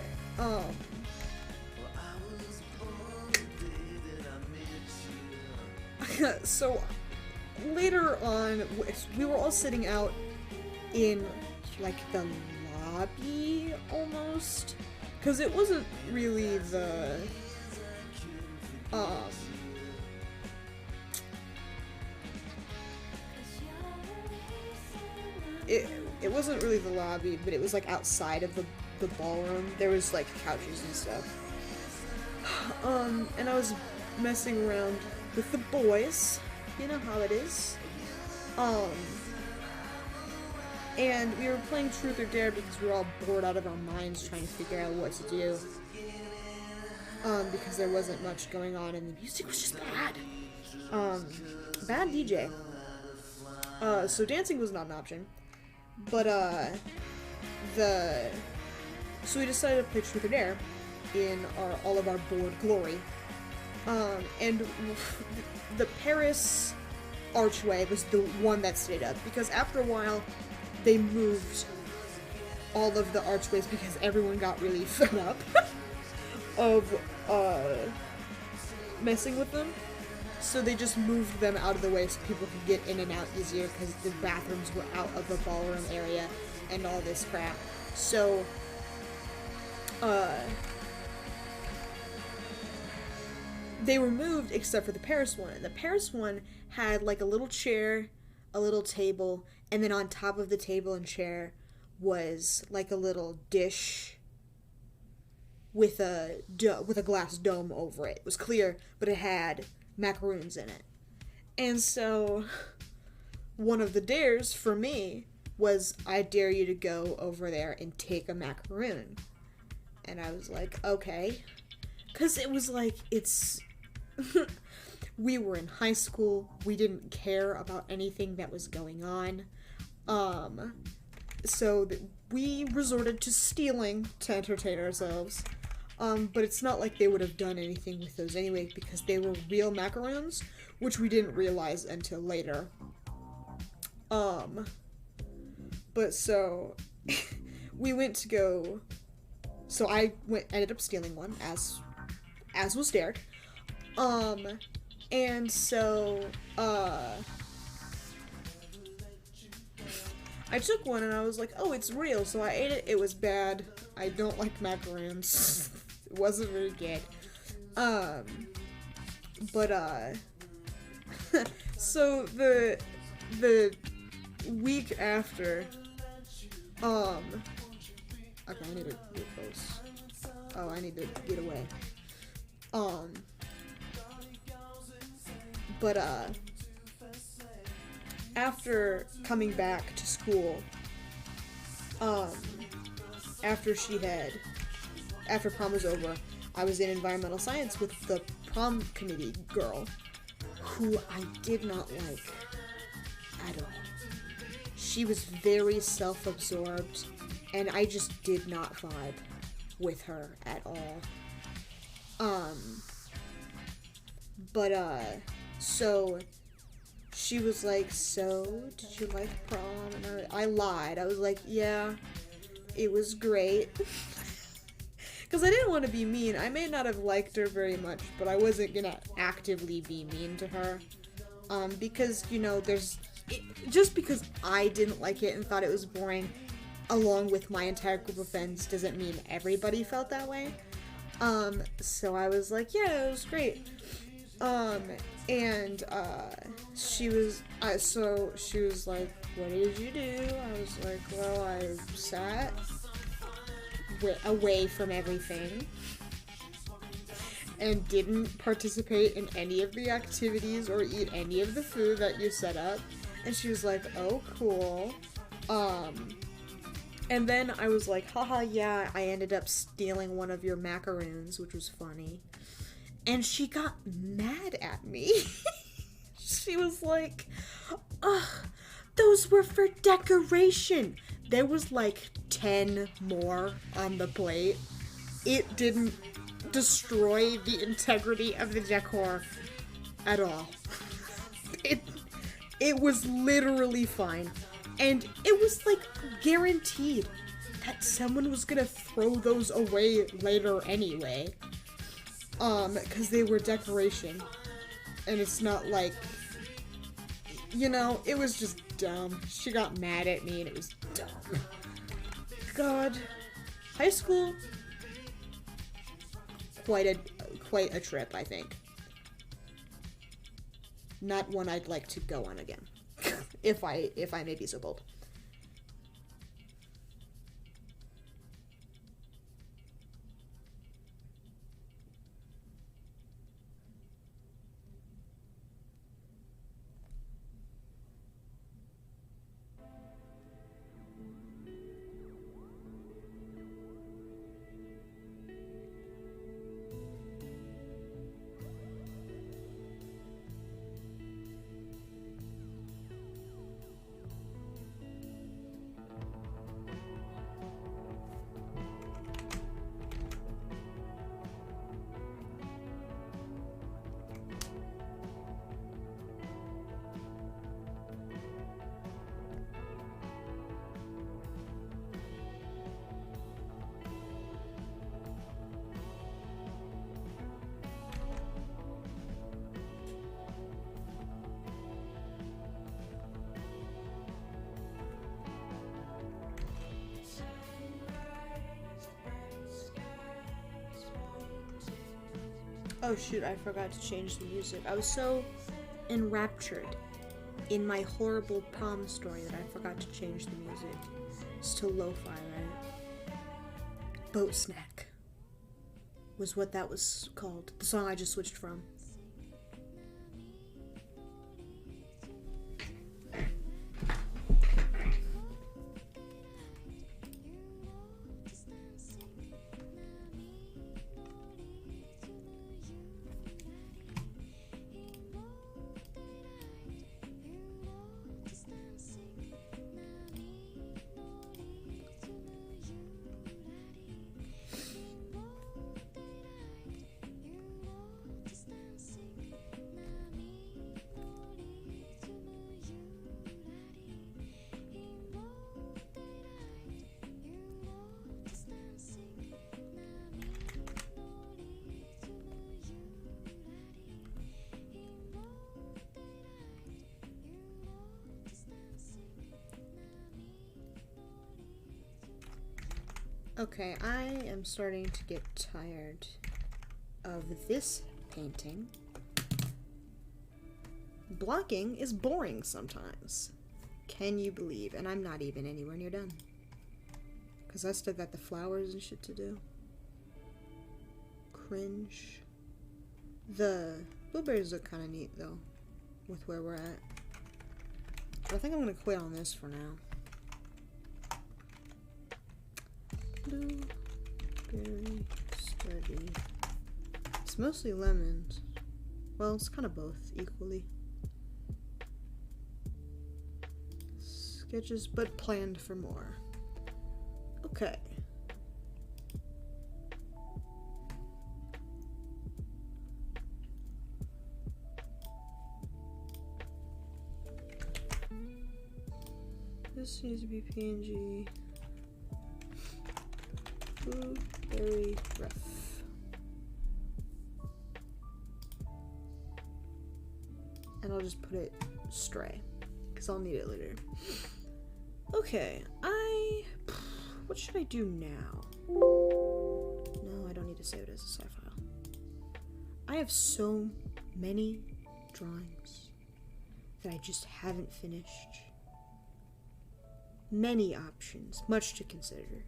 so later on, we were all sitting out in, like, the lobby, almost, because it wasn't really the, it wasn't really the lobby, but it was, like, outside of the ballroom. There was, like, couches and stuff. And I was messing around with the boys. You know how it is. And we were playing Truth or Dare because we were all bored out of our minds trying to figure out what to do. Because there wasn't much going on and the music was just bad. Bad DJ. So dancing was not an option. But, so we decided to play Truth or Dare in all of our bored glory. And the Paris archway was the one that stayed up, because after a while they moved all of the archways because everyone got really fed up of messing with them. So they just moved them out of the way so people could get in and out easier, because the bathrooms were out of the ballroom area and all this crap. So they were moved except for the Paris one. And the Paris one had like a little chair, a little table, and then on top of the table and chair was like a little dish with a glass dome over it. It was clear, but it had macaroons in it. And so one of the dares for me was, I dare you to go over there and take a macaroon. And I was like, okay. Because it was like, we were in high school. We didn't care about anything that was going on. So we resorted to stealing to entertain ourselves. But it's not like they would have done anything with those anyway, because they were real macaroons, which we didn't realize until later. But so we went to go. So I ended up stealing one, as was dared. And so I took one and I was like, oh, it's real. So I ate it. It was bad. I don't like macaroons. It wasn't very good. So the week after, okay, I need to get close. Oh, I need to get away. After coming back to school, after prom was over, I was in environmental science with the prom committee girl, who I did not like at all. She was very self-absorbed, and I just did not vibe with her at all. So she was like, so, did you like prom? And I lied. I was like, yeah, it was great. Because I didn't want to be mean. I may not have liked her very much, but I wasn't gonna actively be mean to her. Because, you know, just because I didn't like it and thought it was boring, along with my entire group of friends, doesn't mean everybody felt that way. So I was like, yeah, it was great. She was like, what did you do? I was like, well, I sat away from everything and didn't participate in any of the activities or eat any of the food that you set up. And she was like, oh, cool. And then I was like, haha, yeah, I ended up stealing one of your macaroons, which was funny. And she got mad at me. She was like, ugh, those were for decoration. There was like 10 more on the plate. It didn't destroy the integrity of the decor at all. It was literally fine. And it was like guaranteed that someone was gonna throw those away later anyway. Because they were decoration. And it's not like, you know, it was just dumb. She got mad at me and it was dumb. God. High school, quite a trip, I think. Not one I'd like to go on again. if I may be so bold. Oh shoot, I forgot to change the music. I was so enraptured in my horrible prom story that I forgot to change the music. It's to lo-fi, right? Boat Snack was what that was called. The song I just switched from. Okay, I am starting to get tired of this painting. Blocking is boring sometimes. Can you believe? And I'm not even anywhere near done. Because I still got the flowers and shit to do. Cringe. The blueberries look kind of neat though, with where we're at. But I think I'm going to quit on this for now. Blueberry study. It's mostly lemons. Well, it's kind of both equally. Sketches, but planned for more. Okay. This needs to be PNG. Blueberry ref. And I'll just put it stray, because I'll need it later. Okay, what should I do now? No, I don't need to save it as a sci file. I have so many drawings that I just haven't finished. Many options, much to consider.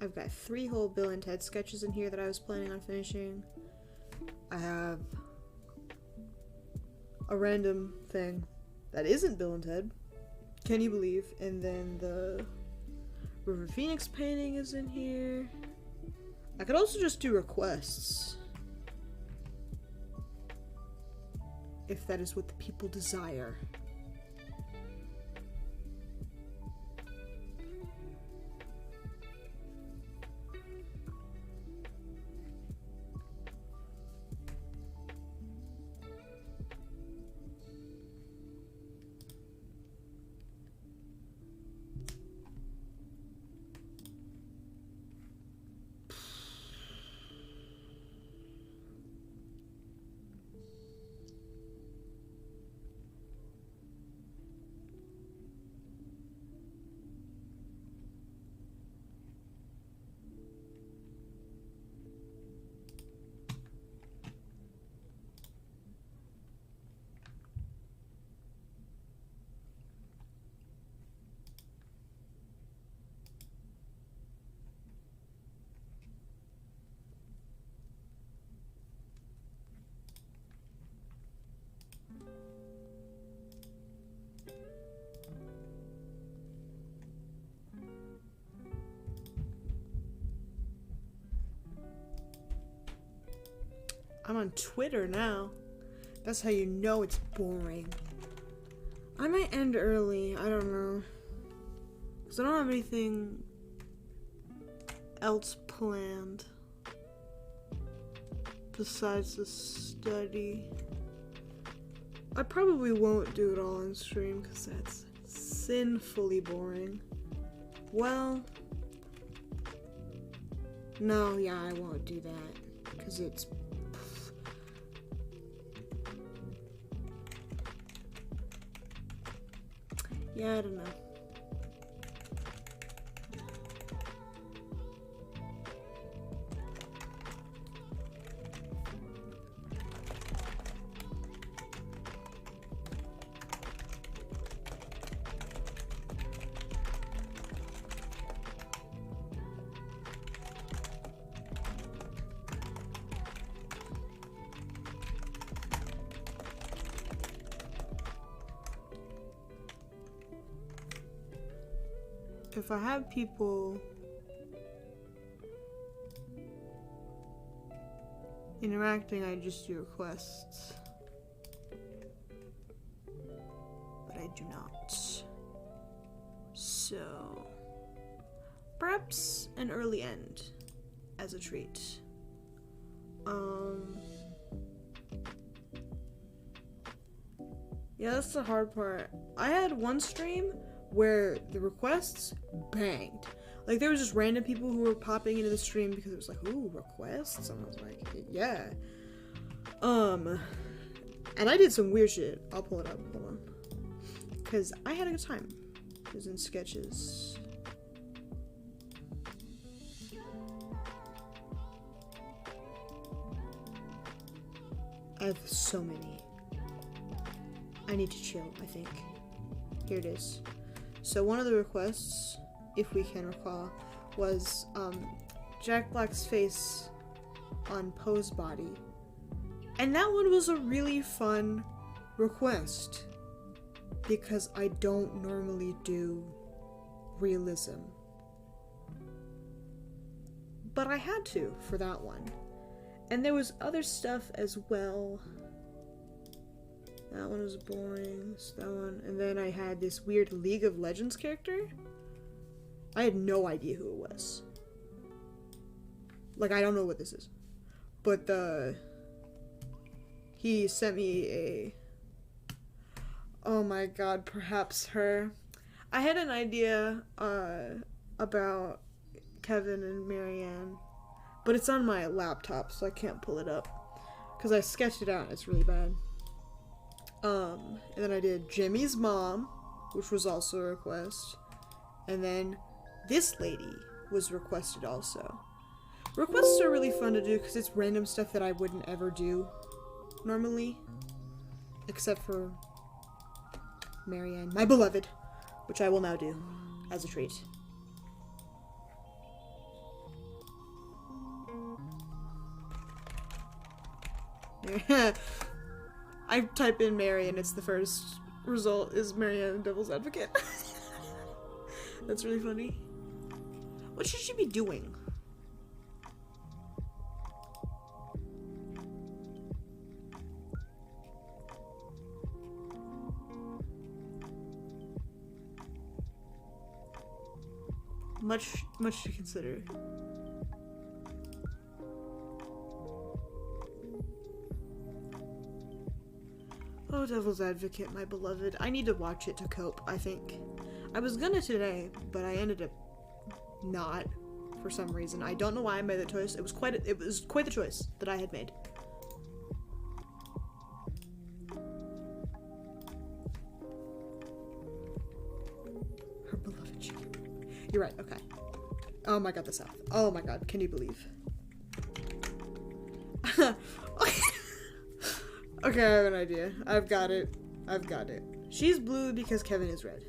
I've got 3 whole Bill and Ted sketches in here that I was planning on finishing. I have a random thing that isn't Bill and Ted. Can you believe? And then the River Phoenix painting is in here. I could also just do requests, if that is what the people desire. I'm on Twitter now. That's how you know it's boring. I might end early, I don't know. Because I don't have anything else planned besides the study. I probably won't do it all on stream because that's sinfully boring. Well, no, yeah, I won't do that because it's yeah, I don't know. If I have people interacting, I just do requests. But I do not. So, perhaps an early end as a treat. Yeah, that's the hard part. I had one stream where the requests banged. Like, there was just random people who were popping into the stream because it was like, ooh, requests? And I was like, yeah. And I did some weird shit. I'll pull it up, hold on. Because I had a good time. It was in sketches. I have so many. I need to chill, I think. Here it is. So one of the requests, if we can recall, was Jack Black's face on Poe's body. And that one was a really fun request because I don't normally do realism. But I had to for that one. And there was other stuff as well. That one was boring. That one. And then I had this weird League of Legends character. I had no idea who it was. Like, I don't know what this is. But he sent me a... Oh my god, perhaps her. I had an idea about Kevin and Marianne. But it's on my laptop, so I can't pull it up. Because I sketched it out, and it's really bad. And then I did Jimmy's mom, which was also a request. And then this lady was requested also. Requests are really fun to do because it's random stuff that I wouldn't ever do. normally, except for Marianne, my beloved, which I will now do as a treat. I type in Mary and it's the first result is Marianne Devil's Advocate. That's really funny. What should she be doing? Much to consider. Oh, Devil's Advocate, my beloved. I need to watch it to cope, I think. I was gonna today, but I ended up not for some reason. I don't know why I made that choice. It was quite the choice that I had made. Her beloved chicken. You're right, okay. Oh my god, the South. Oh my god, can you believe? Okay, I have an idea. I've got it. She's blue because Kevin is red.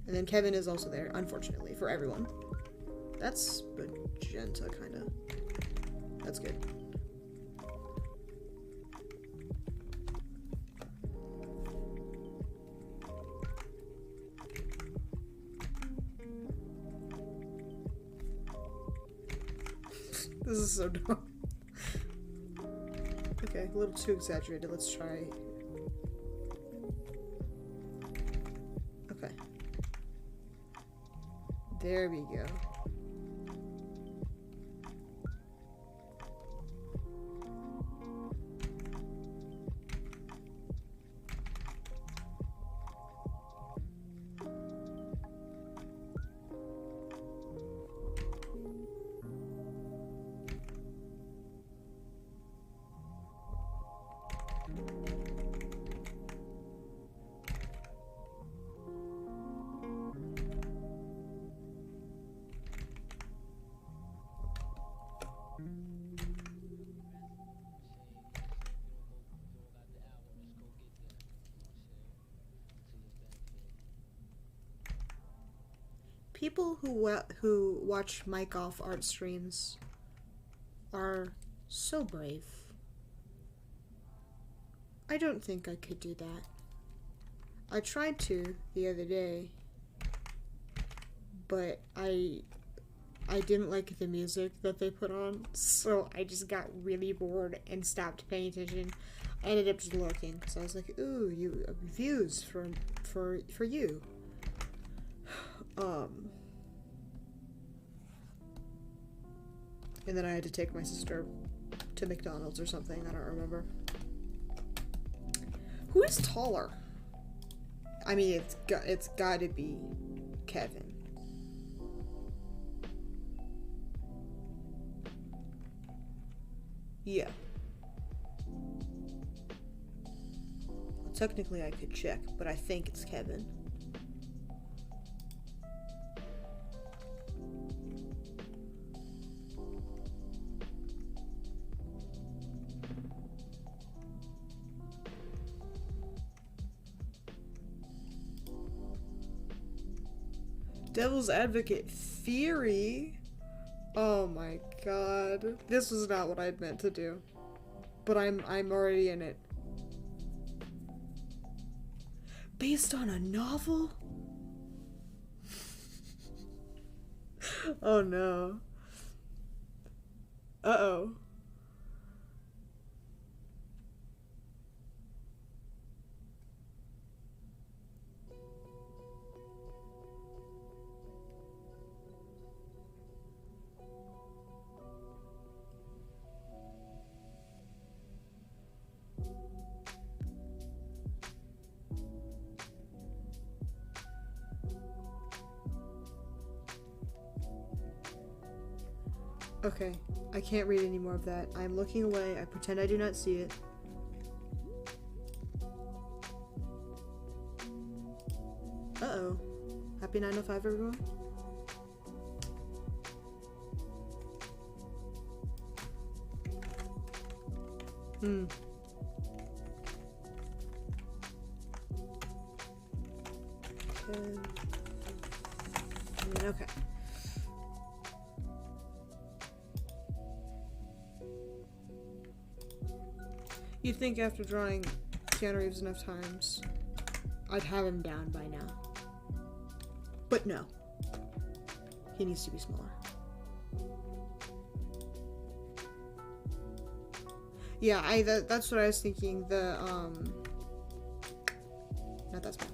And then Kevin is also there, unfortunately, for everyone. That's magenta, kinda. That's good. This is so dumb. Okay, a little too exaggerated. Let's try. Okay. There we go. People who watch mic off art streams are so brave. I don't think I could do that. I tried to the other day, but I didn't like the music that they put on, so I just got really bored and stopped paying attention. I ended up just looking because I was like, "Ooh, you views for you." And then I had to take my sister to McDonald's or something. I don't remember. Who is taller? I mean, it's got to be Kevin. Yeah. Well, technically, I could check, but I think it's Kevin. Devil's Advocate Fury. Oh my god. This was not what I'd meant to do. But I'm already in it. Based on a novel? Oh no. Uh-oh. Okay, I can't read any more of that. I'm looking away. I pretend I do not see it. Uh-oh. Happy 905, everyone. Okay. You'd think after drawing Keanu Reeves enough times, I'd have him down by now. But no. He needs to be smaller. Yeah, that's what I was thinking. Not that small.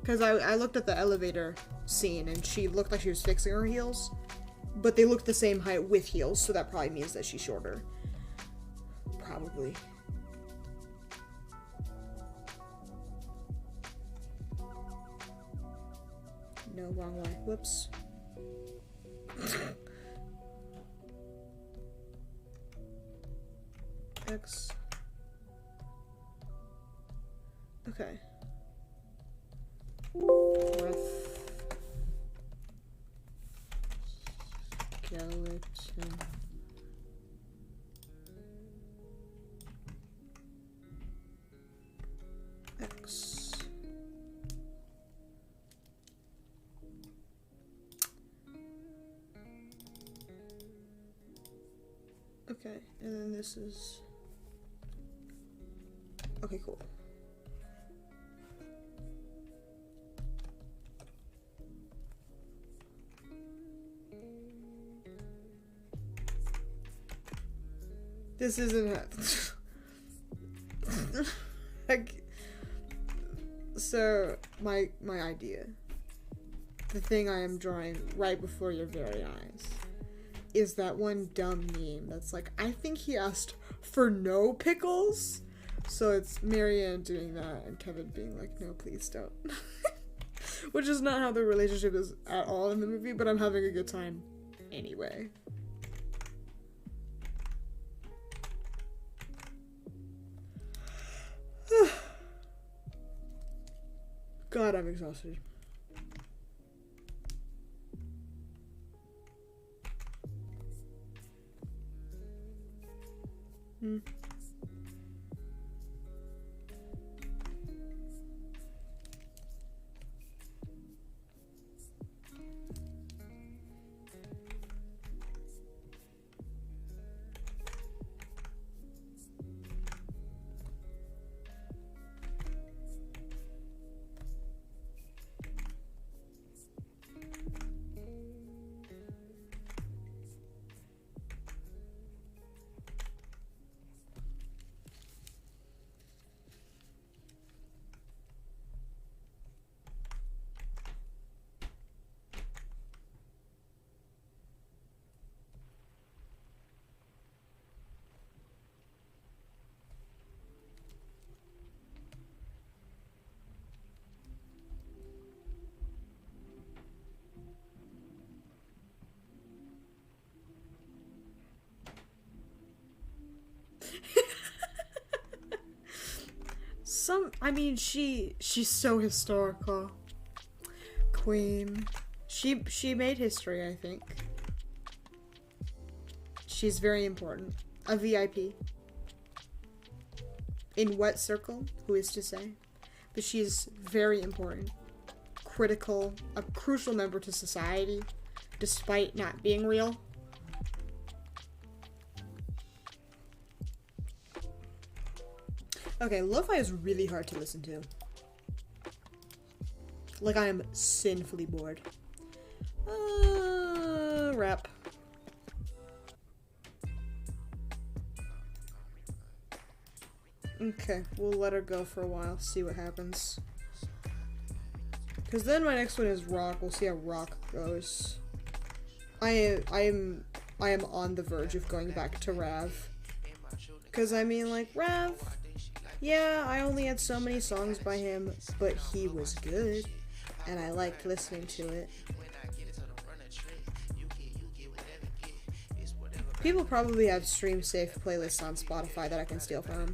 Because I looked at the elevator scene and she looked like she was fixing her heels. But they look the same height with heels, so that probably means that she's shorter. Probably. No, wrong way. Whoops. X. Okay. Breath. Skeleton. X. Okay, and then this is... Okay, cool. This isn't like, so my idea, the thing I am drawing right before your very eyes, is that one dumb meme that's like, I think he asked for no pickles. So it's Marianne doing that and Kevin being like, no, please don't. Which is not how the relationship is at all in the movie, but I'm having a good time anyway. God, I'm exhausted. I mean, she's so historical. Queen. She made history, I think. She's very important. A VIP. In what circle? Who is to say? But she's very important. Critical. A crucial member to society. Despite not being real. Okay, lo-fi is really hard to listen to. Like, I am sinfully bored. Rap. Okay, we'll let her go for a while, see what happens. Because then my next one is rock. We'll see how rock goes. I am on the verge of going back to Rav. Because, I mean, like, Rav... Yeah, I only had so many songs by him, but he was good, and I liked listening to it. People probably have stream-safe playlists on Spotify that I can steal from.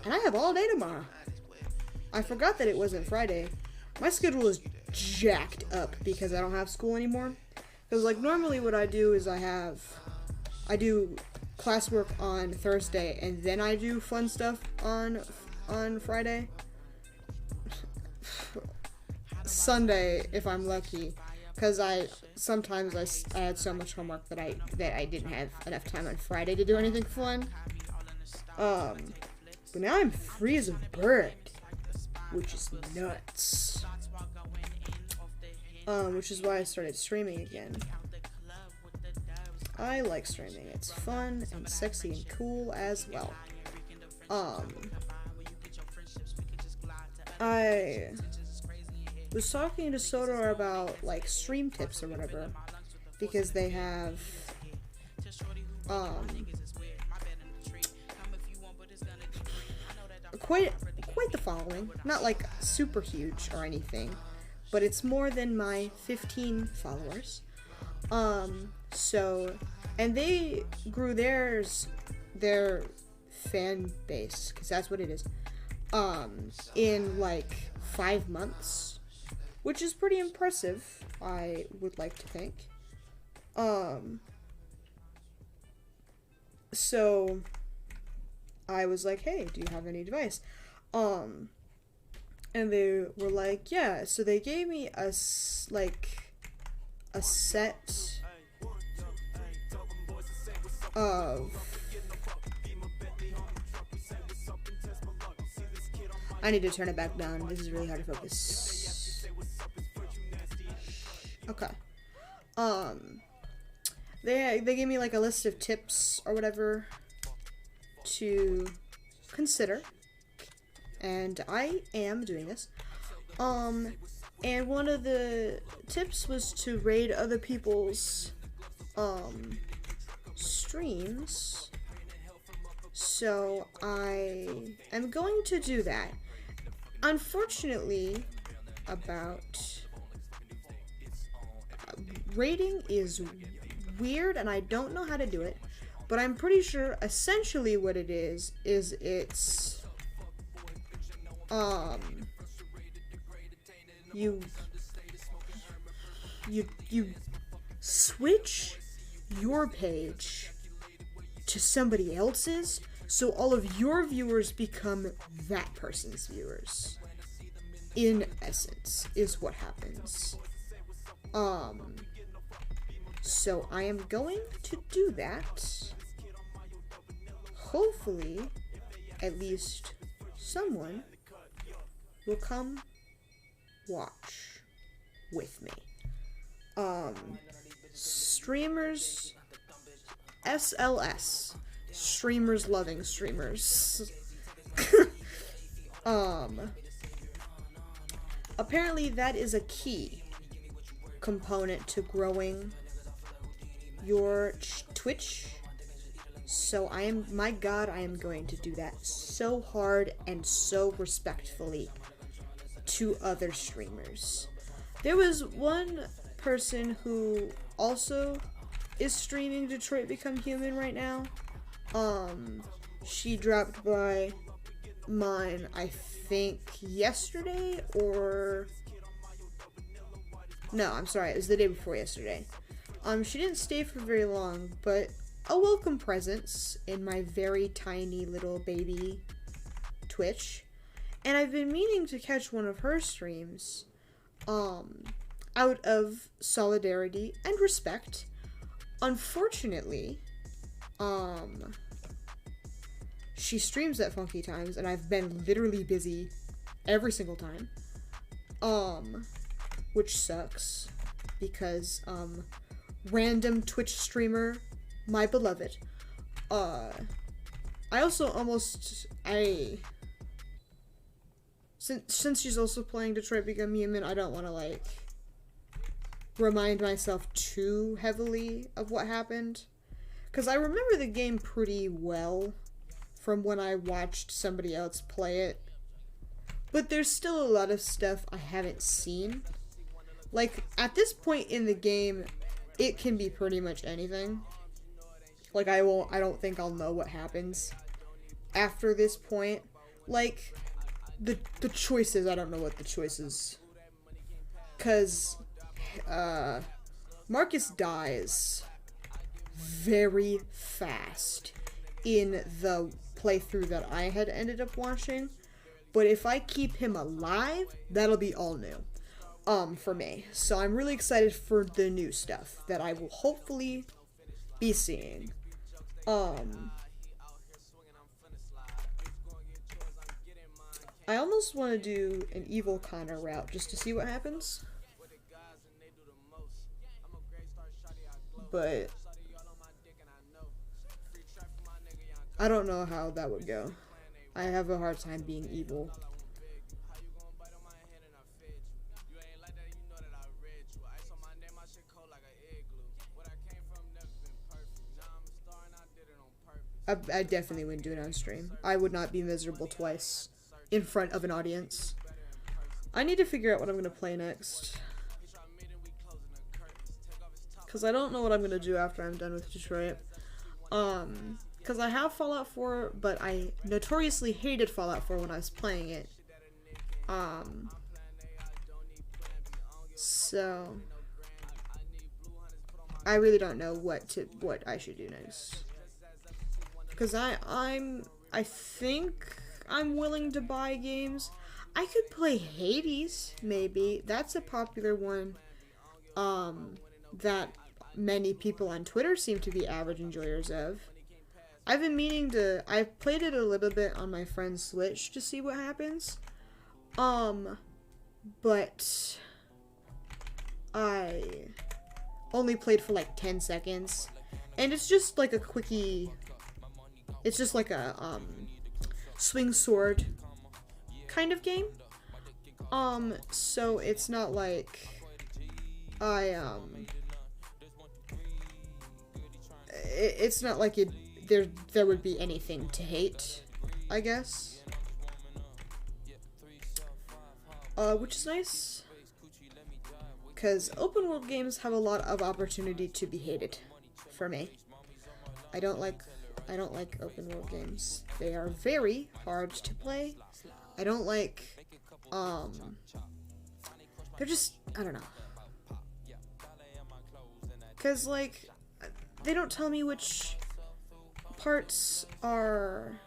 And I have all day tomorrow. I forgot that it wasn't Friday. My schedule is jacked up because I don't have school anymore. Because, like, normally what I do is I do classwork on Thursday, and then I do fun stuff on Friday. Sunday, if I'm lucky. Because sometimes I had so much homework that I didn't have enough time on Friday to do anything fun. But now I'm free as a bird, which is nuts. Which is why I started streaming again. I like streaming. It's fun and sexy and cool as well. I was talking to Sodor about, like, stream tips or whatever, because they have, quite the following. Not, like, super huge or anything, but it's more than my 15 followers. And they grew their fan base, because that's what it is, in, like, 5 months. Which is pretty impressive, I would like to think. So I was like, hey, do you have any advice? And they were like, yeah. So they gave me a set of... I need to turn it back down. This is really hard to focus. Okay. They gave me, like, a list of tips or whatever to consider, and I am doing this. And one of the tips was to raid other people's streams. So I am going to do that. Unfortunately, rating is weird, and I don't know how to do it, but I'm pretty sure essentially what it is it's you switch your page to somebody else's, so all of your viewers become that person's viewers. In essence, is what happens. So I am going to do that. Hopefully, at least someone will come watch with me. Streamers, SLS, streamers loving streamers. Apparently that is a key component to growing your Twitch. So I am going to do that so hard and so respectfully to other streamers. There was one person who also is streaming Detroit Become Human right now. She dropped by mine, I think yesterday, or no, I'm sorry, it was the day before yesterday. She didn't stay for very long, but a welcome presence in my very tiny little baby Twitch. And I've been meaning to catch one of her streams, out of solidarity and respect. Unfortunately, she streams at funky times, and I've been literally busy every single time, which sucks, because, random Twitch streamer, my beloved, since she's also playing Detroit Become Human, I don't want to, like, remind myself too heavily of what happened, because I remember the game pretty well from when I watched somebody else play it, but there's still a lot of stuff I haven't seen. Like, at this point in the game, it can be pretty much anything. Like, I don't think I'll know what happens after this point. Like, the choices, I don't know what the choices... Because Marcus dies very fast in the playthrough that I had ended up watching. But if I keep him alive, that'll be all new. For me. So I'm really excited for the new stuff that I will hopefully be seeing. I almost want to do an evil Connor route just to see what happens. But I don't know how that would go. I have a hard time being evil. I definitely wouldn't do it on stream. I would not be miserable twice in front of an audience. I need to figure out what I'm going to play next. Because I don't know what I'm going to do after I'm done with Detroit. Because I have Fallout 4, but I notoriously hated Fallout 4 when I was playing it. So I really don't know what I should do next. Because I think I'm willing to buy games. I could play Hades, maybe. That's a popular one that many people on Twitter seem to be average enjoyers of. I've been meaning to... I've played it a little bit on my friend's Switch to see what happens. But I only played for like 10 seconds. And it's just like a quickie... It's just like a swing sword kind of game. So it's not like it's not like there would be anything to hate, I guess. Which is nice, because open world games have a lot of opportunity to be hated for me. I don't like open world games. They are very hard to play. I don't like, they're just, I don't know. Cause like, they don't tell me which parts are,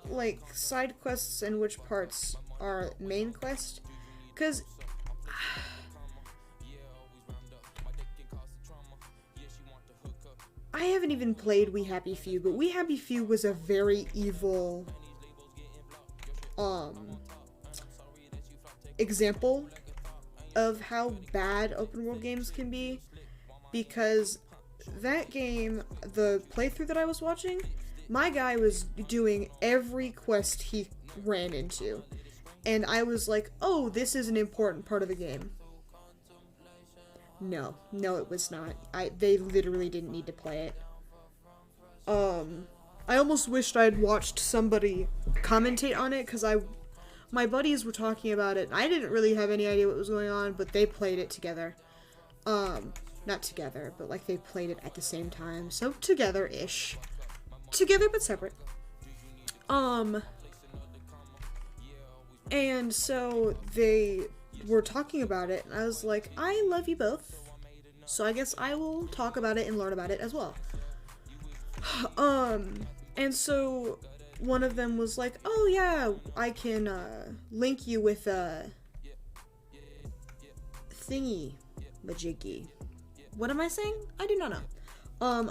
like side quests and which parts are main quest. Cause I haven't even played We Happy Few, but We Happy Few was a very evil example of how bad open world games can be, because that game, the playthrough that I was watching, my guy was doing every quest he ran into, and I was like, oh, this is an important part of the game. No, it was not. They literally didn't need to play it. I almost wished I'd watched somebody commentate on it, because my buddies were talking about it, and I didn't really have any idea what was going on, but they played it together. Not together, but like they played it at the same time, so together-ish. Together but separate. And so they were talking about it, and I was like, I love you both, so I guess I will talk about it and learn about it as well. And so one of them was like, oh yeah, I can link you with a thingy majiggy. What am I saying? I do not know.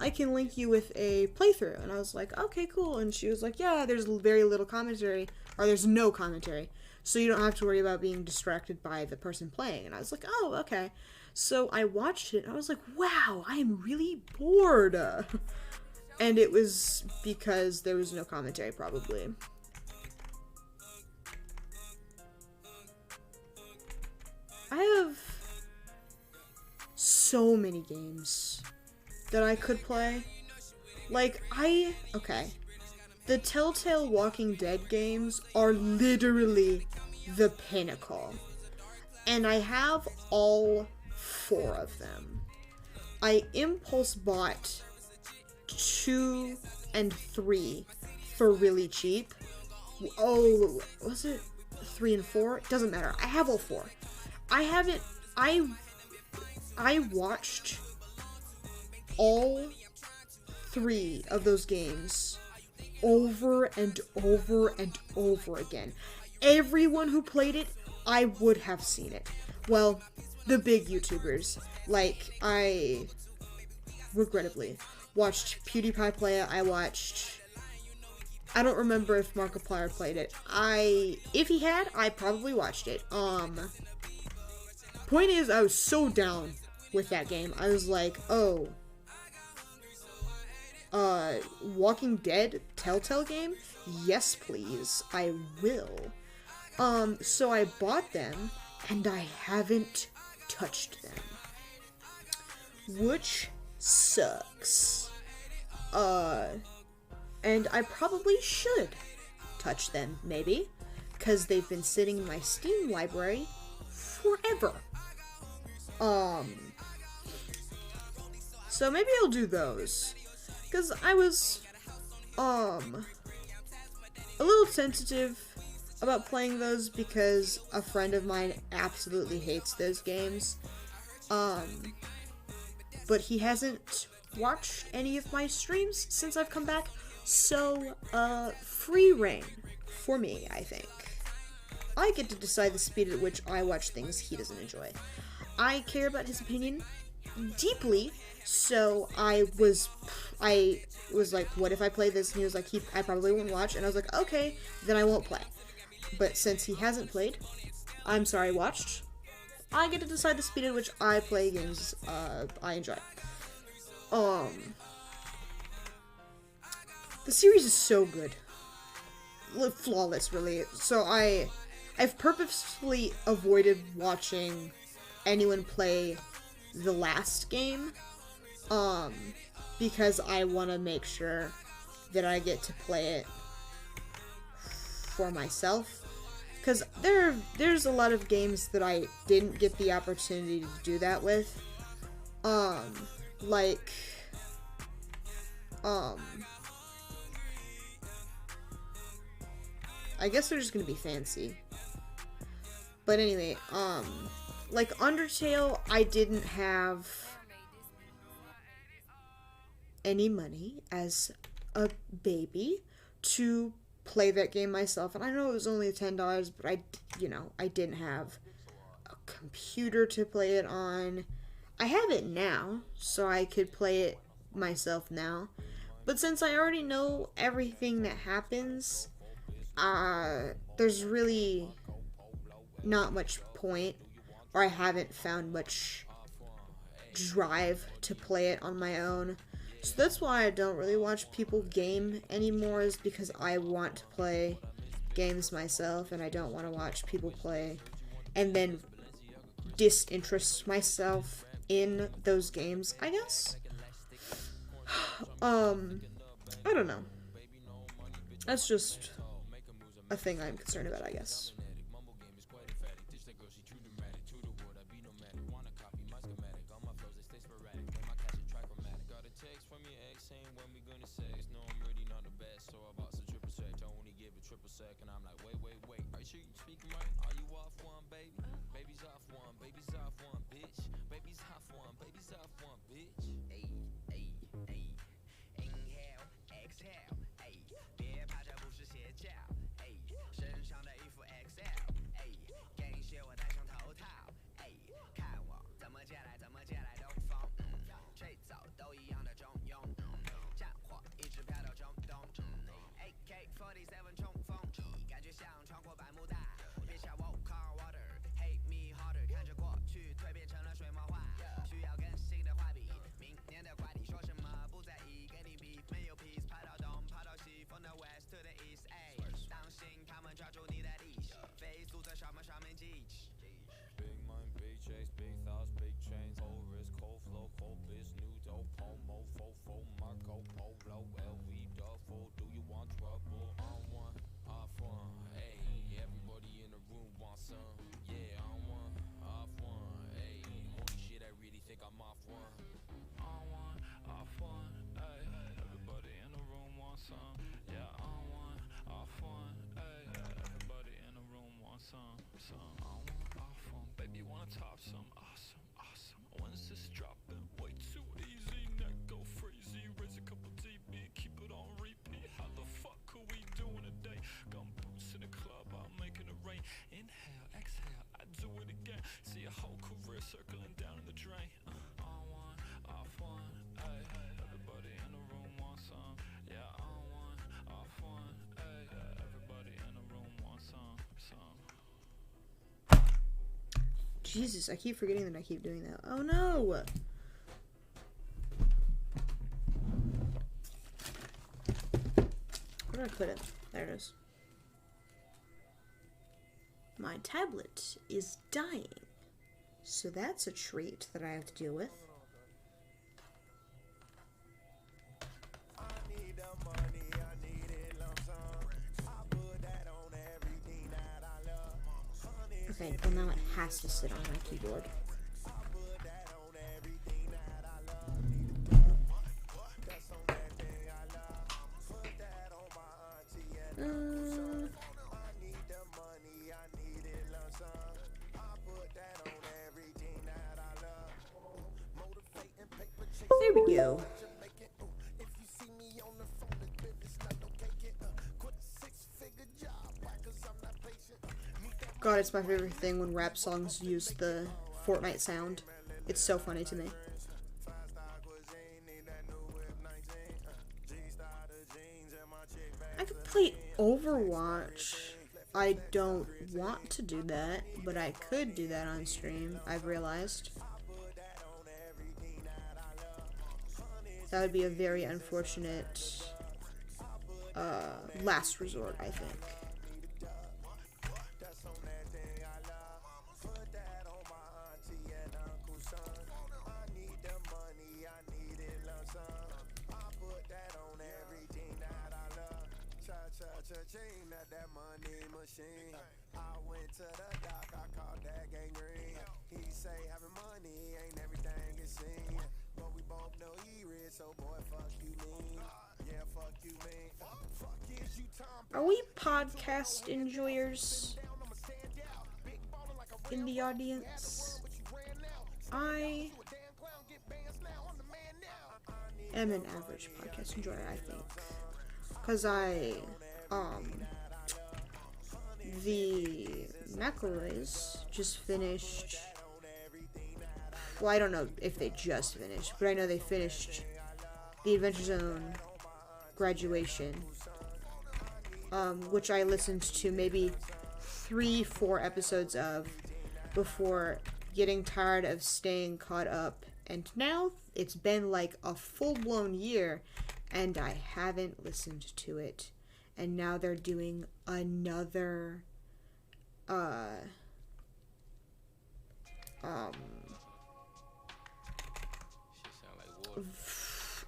I can link you with a playthrough. And I was like, okay, cool. And she was like, yeah, there's very little commentary, or there's no commentary, so you don't have to worry about being distracted by the person playing. And I was like, oh, okay. So I watched it, and I was like, wow, I am really bored. And it was because there was no commentary, probably. I have so many games that I could play. Like, okay. The Telltale Walking Dead games are literally the pinnacle. And I have all 4 of them. I impulse bought 2 and 3 for really cheap, Oh, was it 3 and 4? It doesn't matter. I have all 4. I haven't. I watched all 3 of those games over and over and over again. Everyone who played it, I would have seen it. Well, the big YouTubers. Like, I regrettably watched PewDiePie play it. I don't remember if Markiplier played it. If he had, I probably watched it. Point is, I was so down with that game. I was like, oh, Walking Dead Telltale game? Yes, please. I will. So I bought them, and I haven't touched them. Which sucks. And I probably should touch them, maybe, because they've been sitting in my Steam library forever. So maybe I'll do those, because I was, a little tentative about playing those because a friend of mine absolutely hates those games. But he hasn't watched any of my streams since I've come back, so, free reign for me, I think. I get to decide the speed at which I watch things he doesn't enjoy. I care about his opinion deeply, so I was like, what if I play this? And he was like, I probably won't watch, and I was like, okay, then I won't play. But since he hasn't played, watched, I get to decide the speed at which I play games I enjoy. The series is so good. Flawless, really. So I've purposefully avoided watching anyone play the last game, because I want to make sure that I get to play it for myself. Because there's a lot of games that I didn't get the opportunity to do that with. I guess they're just gonna be fancy. But anyway, like Undertale, I didn't have any money as a baby to play that game myself. And I know it was only $10, but I didn't have a computer to play it on. I have it now, so I could play it myself now. But since I already know everything that happens, there's really not much point, or I haven't found much drive to play it on my own. So that's why I don't really watch people game anymore, is because I want to play games myself, and I don't want to watch people play and then disinterest myself in those games, I guess. I don't know. That's just a thing I'm concerned about, I guess. Jesus, I keep forgetting that I keep doing that. Oh no! Where did I put it? There it is. My tablet is dying. So that's a treat that I have to deal with. Okay, well now it has to sit on my keyboard. There we go. God, it's my favorite thing when rap songs use the Fortnite sound. It's so funny to me. I could play Overwatch. I don't want to do that, but I could do that on stream, I've realized. That would be a very unfortunate last resort, I think. Are we podcast enjoyers in the audience? I am an average podcast enjoyer, I think. Because the McElroys just finished, well, I don't know if they just finished, but I know they finished the Adventure Zone graduation, which I listened to maybe 3-4 episodes of before getting tired of staying caught up, and now it's been like a full-blown year and I haven't listened to it, and now they're doing another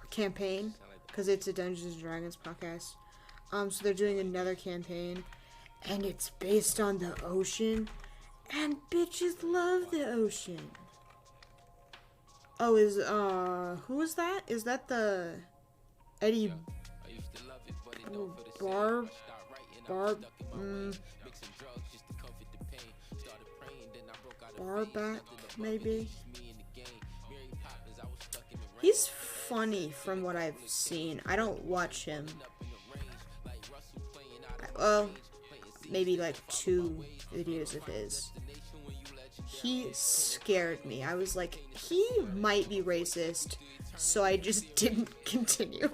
campaign, because it's a Dungeons and Dragons podcast. So they're doing another campaign, and it's based on the ocean, and bitches love the ocean. Oh, who is that? Is that the Eddie Barback, maybe? He's funny from what I've seen. I don't watch him. Well, maybe like 2 videos of his. He scared me. I was like, he might be racist, so I just didn't continue.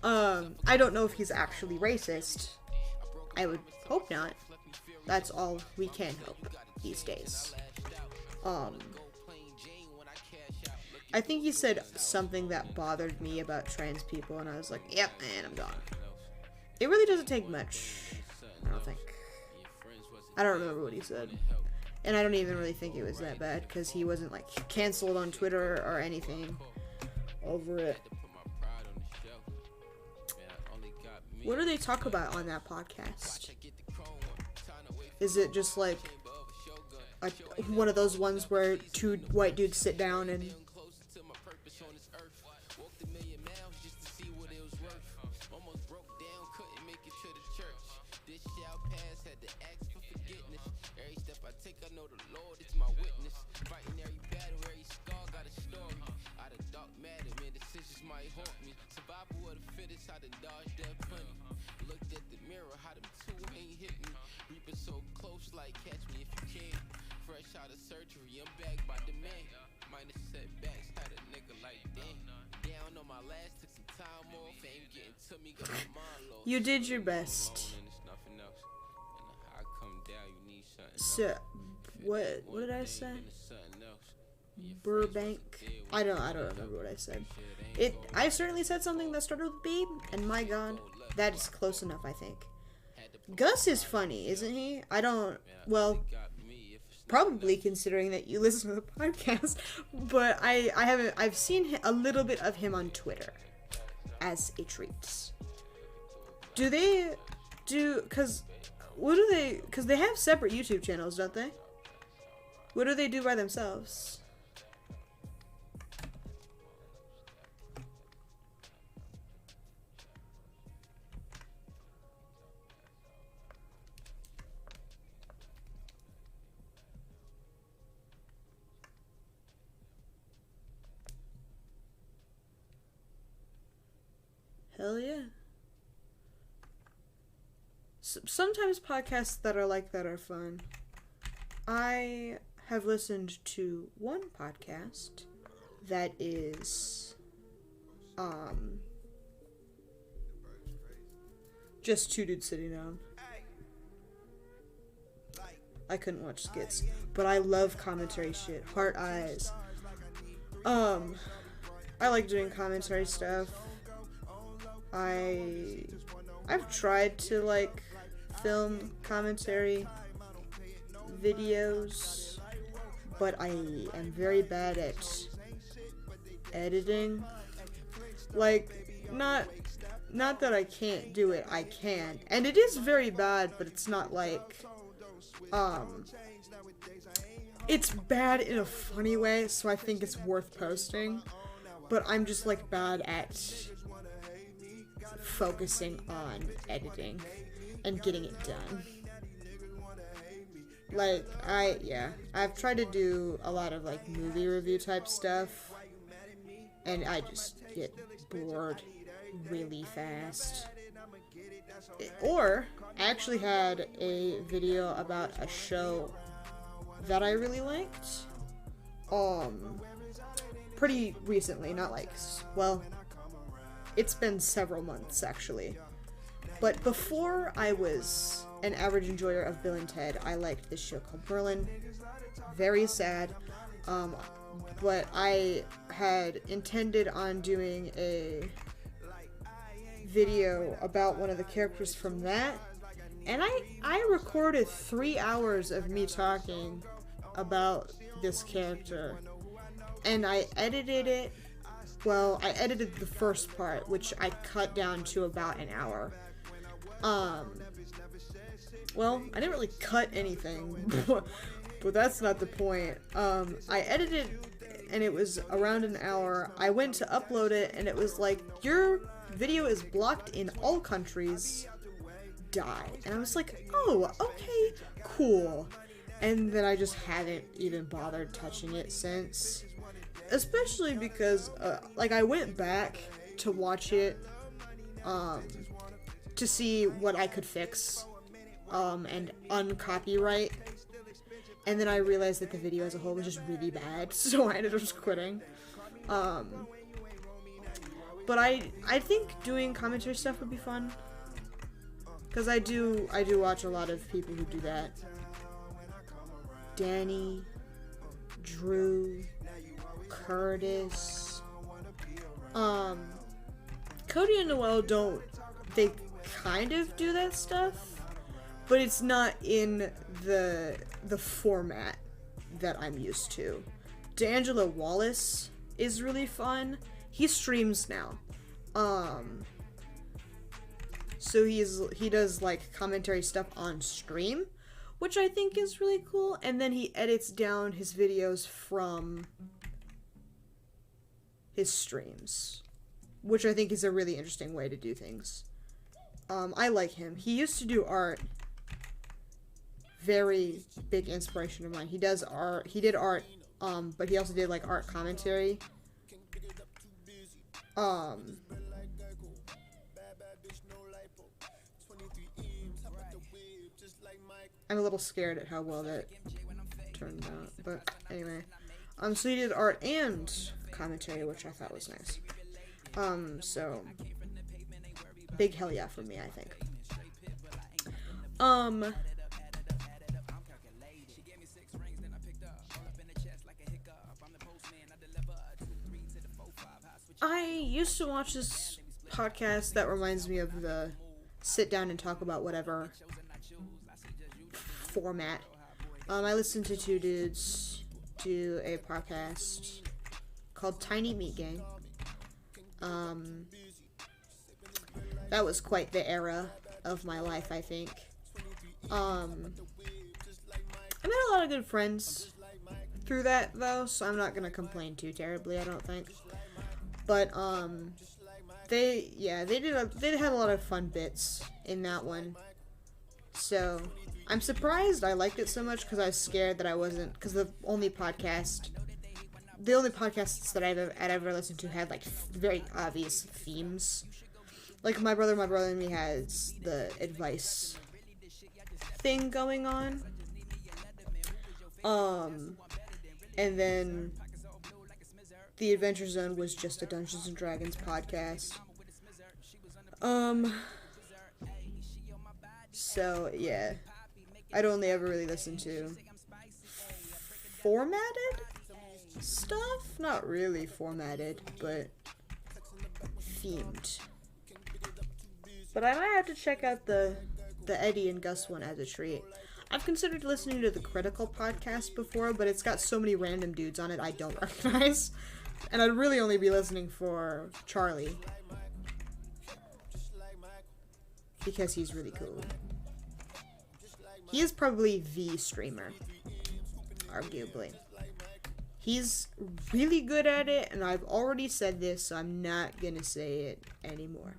I don't know if he's actually racist. I would hope not. That's all we can hope these days. I think he said something that bothered me about trans people, and I was like, yep, and I'm gone. It really doesn't take much, I don't think. I don't remember what he said. And I don't even really think it was that bad, because he wasn't, like, canceled on Twitter or anything over it. What do they talk about on that podcast? Is it just, like, one of those ones where 2 white dudes sit down and... You did your best. So, what did I say? Burbank. I don't remember what I said. I certainly said something that started with B, and my god, that is close enough, I think. Gus is funny, isn't he? Well, probably considering that you listen to the podcast, but I've seen a little bit of him on Twitter as a treat. Because they have separate YouTube channels, don't they? What do they do by themselves? Hell yeah. Sometimes podcasts that are like that are fun. I have listened to one podcast that is just two dudes sitting down. I couldn't watch skits, but I love commentary shit. Heart eyes. I like doing commentary stuff. I've tried to like film commentary videos, but I am very bad at editing. Like, not that I can't do it, I can. And it is very bad, but it's not like, it's bad in a funny way, so I think it's worth posting. But I'm just like bad at focusing on editing and getting it done. Like, I've tried to do a lot of like movie review type stuff, and I just get bored really fast. Or I actually had a video about a show that I really liked pretty recently, not like, well, it's been several months actually. But before I was an average enjoyer of Bill and Ted, I liked this show called Merlin. Very sad. But I had intended on doing a video about one of the characters from that. And I recorded 3 hours of me talking about this character. And I edited it. Well, I edited the first part, which I cut down to about an hour. Well, I didn't really cut anything, but that's not the point. I edited, and it was around an hour. I went to upload it, and it was like, your video is blocked in all countries. Die. And I was like, oh, okay, cool. And then I just haven't even bothered touching it since. Especially because, like, I went back to watch it, to see what I could fix, and uncopyright. And then I realized that the video as a whole was just really bad, so I ended up just quitting. But I think doing commentary stuff would be fun. Because I do watch a lot of people who do that. Danny, Drew, Curtis, Cody and Noel they kind of do that stuff, but it's not in the format that I'm used to. D'Angelo Wallace is really fun. He streams now. So he does like commentary stuff on stream, which I think is really cool, and then he edits down his videos from his streams, which I think is a really interesting way to do things. I like him. He used to do art. Very big inspiration of mine. He does art. He did art, but he also did like art commentary. I'm a little scared at how well that turned out, but anyway. So he did art and commentary, which I thought was nice. So big hell yeah for me, I think. I used to watch this podcast that reminds me of the sit down and talk about whatever format. I listened to two dudes do a podcast called Tiny Meat Gang. That was quite the era of my life, I think. I met a lot of good friends through that, though, so I'm not gonna complain too terribly, I don't think. But, they had a lot of fun bits in that one. So, I'm surprised I liked it so much because I was scared that I wasn't, because the only podcasts that I'd ever listened to had, like, very obvious themes. Like, my brother and me has the advice thing going on. And then The Adventure Zone was just a Dungeons and Dragons podcast. So, yeah. I'd only ever really listen to formatted stuff? Not really formatted, but themed. But I might have to check out the Eddie and Gus one as a treat. I've considered listening to the Critical podcast before, but it's got so many random dudes on it I don't recognize. And I'd really only be listening for Charlie. Because he's really cool. He is probably the streamer. Arguably. He's really good at it, and I've already said this, so I'm not gonna say it anymore.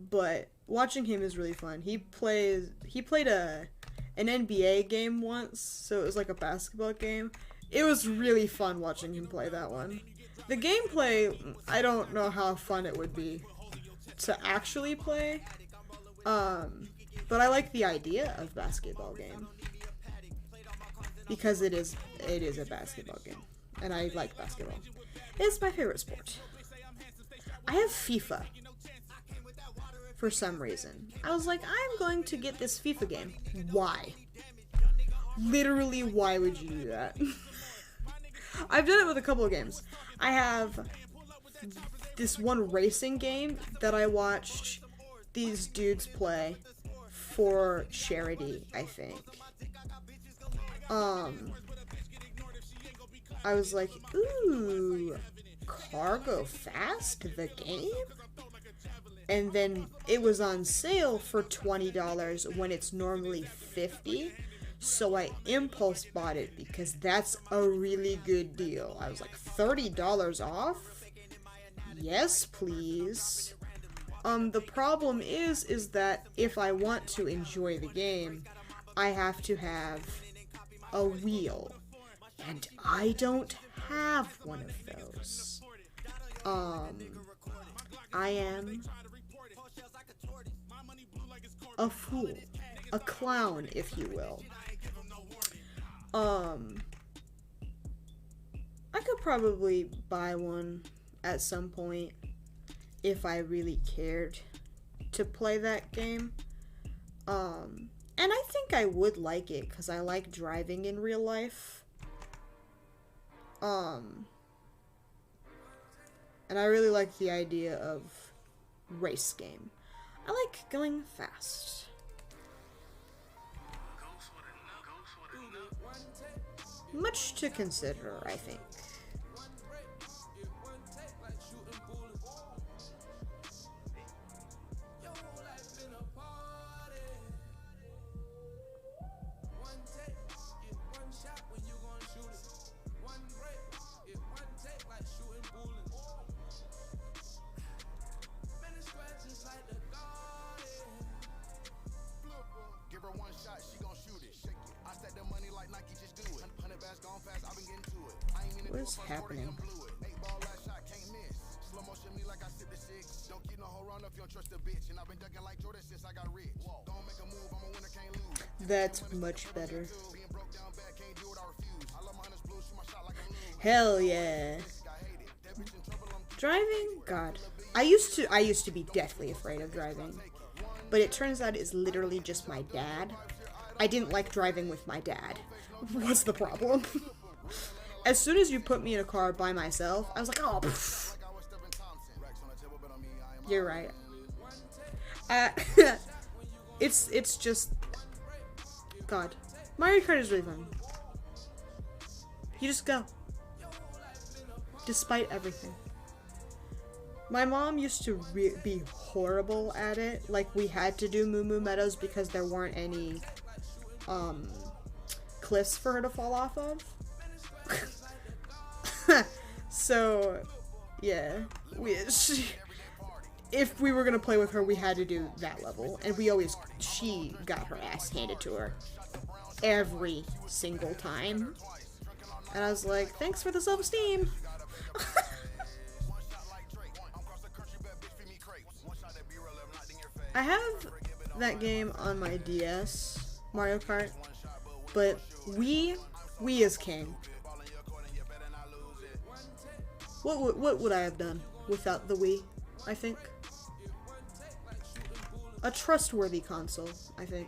But watching him is really fun. He played an NBA game once, so it was like a basketball game. It was really fun watching him play that one. The gameplay, I don't know how fun it would be to actually play. But I like the idea of basketball game. Because it is a basketball game. And I like basketball. It's my favorite sport. I have FIFA. For some reason. I was like, I'm going to get this FIFA game. Why? Literally, why would you do that? I've done it with a couple of games. I have this one racing game that I watched these dudes play for charity, I think. I was like, ooh, Cargo Fast, the game? And then it was on sale for $20 when it's normally $50. So I impulse bought it because that's a really good deal. I was like, $30 off? Yes, please. The problem is that if I want to enjoy the game, I have to have a wheel. And I don't have one of those. I am a fool. A clown, if you will. I could probably buy one at some point if I really cared to play that game. And I think I would like it because I like driving in real life. And I really like the idea of race game. I like going fast. Much to consider, I think. What is happening? That's much better. Hell yeah. Driving? God. I used to be deathly afraid of driving. But it turns out it's literally just my dad. I didn't like driving with my dad. What's the problem? As soon as you put me in a car by myself, I was like, oh, pff. You're right. It's just, God, Mario Kart is really fun. You just go, despite everything. My mom used to be horrible at it. Like, we had to do Moo Moo Meadows because there weren't any cliffs for her to fall off of. So, yeah, if we were gonna play with her, we had to do that level, and she got her ass handed to her every single time, and I was like, thanks for the self-esteem. I have that game on my DS, Mario Kart, but Wii is king. What would I have done without the Wii, I think? A trustworthy console, I think.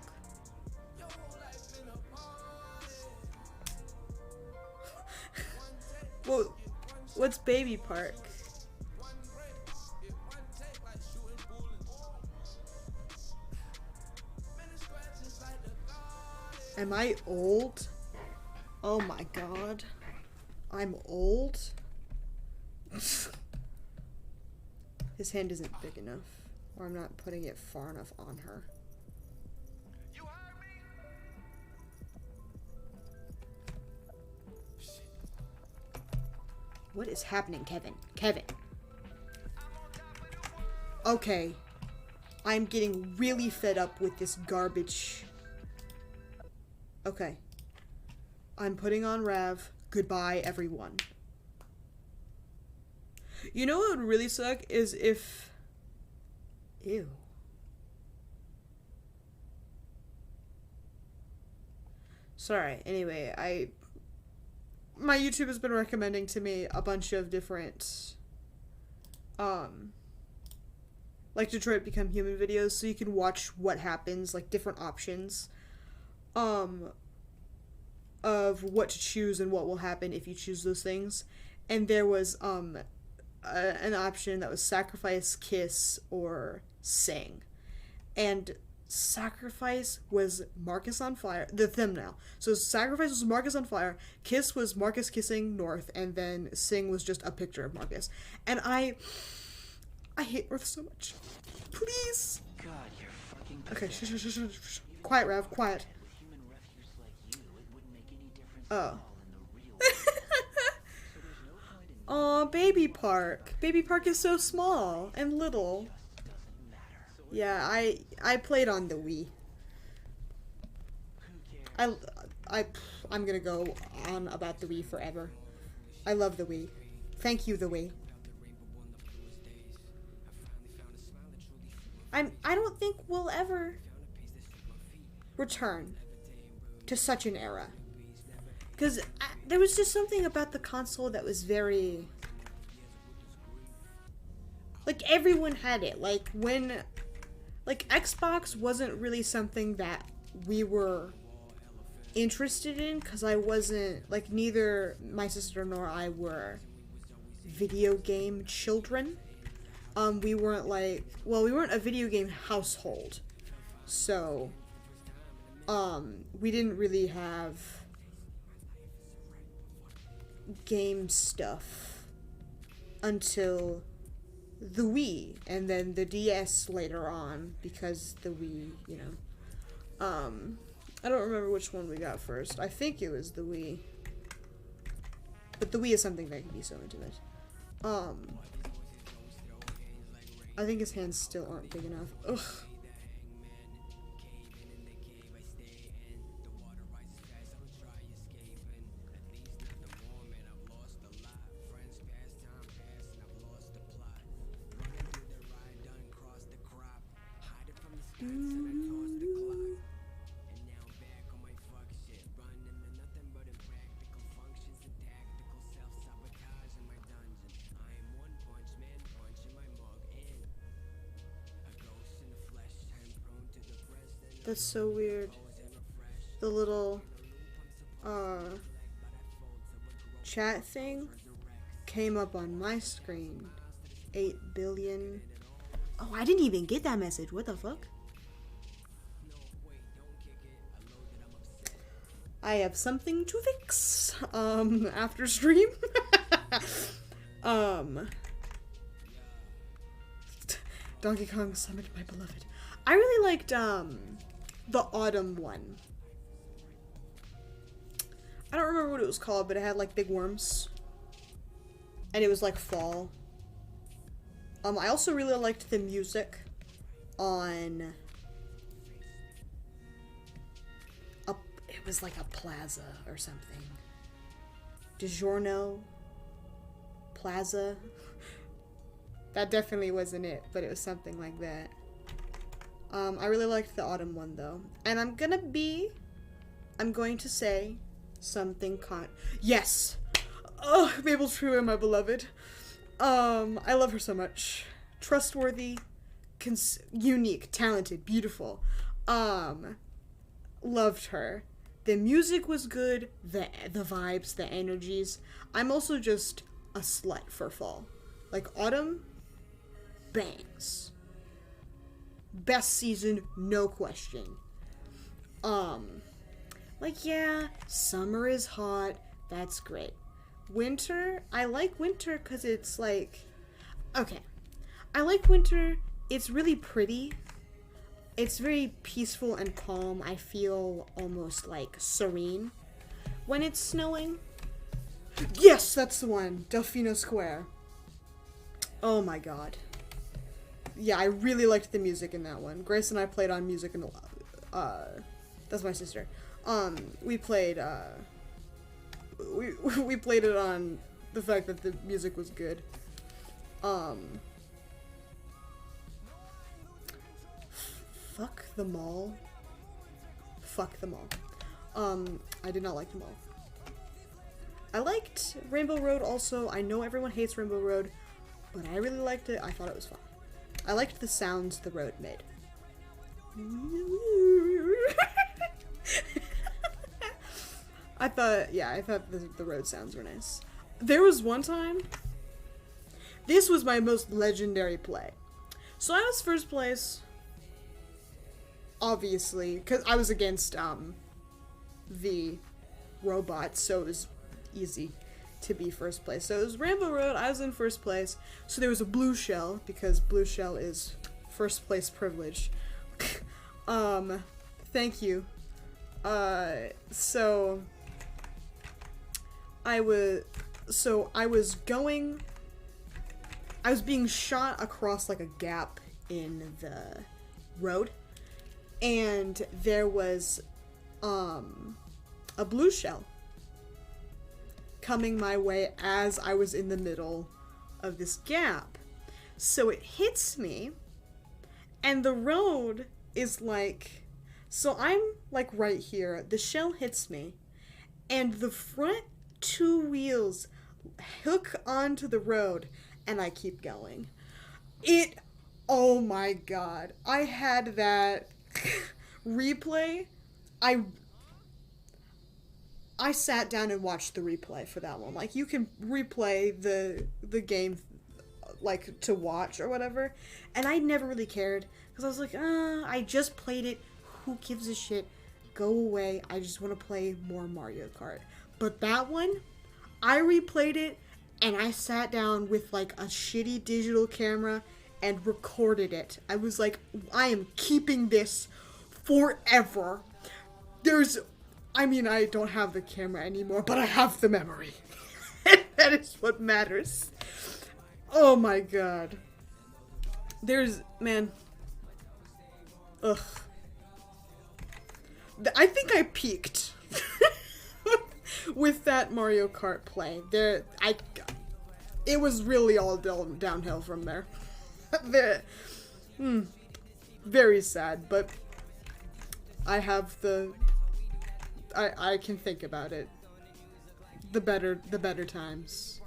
Well, what's Baby Park? Am I old? Oh my god. I'm old? His hand isn't big enough, or I'm not putting it far enough on her. What is happening, Kevin? Kevin! Okay. I'm getting really fed up with this garbage. Okay. I'm putting on Rav. Goodbye, everyone. You know what would really suck is if... Ew. Sorry, anyway, my YouTube has been recommending to me a bunch of different, like Detroit Become Human videos, so you can watch what happens, like different options, of what to choose and what will happen if you choose those things. And there was, an option that was sacrifice, kiss, or sing. And sacrifice was Marcus on fire, the thumbnail. So sacrifice was Marcus on fire, kiss was Marcus kissing North, and then sing was just a picture of Marcus. And I hate North so much. Please. God, you're fucking Okay, shh. Quiet, Rav, quiet. Oh. Aw, Baby Park. Baby Park is so small and little. Yeah, I played on the Wii. I'm gonna go on about the Wii forever. I love the Wii. Thank you, the Wii. I don't think we'll ever return to such an era. Because there was just something about the console that was very... Like, everyone had it. Like, when... Like, Xbox wasn't really something that we were interested in, because I wasn't... Like, neither my sister nor I were video game children. We weren't, like... Well, we weren't a video game household. So... we didn't really have... game stuff until the Wii, and then the DS later on, because the Wii, you know, I don't remember which one we got first. I think it was the Wii, but the Wii is something that can be so intimate. I think his hands still aren't big enough. Ugh. That's so weird. The little chat thing came up on my screen. 8 billion. Oh, I didn't even get that message. What the fuck? I have something to fix. After stream. Donkey Kong summoned my beloved. I really liked, the autumn one. I don't remember what it was called, but it had, like, big worms. And it was, like, fall. I also really liked the music on... It was like a plaza or something. DiGiorno Plaza. That definitely wasn't it, but it was something like that. I really liked the autumn one though. And I'm going to say something yes! Oh, Mabel True, my beloved. I love her so much. Trustworthy, unique, talented, beautiful. Loved her. The music was good, the vibes, the energies. I'm also just a slut for fall. Like, autumn, bangs. Best season, no question. Like, yeah, summer is hot, that's great. Winter, I like winter because it's like, okay, I like winter, it's really pretty. It's very peaceful and calm. I feel almost like serene when it's snowing. Yes, that's the one. Delfino Square. Oh my god. Yeah, I really liked the music in that one. Grace and I played on music in that's my sister. We played we played it on the fact that the music was good. Fuck the mall. Fuck the mall. I did not like the mall. I liked Rainbow Road also. I know everyone hates Rainbow Road, but I really liked it. I thought it was fun. I liked the sounds the road made. I thought the road sounds were nice. There was one time, this was my most legendary play. So I was first place, obviously, because I was against the robots, so it was easy to be first place. So it was Rainbow Road, I was in first place, so there was a blue shell, because blue shell is first place privilege. Thank you. So I was being shot across like a gap in the road, and there was a blue shell coming my way as I was in the middle of this gap. So it hits me, and the road is like, so I'm like right here, the shell hits me, and the front two wheels hook onto the road, and I keep going. Oh my god, I had that replay. I sat down and watched the replay for that one. Like, you can replay the game, like, to watch or whatever. And I never really cared, because I was like, I just played it. Who gives a shit? Go away. I just want to play more Mario Kart. But that one, I replayed it, and I sat down with, like, a shitty digital camera and recorded it. I was like, I am keeping this forever. I don't have the camera anymore, but I have the memory. That is what matters. Oh my god. Man. Ugh. I think I peaked with that Mario Kart play. It was really all downhill from there. Very sad, but I have I can think about it. The better times.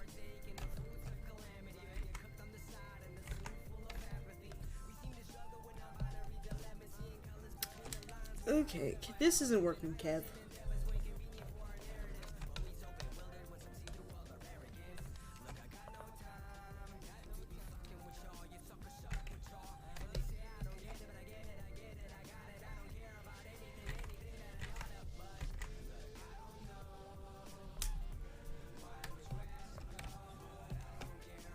Okay, this isn't working, Kev.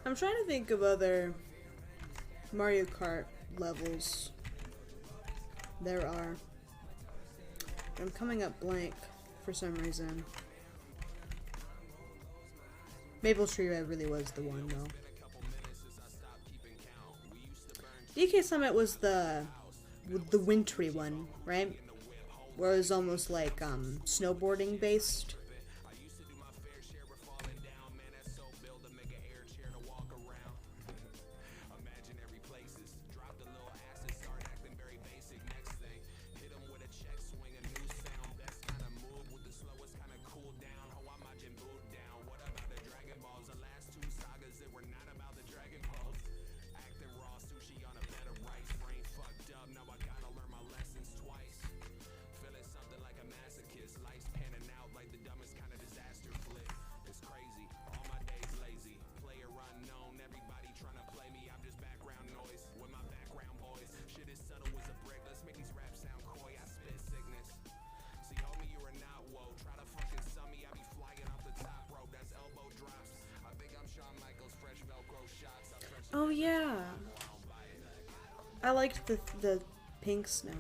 I'm trying to think of other Mario Kart levels there are. I'm coming up blank for some reason. Maple Tree Red really was the one, though. DK Summit was the wintry one, right? Where it was almost like snowboarding based. Oh yeah, I liked the pink snow.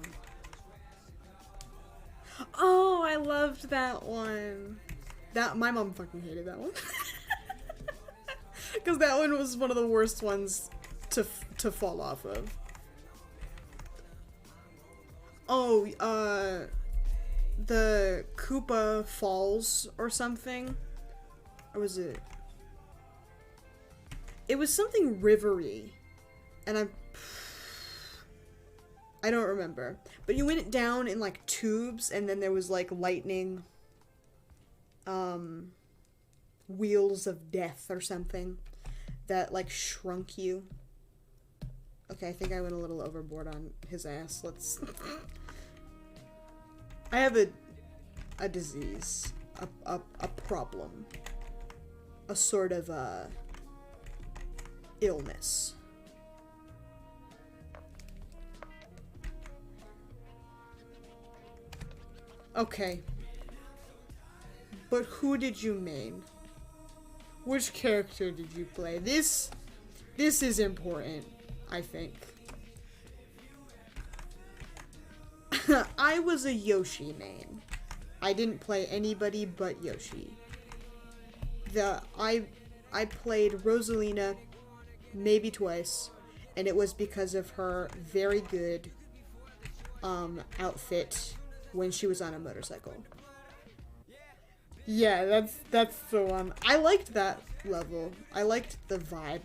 Oh, I loved that one. That my mom fucking hated that one because that one was one of the worst ones to fall off of. Oh, the Koopa Falls or something, or was it? It was something rivery, and I don't remember. But you went down in like tubes, and then there was like lightning, wheels of death or something that like shrunk you. Okay, I think I went a little overboard on his ass. Let's. I have a disease, a problem, a sort of illness. Okay. But who did you main? Which character did you play? This is important, I think. I was a Yoshi main. I didn't play anybody but Yoshi. I played Rosalina maybe twice, and it was because of her very good outfit when she was on a motorcycle. Yeah, that's the one. I liked that level. I liked the vibe.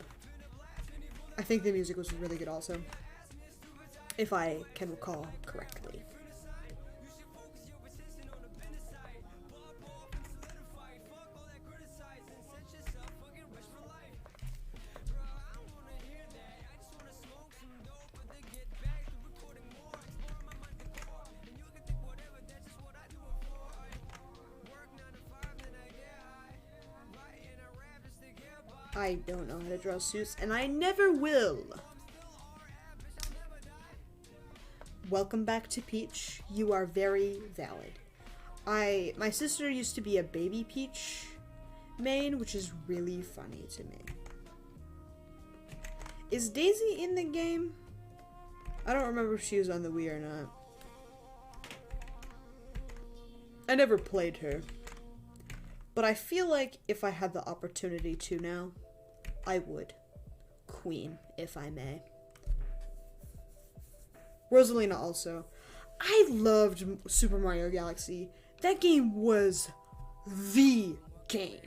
I think the music was really good also, if I can recall correctly. I don't know how to draw suits, and I never will. Welcome back to Peach. You are very valid. My sister used to be a baby Peach main, which is really funny to me. Is Daisy in the game? I don't remember if she was on the Wii or not. I never played her. But I feel like if I had the opportunity to now, I would. Queen, if I may. Rosalina also. I loved Super Mario Galaxy. That game was the game.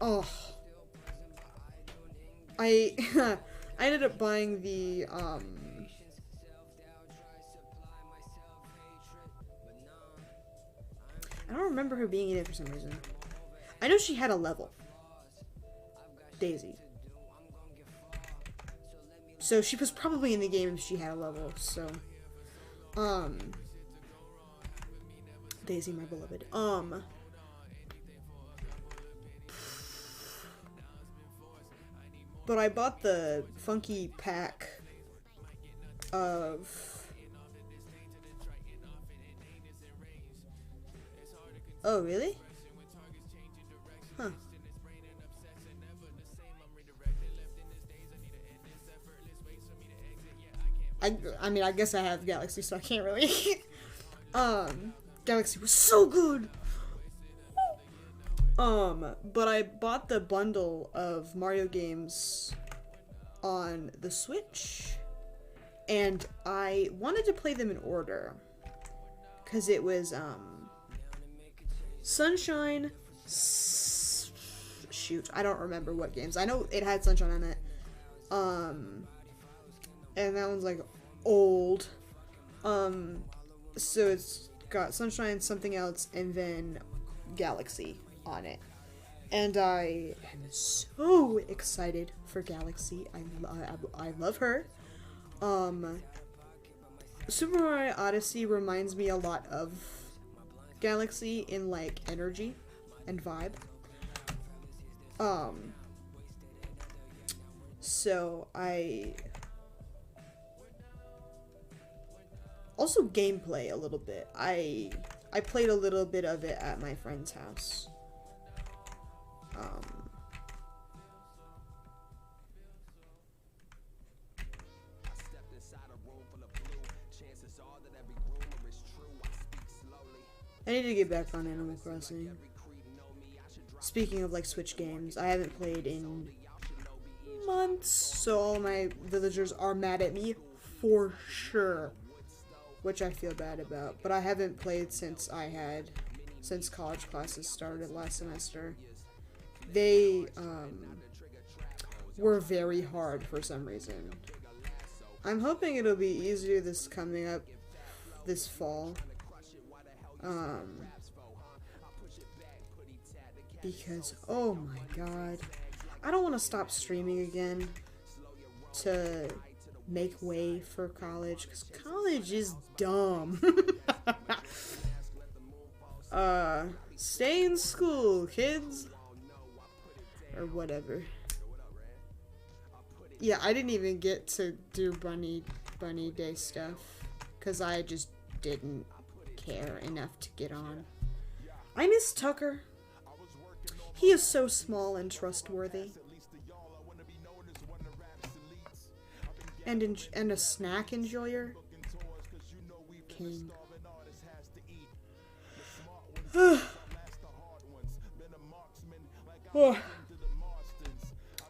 Oh. I ended up buying the I don't remember her being in it for some reason. I know she had a level. Daisy. So she was probably in the game if she had a level, so. Daisy, my beloved. But I bought the funky pack of. Oh, really? Huh. I mean, I guess I have Galaxy, so I can't really. Galaxy was so good. But I bought the bundle of Mario games on the Switch, and I wanted to play them in order, because it was, Sunshine, shoot, I don't remember what games. I know it had Sunshine on it, and that one's, like, old, so it's got Sunshine, something else, and then Galaxy on it. And I am so excited for Galaxy. I love her. Super Mario Odyssey reminds me a lot of Galaxy in, like, energy and vibe. So also gameplay a little bit. I played a little bit of it at my friend's house. I need to get back on Animal Crossing. Speaking of, like, Switch games, I haven't played in months, so all my villagers are mad at me for sure, which I feel bad about. But I haven't played since college classes started last semester. They were very hard for some reason. I'm hoping it'll be easier this fall. Because, oh my god, I don't want to stop streaming again to make way for college, because college is dumb. Stay in school, kids. Or whatever. Yeah, I didn't even get to do Bunny Day stuff, because I just didn't care enough to get on. I miss Tucker. He is so small and trustworthy. And a snack enjoyer. King.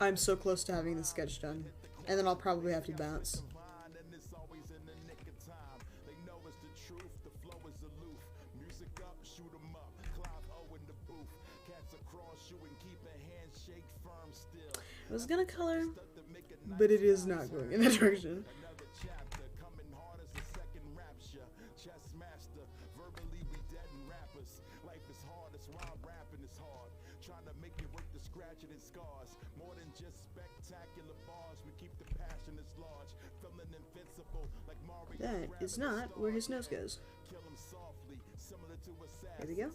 I'm so close to having the sketch done. And then I'll probably have to bounce. I was gonna color, but it is not going in that direction. That is not where his nose goes. There we go.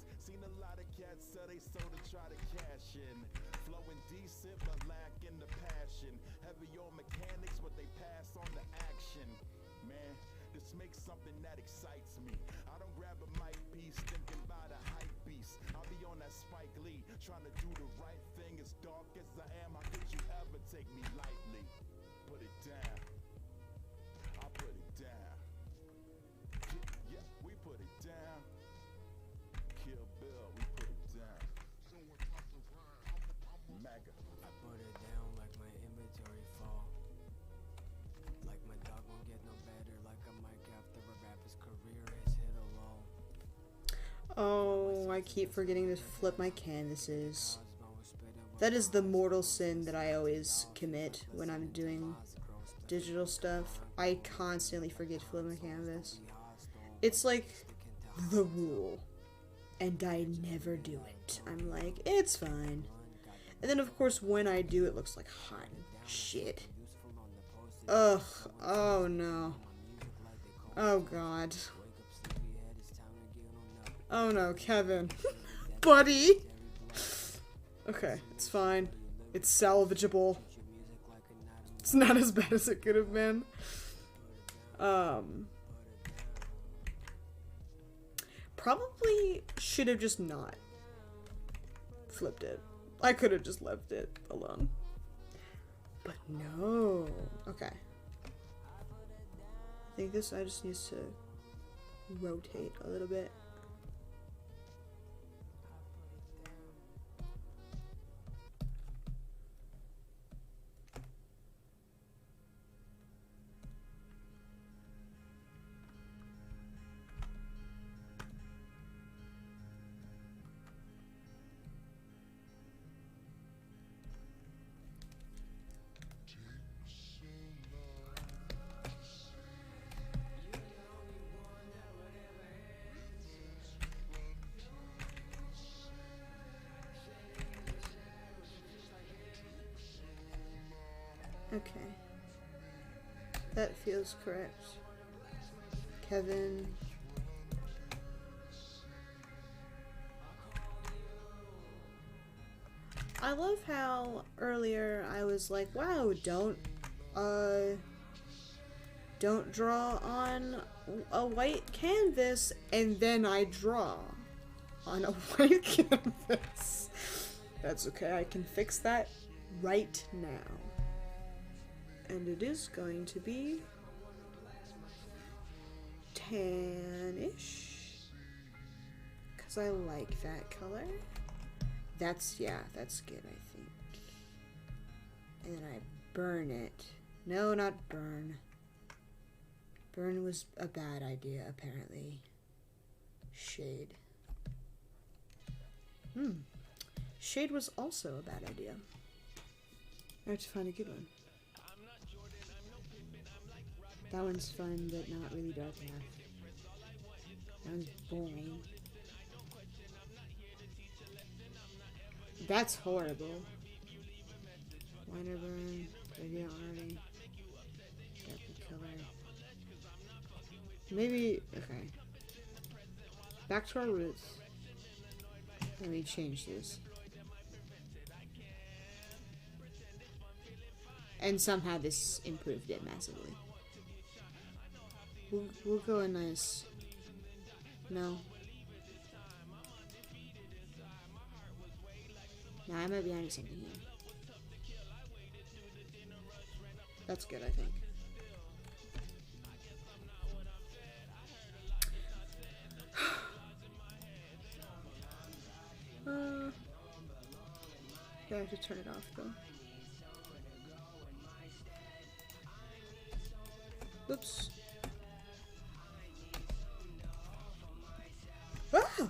Something that excites me. I don't grab a mic piece thinking about a hype beast. I'll be on that Spike Lee, trying to do the right thing. As dark as I am, how could you ever take me lightly? Put it down. I put it down. Yeah, we put it down. Kill Bill, we put it down. Mega. I put it down like my inventory fall. Like my dog won't get no better. Like a mic after a rapper's career has hit a lull. Oh, I keep forgetting to flip my canvases. That is the mortal sin that I always commit when I'm doing digital stuff. I constantly forget to flip my canvas. It's like the rule. And I never do it. I'm like, it's fine. And then of course when I do, it looks like hot shit. Ugh. Oh no. Oh god. Oh no, Kevin. Buddy! Okay, it's fine. It's salvageable. It's not as bad as it could have been. Probably should have just not flipped it. I could have just left it alone. But no. Okay. think this eye just needs to rotate a little bit. Okay. That feels correct. Kevin. I love how earlier I was like, wow, don't draw on a white canvas, and then I draw on a white canvas. That's okay, I can fix that right now. And it is going to be tannish, because I like that color. That's good, I think. And then I burn it. No, not burn. Burn was a bad idea, apparently. Shade. Shade was also a bad idea. I have to find a good one. That one's fun, but not really dark enough. That one's boring. That's horrible. Liner burn. Maybe already. Got the color. Maybe. Okay. Back to our roots. Let me change this. And somehow this improved it massively. We'll go a nice. No. Nah, I might be onto something here. That's good, I think. Yeah, I have to turn it off though. Oops. Ah!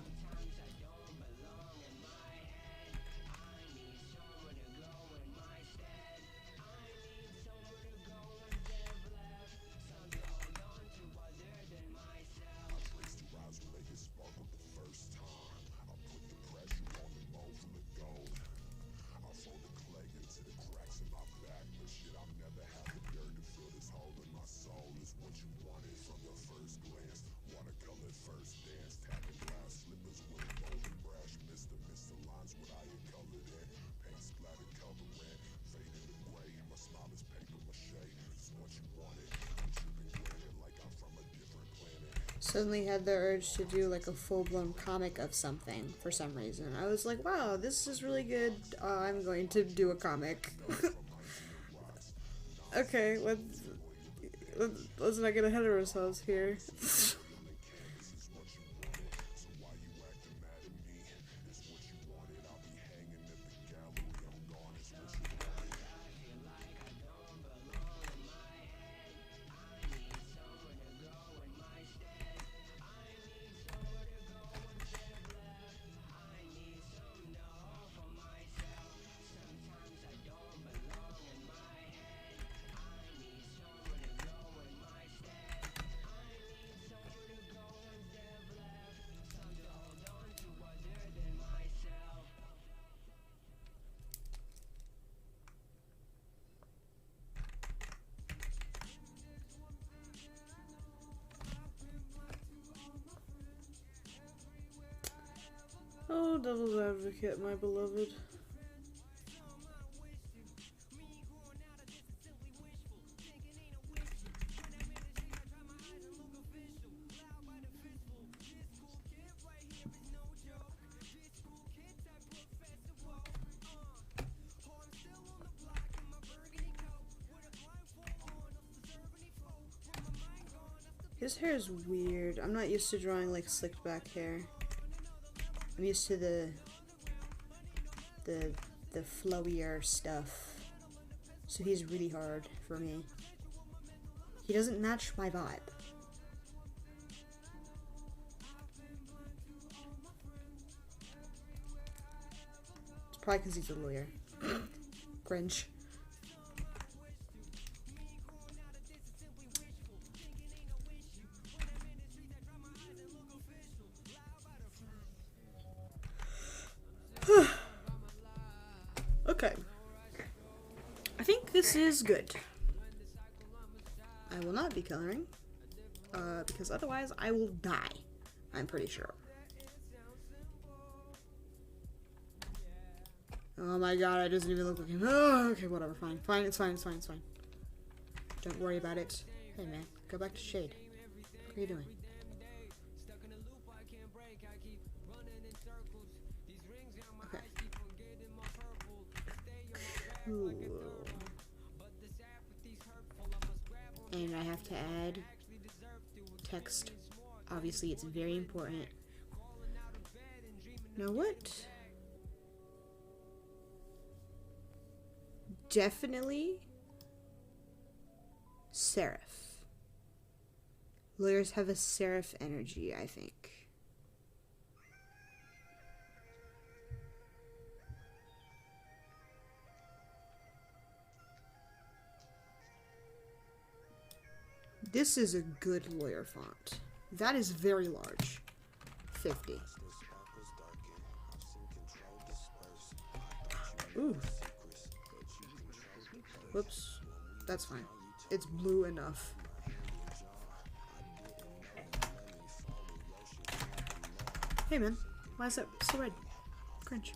Suddenly had the urge to do like a full-blown comic of something for some reason. I was like, wow, this is really good. I'm going to do a comic. Okay, let's not get ahead of ourselves here. Oh, devil's advocate, my beloved. His hair is weird. I'm not used to drawing like slicked back hair. I'm used to the flowier stuff. So he's really hard for me. He doesn't match my vibe. It's probably because he's a lawyer. Cringe. Okay. I think this is good. I will not be coloring. Because otherwise I will die. I'm pretty sure. Oh my god, it doesn't even look like him. Oh, okay, whatever, fine. Fine, it's fine, it's fine, it's fine. Don't worry about it. Hey man, go back to shade. What are you doing? Okay. Cool. And I have to add text. Obviously, it's very important. Now what? Definitely serif. Lawyers have a serif energy, I think. This is a good lawyer font. That is very large. 50. Ooh. Whoops. That's fine. It's blue enough. Hey man, why is that so red? Cringe.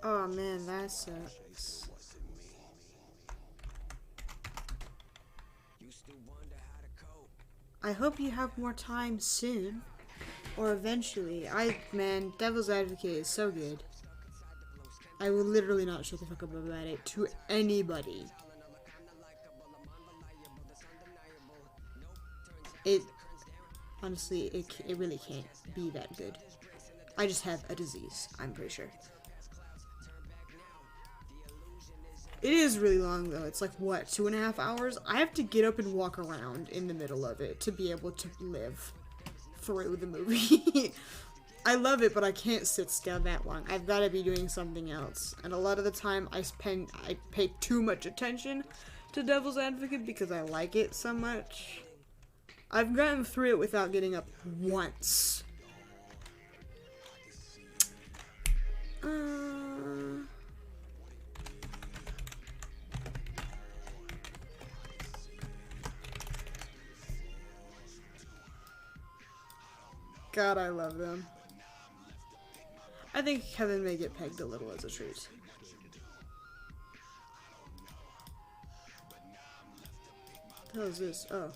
Oh man, that sucks. I hope you have more time soon. Or eventually. Man, Devil's Advocate is so good. I will literally not shut the fuck up about it to anybody. Honestly, it really can't be that good. I just have a disease, I'm pretty sure. It is really long though. It's like, what, 2.5 hours? I have to get up and walk around in the middle of it to be able to live through the movie. I love it, but I can't sit still that long. I've got to be doing something else. And a lot of the time I pay too much attention to Devil's Advocate because I like it so much. I've gotten through it without getting up once. God, I love them. I think Kevin may get pegged a little as a treat. What the hell is this? Oh.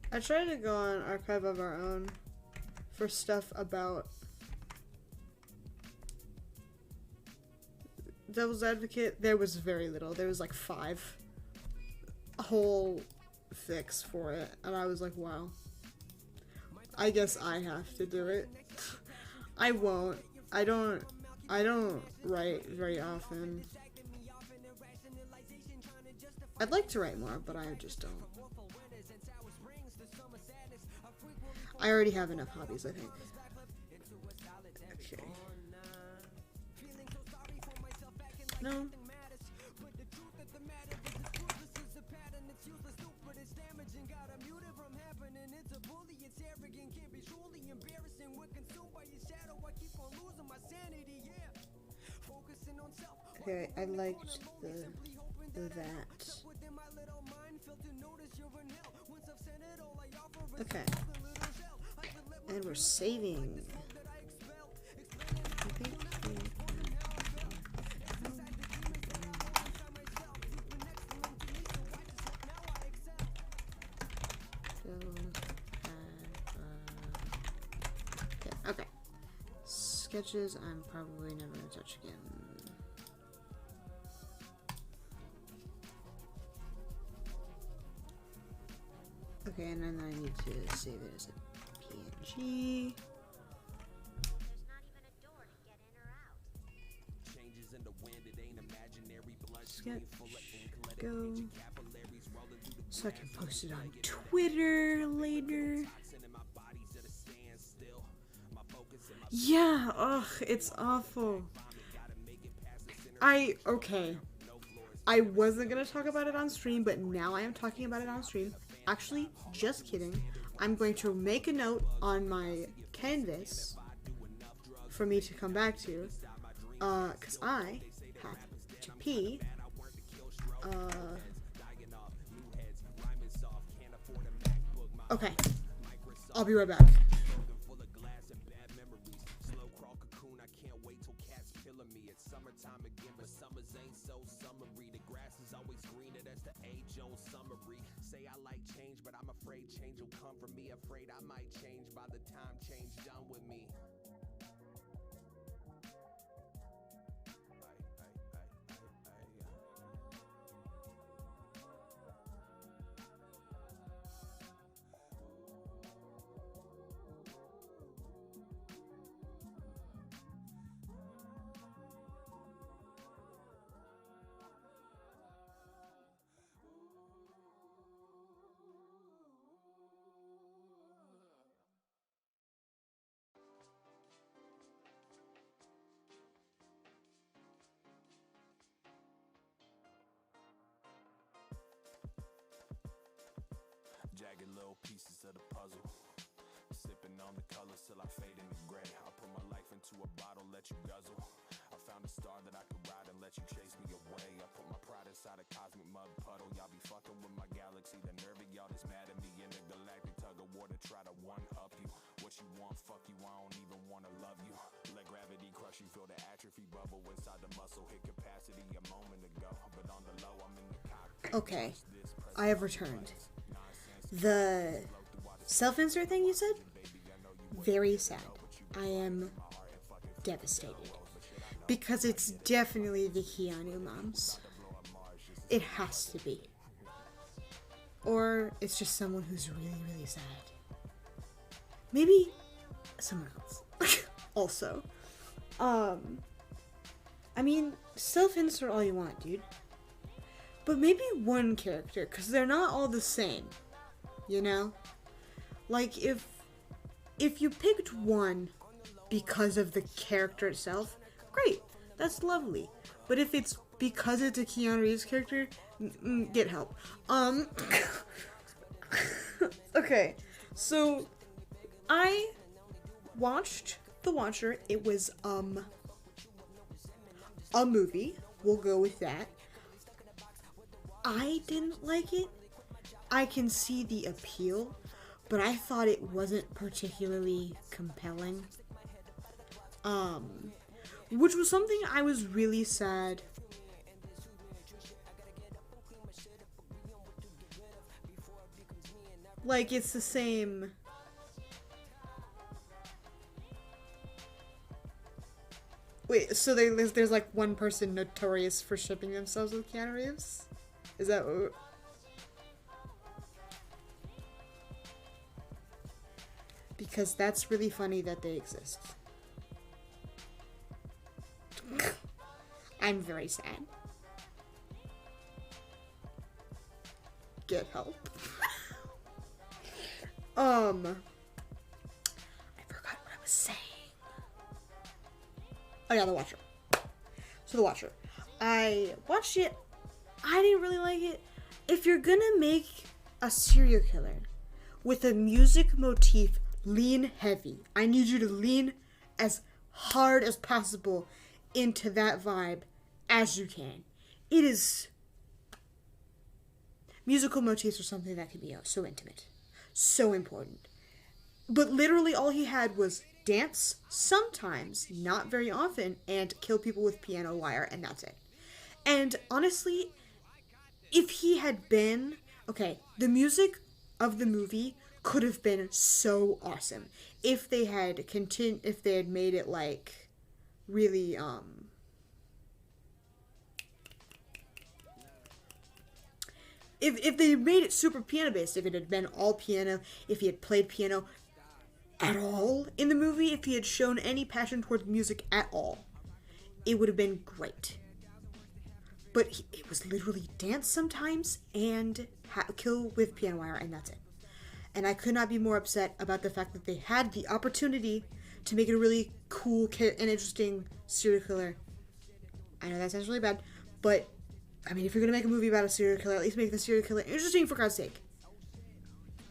I tried to go on Archive of Our Own for stuff about Devil's Advocate. There was very little. There was like 5 whole fics for it, and I was like, wow. I guess I have to do it. I won't. I don't write very often. I'd like to write more, but I just don't. I already have enough hobbies, I think. Okay. No. Okay, I liked that. Okay. And we're saving. I think okay. Sketches I'm probably never gonna touch again. Okay, and then I need to save it as a PNG. Sketch. Go. So I can post it on Twitter later. Yeah, ugh, it's awful. Okay. I wasn't gonna talk about it on stream, but now I am talking about it on stream. Actually, just kidding. I'm going to make a note on my canvas for me to come back to, cause I have to pee. Okay. I'll be right back. Change will come from me, afraid I might change by the time change done with me. Jagged little pieces of the puzzle, sipping on the colors till I fade into gray. I put my life into a bottle, let you guzzle. I found a star that I could ride and let you chase me away. I put my pride inside a cosmic mud puddle. Y'all be fucking with my galaxy, the nerve of y'all that's mad at me. In the galactic tug of war to try to one up you. What you want, fuck you, I don't even wanna love you. Let gravity crush you, feel the atrophy bubble inside the muscle. Hit capacity a moment ago, but on the low I'm in the cockpit. Okay, I have returned. The self-insert thing you said? Very sad. I am devastated. Because it's definitely the Keanu moms. It has to be. Or it's just someone who's really, really sad. Maybe someone else. Also. I mean, self-insert all you want, dude. But maybe one character, because they're not all the same. You know? Like, if you picked one because of the character itself, great. That's lovely. But if it's because it's a Keanu Reeves character, get help. Okay. So, I watched The Watcher. It was, a movie. We'll go with that. I didn't like it. I can see the appeal, but I thought it wasn't particularly compelling. Which was something I was really sad. Like, it's the same. Wait, so there's like one person notorious for shipping themselves with Keanu Reeves? Is that what... Because that's really funny that they exist. I'm very sad. get help. I forgot what I was saying. Oh yeah, The Watcher. So The Watcher. I watched it. I didn't really like it. If you're gonna make a serial killer with a music motif, lean heavy. I need you to lean as hard as possible into that vibe as you can. It is... Musical motifs are something that can be so intimate. So important. But literally all he had was dance, sometimes, not very often, and kill people with piano wire, and that's it. And honestly, if he had been... Okay, the music of the movie could have been so awesome if they had if they had made it like really if they made it super piano based, if it had been all piano, if he had played piano at all in the movie, if he had shown any passion towards music at all, it would have been great. But it was literally dance sometimes and kill with piano wire, and that's it. And I could not be more upset about the fact that they had the opportunity to make it a really cool and interesting serial killer. I know that sounds really bad, but I mean, if you're going to make a movie about a serial killer, at least make the serial killer interesting, for God's sake.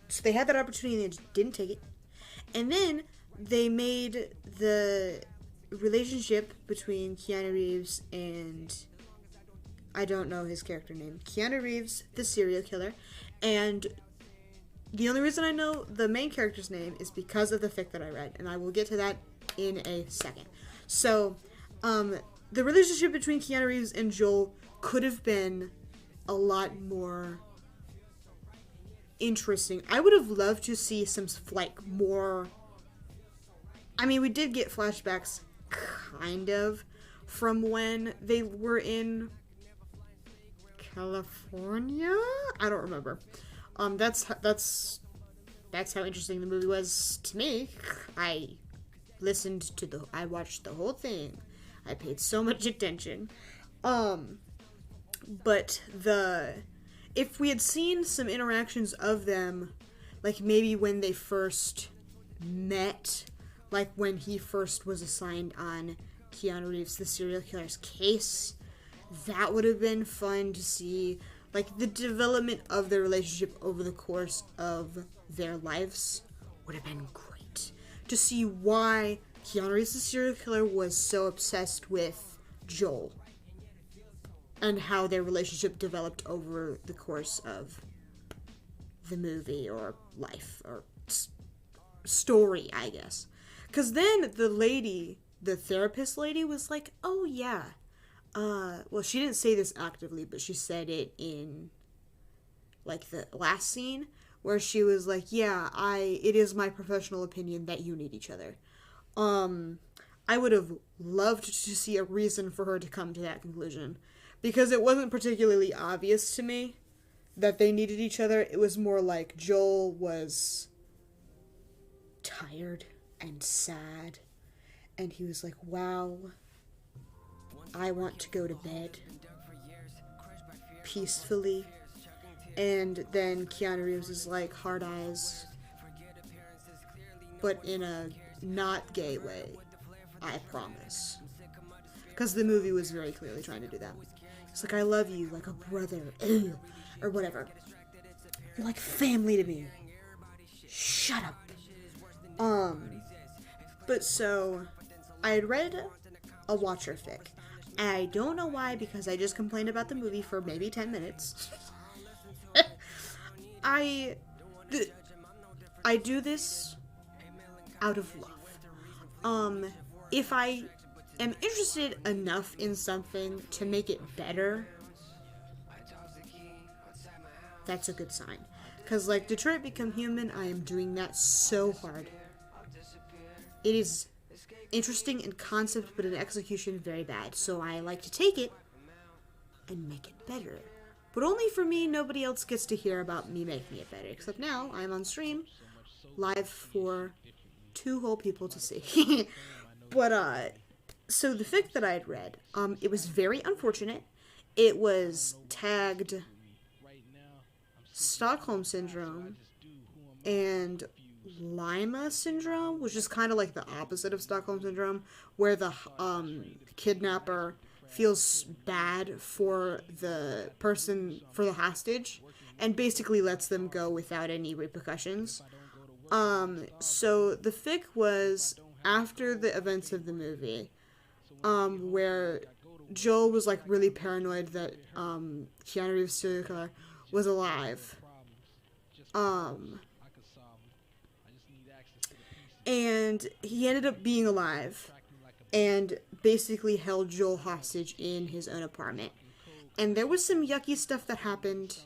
So they had that opportunity and they just didn't take it. And then they made the relationship between Keanu Reeves and... I don't know his character name. Keanu Reeves, the serial killer. And the only reason I know the main character's name is because of the fic that I read. And I will get to that in a second. So, the relationship between Keanu Reeves and Joel could have been a lot more interesting. I would have loved to see some, like, more... I mean, we did get flashbacks, kind of, from when they were in... California? I don't remember. That's how interesting the movie was to me. I watched the whole thing. I paid so much attention. But if we had seen some interactions of them, like maybe when they first met, like when he first was assigned on Keanu Reeves, the serial killer's case, that would have been fun to see. Like, the development of their relationship over the course of their lives would have been great. To see why Keanu Reeves, the serial killer, was so obsessed with Joel. And how their relationship developed over the course of the movie, or life, or story, I guess. Because then the therapist lady was like, oh yeah, well, she didn't say this actively, but she said it in, like, the last scene, where she was like, yeah, it is my professional opinion that you need each other. I would have loved to see a reason for her to come to that conclusion, because it wasn't particularly obvious to me that they needed each other. It was more like Joel was tired and sad, and he was like, wow, I want to go to bed peacefully. And then Keanu Reeves is like, hard eyes, but in a not gay way, I promise. Because the movie was very clearly trying to do that. It's like, I love you like a brother, or whatever. You're like family to me. Shut up. But so, I had read a Watcher fic. I don't know why, because I just complained about the movie for maybe 10 minutes. I do this out of love. If I am interested enough in something to make it better, that's a good sign. Because, like, Detroit Become Human, I am doing that so hard. It is interesting in concept, but in execution, very bad. So I like to take it and make it better. But only for me, nobody else gets to hear about me making it better. Except now, I'm on stream, live for 2 whole people to see. But, so the fic that I had read, it was very unfortunate. It was tagged Stockholm Syndrome and Lima Syndrome, which is kind of like the opposite of Stockholm Syndrome, where the kidnapper feels bad for the person, for the hostage, and basically lets them go without any repercussions. So the fic was after the events of the movie, where Joel was like really paranoid that Keanu Reeves' serial killer was alive. And he ended up being alive and basically held Joel hostage in his own apartment. And there was some yucky stuff that happened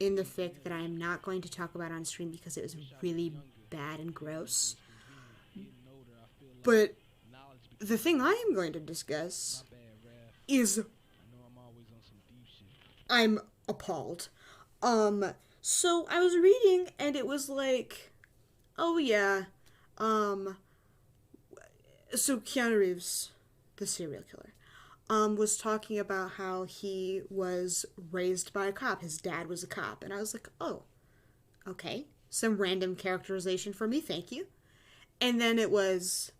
in the fic that I am not going to talk about on stream because it was really bad and gross. But the thing I am going to discuss is I'm appalled. So I was reading and it was like, oh yeah, so Keanu Reeves, the serial killer, was talking about how he was raised by a cop. His dad was a cop. And I was like, oh, okay. Some random characterization for me, thank you. And then it was,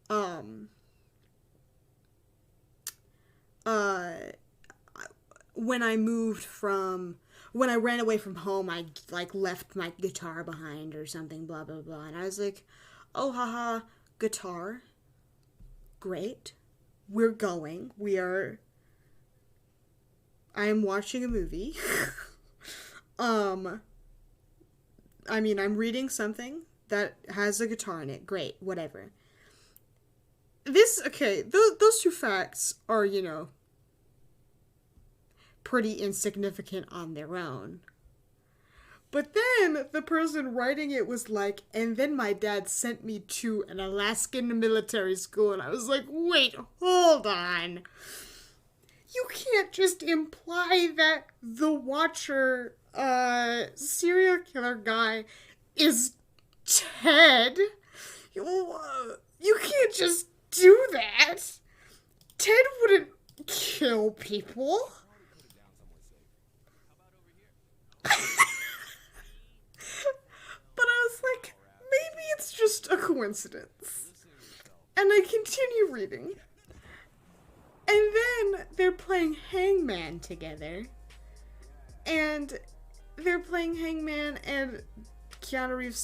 when I ran away from home, I, like, left my guitar behind or something, blah, blah, blah. And I was like, oh, haha, guitar. Great. We're going. I am watching a movie. I'm reading something that has a guitar in it. Great. Whatever. Those two facts are, pretty insignificant on their own. But then the person writing it was like, and then my dad sent me to an Alaskan military school. And I was like, wait, hold on. You can't just imply that the Watcher serial killer guy is Ted. You can't just do that. Ted wouldn't kill people. But I was like, maybe it's just a coincidence. And I continue reading. And then they're playing Hangman together. And they're playing Hangman, and Keanu Reeves'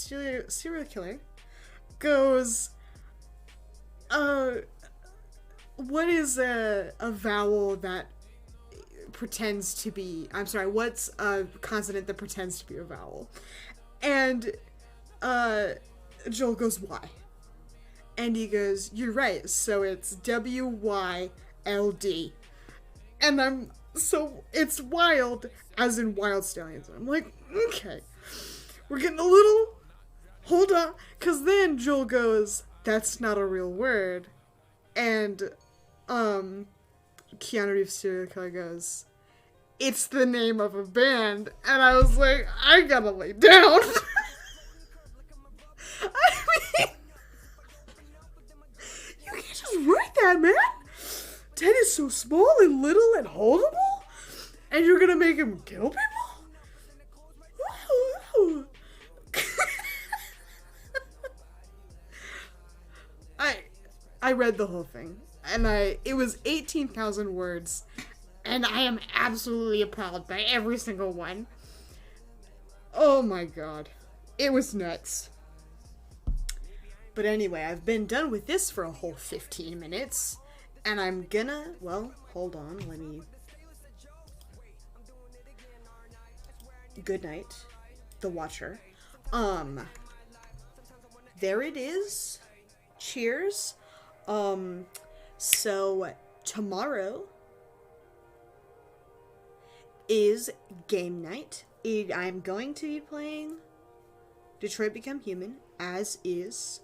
serial killer goes, what is a vowel that pretends to be, what's a consonant that pretends to be a vowel? And Joel goes, why? And he goes, you're right, so it's W-Y-L-D. And it's wild, as in wild stallions. I'm like, okay, we're getting a little, hold on, because then Joel goes, that's not a real word. And, Keanu Reeves' serial killer goes, it's the name of a band. And I was like, I gotta lay down. I mean, you can't just write that, man. Ted is so small and little and holdable, and you're gonna make him kill people? I read the whole thing, and it was 18,000 words, and I am absolutely appalled by every single one. Oh my god. It was nuts. But anyway, I've been done with this for a whole 15 minutes, and I'm gonna, well, hold on, let me... Good night, The Watcher. There it is. Cheers. So tomorrow is game night. I'm going to be playing Detroit Become Human, as is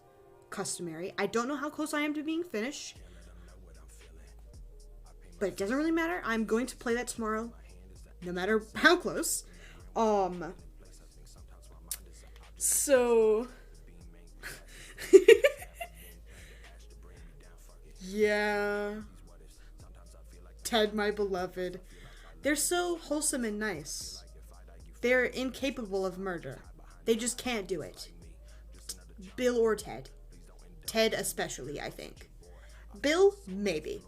customary. I don't know how close I am to being finished, but it doesn't really matter. I'm going to play that tomorrow, no matter how close. So yeah, Ted, my beloved. They're so wholesome and nice. They're incapable of murder. They just can't do it. Bill or Ted. Ted especially, I think. Bill, maybe.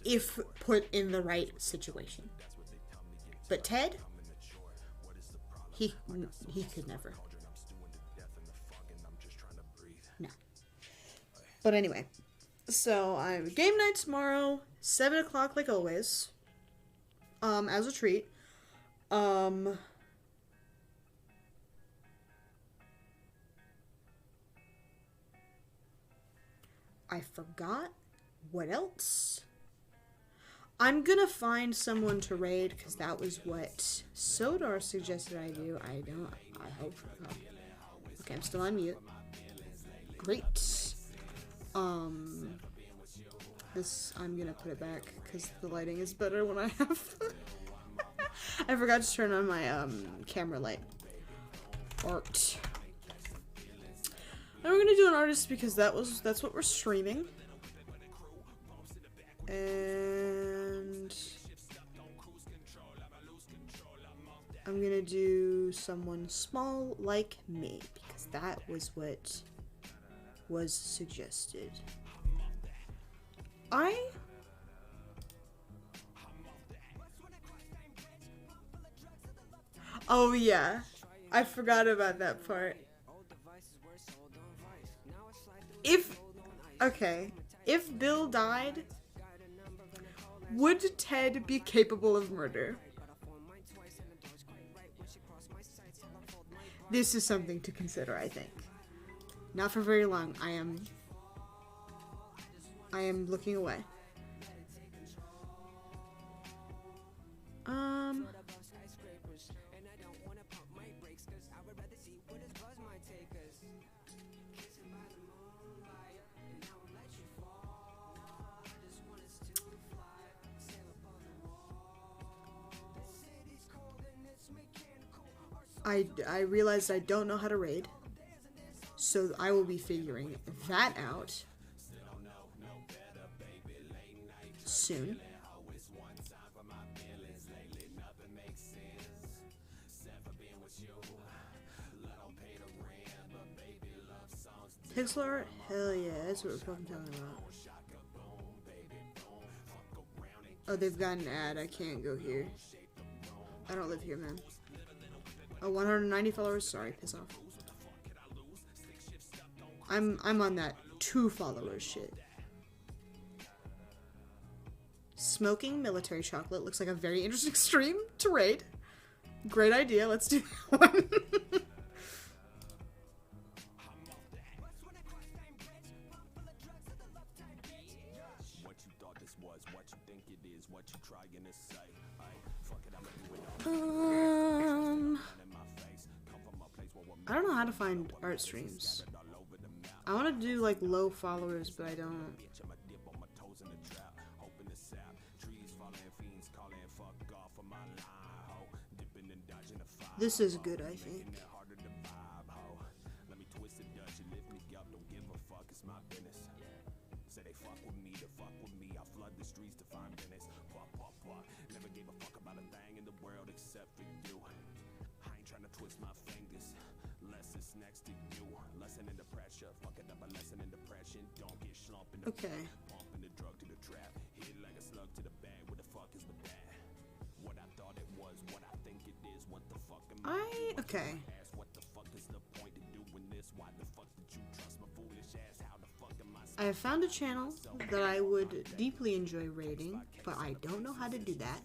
If put in the right situation. But Ted? He could never. No. But anyway. So, I'm game night tomorrow, 7 o'clock like always. As a treat. I forgot what else. I'm gonna find someone to raid because that was what Sodar suggested I do. I hope. Okay, I'm still on mute. Great. This, I'm gonna put it back because the lighting is better when I have. I forgot to turn on my camera light. Art. And we're gonna do an artist because that's what we're streaming. And I'm gonna do someone small like me because that was what was suggested. Oh yeah, I forgot about that part. If Bill died, would Ted be capable of murder? This is something to consider, I think. Not for very long. I am looking away. I realized I don't know how to raid, so I will be figuring that out soon. Pixel art? Hell yeah, that's what we're fucking talking about. Oh, they've got an ad. I can't go here. I don't live here, man. Oh, 190 followers? Sorry, piss off. I'm on that 2 followers shit. Smoking military chocolate looks like a very interesting stream to raid. Great idea, let's do that one. I don't know how to find art streams. I want to do like low followers, but I don't. This is good, I think. Okay. Okay. I have found a channel that I would deeply enjoy raiding, but I don't know how to do that.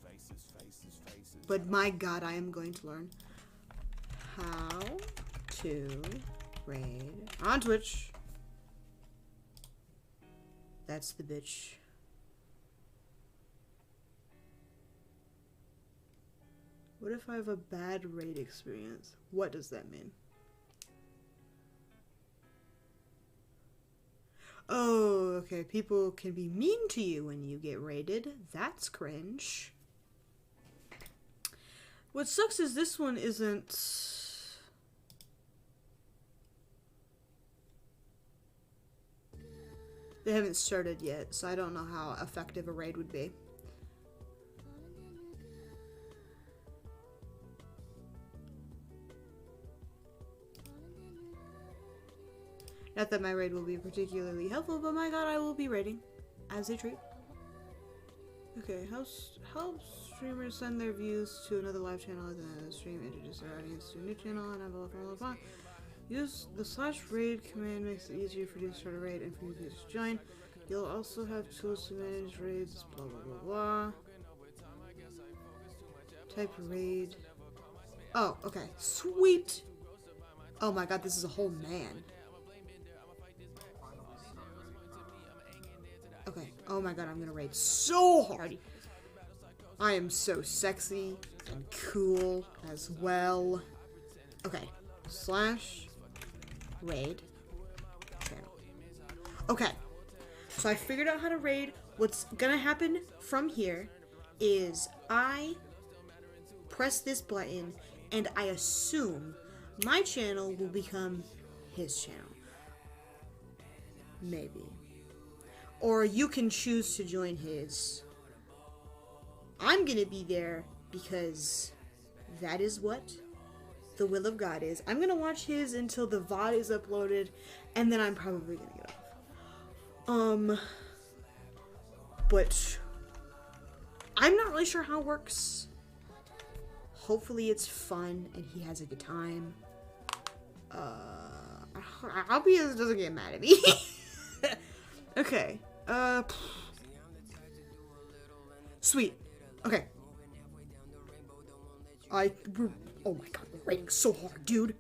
But my god, I am going to learn how to raid on Twitch. That's the bitch. What if I have a bad raid experience? What does that mean? Oh, okay. People can be mean to you when you get raided. That's cringe. What sucks is this one isn't... They haven't started yet, so I don't know how effective a raid would be. Not that my raid will be particularly helpful, but my god, I will be raiding as a treat. Okay, how streamers send their views to another live channel than the stream, introduce their audience to a new channel, and have a blah. Use the /raid command makes it easier for you to start a raid and for you to join. You'll also have tools to manage raids, blah blah blah. Type raid. Oh, okay. Sweet! Oh my god, this is a whole man. Okay. Oh my god, I'm gonna raid so hard. I am so sexy and cool as well. Okay. /raid channel. Okay. So I figured out how to raid. What's gonna happen from here is I press this button and I assume my channel will become his channel. Maybe. Or you can choose to join his. I'm gonna be there because that is what the will of God is. I'm gonna watch his until the VOD is uploaded, and then I'm probably gonna get off. But I'm not really sure how it works. Hopefully it's fun and he has a good time. I hope he doesn't get mad at me. Okay. Sweet. Okay. Oh my god, we're raiding so hard, dude.